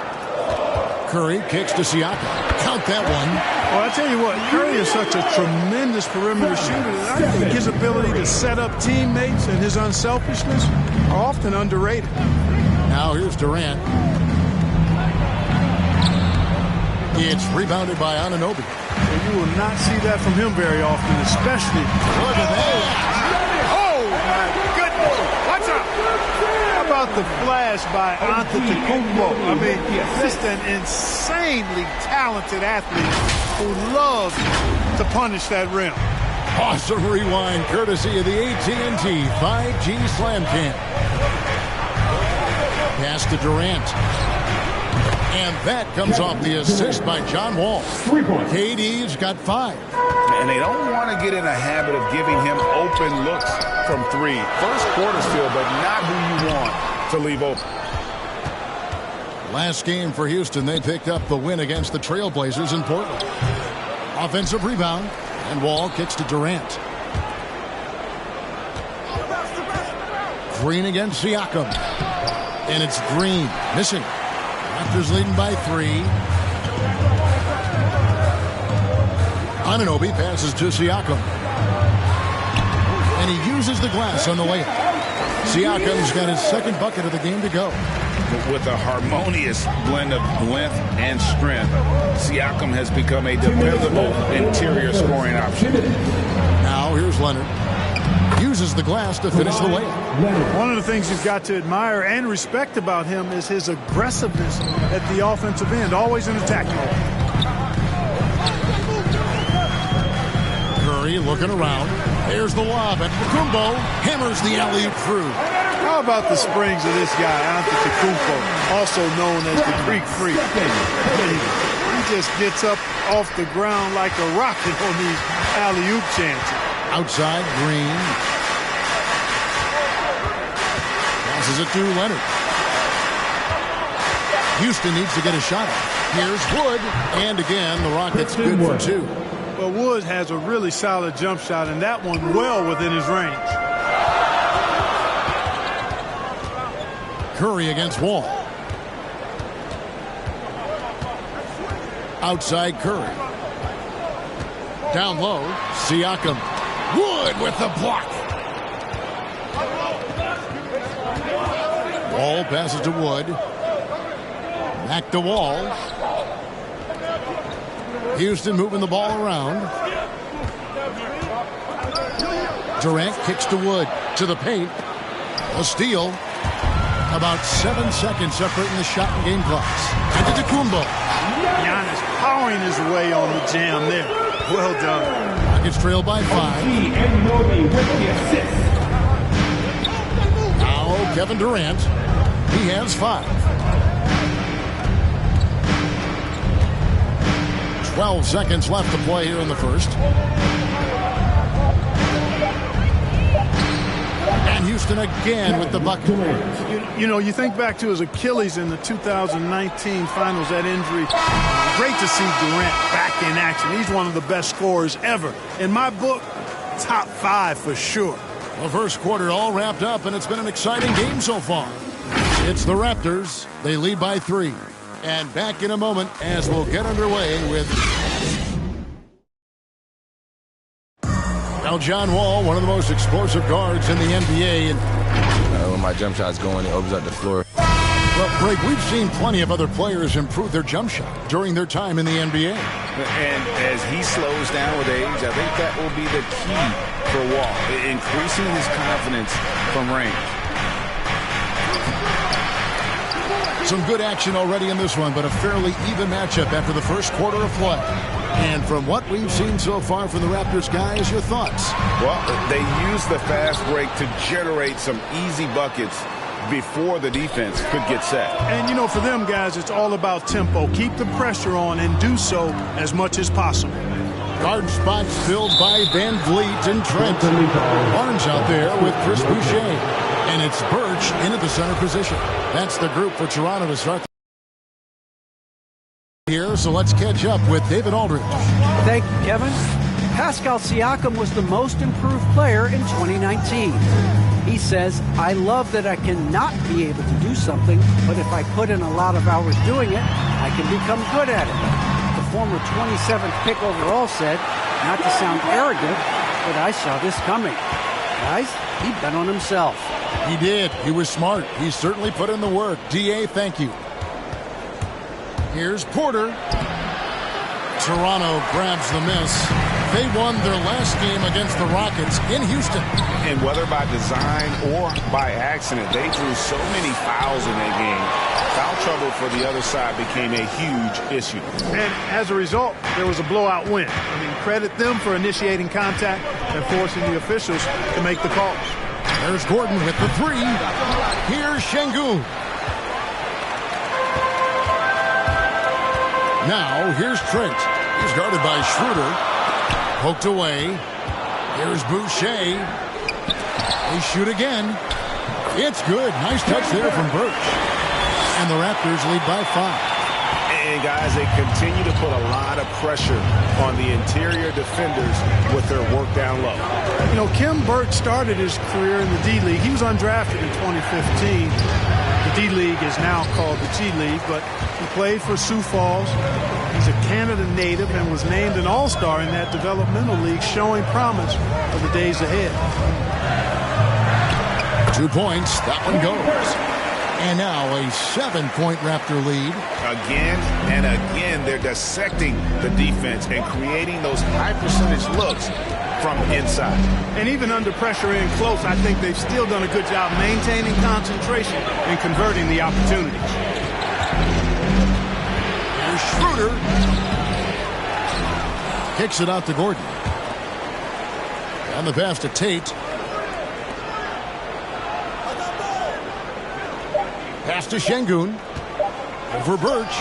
Curry kicks to Siakam. Count that one. Well, I tell you what, Curry is such a tremendous perimeter shooter. I think his ability to set up teammates and his unselfishness are often underrated. Now here's Durant. It's rebounded by Anunoby. Well, you will not see that from him very often, especially. Look at that. Oh, my goodness. Watch out. How about the flash by Antetokounmpo? I mean, just an insanely talented athlete who loves to punish that rim. Awesome rewind courtesy of the AT&T 5G Slam Cam. Pass to Durant. And that comes off the assist by John Wall. KD's got 5. And they don't want to get in a habit of giving him open looks from 3. First quarter still, but not who you want to leave open. Last game for Houston, they picked up the win against the Trailblazers in Portland. Offensive rebound, and Wall kicks to Durant. Green against Siakam. And it's Green missing. Raptors leading by 3. Anunoby passes to Siakam. And he uses the glass on the layup. Siakam's got his second bucket of the game to go. With a harmonious blend of length and strength, Siakam has become a dependable interior scoring option. Now here's Leonard. uses the glass to finish the layup. One of the things you've got to admire and respect about him is his aggressiveness at the offensive end, always in attack mode. Curry looking around. There's the lob, and Kumbo hammers the alley-oop through. How about the springs of this guy, Antetokounmpo, also known as the Greek Freak? He just gets up off the ground like a rocket on these alley-oop chances. Outside, Green. Passes it to Leonard. Houston needs to get a shot off. Here's Wood, and again, the Rockets good for two. Well, Wood has a really solid jump shot, and that one well within his range. Curry against Wall. Outside Curry. Down low, Siakam. Wood with the block. Wall passes to Wood. Back to Wall. Houston moving the ball around. Durant kicks to Wood. To the paint. A steal. About 7 seconds separating the shot and game clocks. Antetokounmpo. Giannis powering his way on the jam there. Well done. Rockets trail by 5. Now Kevin Durant. He has 5. 12 seconds left to play here in the first. And Houston again with the bucket. You know, you think back to his Achilles in the 2019 finals, that injury. Great to see Durant back in action. He's one of the best scorers ever. In my book, top 5 for sure. The first quarter all wrapped up, and it's been an exciting game so far. It's the Raptors. They lead by 3. And back in a moment as we'll get underway with... Now John Wall, one of the most explosive guards in the NBA. And when my jump shot's going, it opens up the floor. Well, Greg, we've seen plenty of other players improve their jump shot during their time in the NBA. And as he slows down with age, I think that will be the key for Wall, increasing his confidence from range. Some good action already in this one, but a fairly even matchup after the first quarter of play. And from what we've seen so far from the Raptors, guys, your thoughts? Well, they use the fast break to generate some easy buckets before the defense could get set. And, you know, for them, guys, it's all about tempo. Keep the pressure on and do so as much as possible. Guard spots filled by Van Vliet and Trent. Barnes out there with Chris Boucher. And it's Birch into the center position. That's the group for Toronto to start here. So let's catch up with David Aldridge. Thank you, Kevin. Pascal Siakam was the most improved player in 2019. He says, I love that I cannot be able to do something, but if I put in a lot of hours doing it, I can become good at it. The former 27th pick overall said, not to sound arrogant, but I saw this coming. Guys, he bet on himself. He did. He was smart. He certainly put in the work. D.A., thank you. Here's Porter. Toronto grabs the miss. They won their last game against the Rockets in Houston. And whether by design or by accident, they drew so many fouls in that game. Foul trouble for the other side became a huge issue. And as a result, there was a blowout win. I mean, credit them for initiating contact and forcing the officials to make the calls. There's Gordon with the 3. Here's Şengün. Now, here's Trent. He's guarded by Schroeder. Poked away. Here's Boucher. They shoot again. It's good. Nice touch there from Birch. And the Raptors lead by 5. And, guys, they continue to put a lot of pressure on the interior defenders with their work down low. You know, Kim Birch started his career in the D-League. He was undrafted in 2015. The D-League is now called the G-League, but he played for Sioux Falls. He's a Canada native and was named an All-Star in that developmental league, showing promise for the days ahead. 2 points. That one goes. And now a 7-point Raptor lead. Again and again, they're dissecting the defense and creating those high percentage looks from inside. And even under pressure in close, I think they've still done a good job maintaining concentration and converting the opportunities. Here's Schroeder. Kicks it out to Gordon. And the pass to Tate. Pass to Şengün. Over Birch.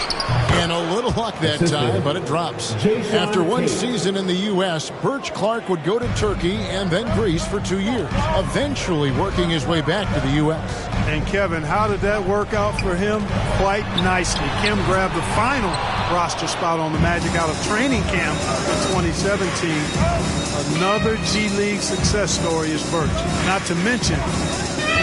And a little luck that time, but it drops. After one season in the U.S., Birch Clark would go to Turkey and then Greece for 2 years, eventually working his way back to the U.S. And Kevin, how did that work out for him? Quite nicely. Kim grabbed the final roster spot on the Magic out of training camp in 2017. Another G League success story is Birch. Not to mention,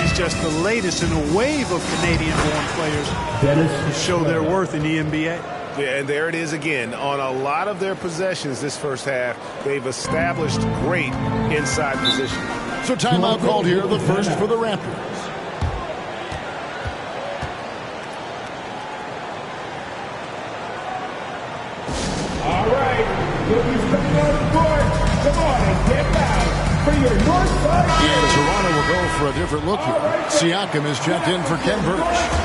he's just the latest in a wave of Canadian-born players who show their worth in the NBA. Yeah, and there it is again. On a lot of their possessions this first half, they've established great inside position. So timeout called here, the first for the Raptors. All right, rookies coming on the court. Come on and get loud for your North Side. And Toronto will go for a different look here. Siakam is checked in for Ken Birch.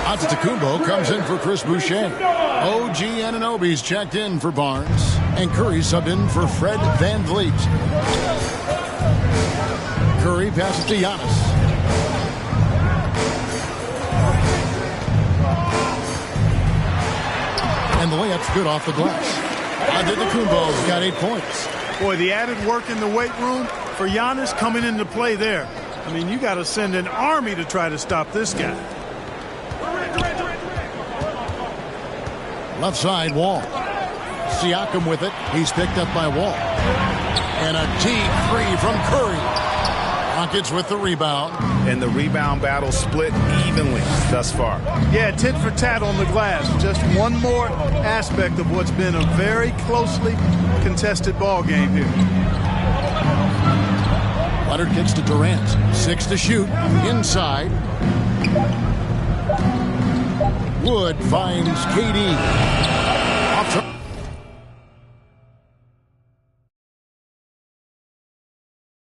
Antetokounmpo comes in for Chris Boucher. OG Anunoby's checked in for Barnes. And Curry subbed in for Fred VanVleet. Curry passes to Giannis. And the layup's good off the glass. Antetokounmpo's got 8 points. Boy, the added work in the weight room for Giannis coming into play there. I mean, you got to send an army to try to stop this guy. Left side, Wall. Siakam with it. He's picked up by Wall. And a deep three from Curry. Rockets with the rebound. And the rebound battle split evenly thus far. Yeah, tit for tat on the glass. Just one more aspect of what's been a very closely contested ball game here. Leonard kicks to Durant. 6 to shoot. Inside. Wood finds KD. Off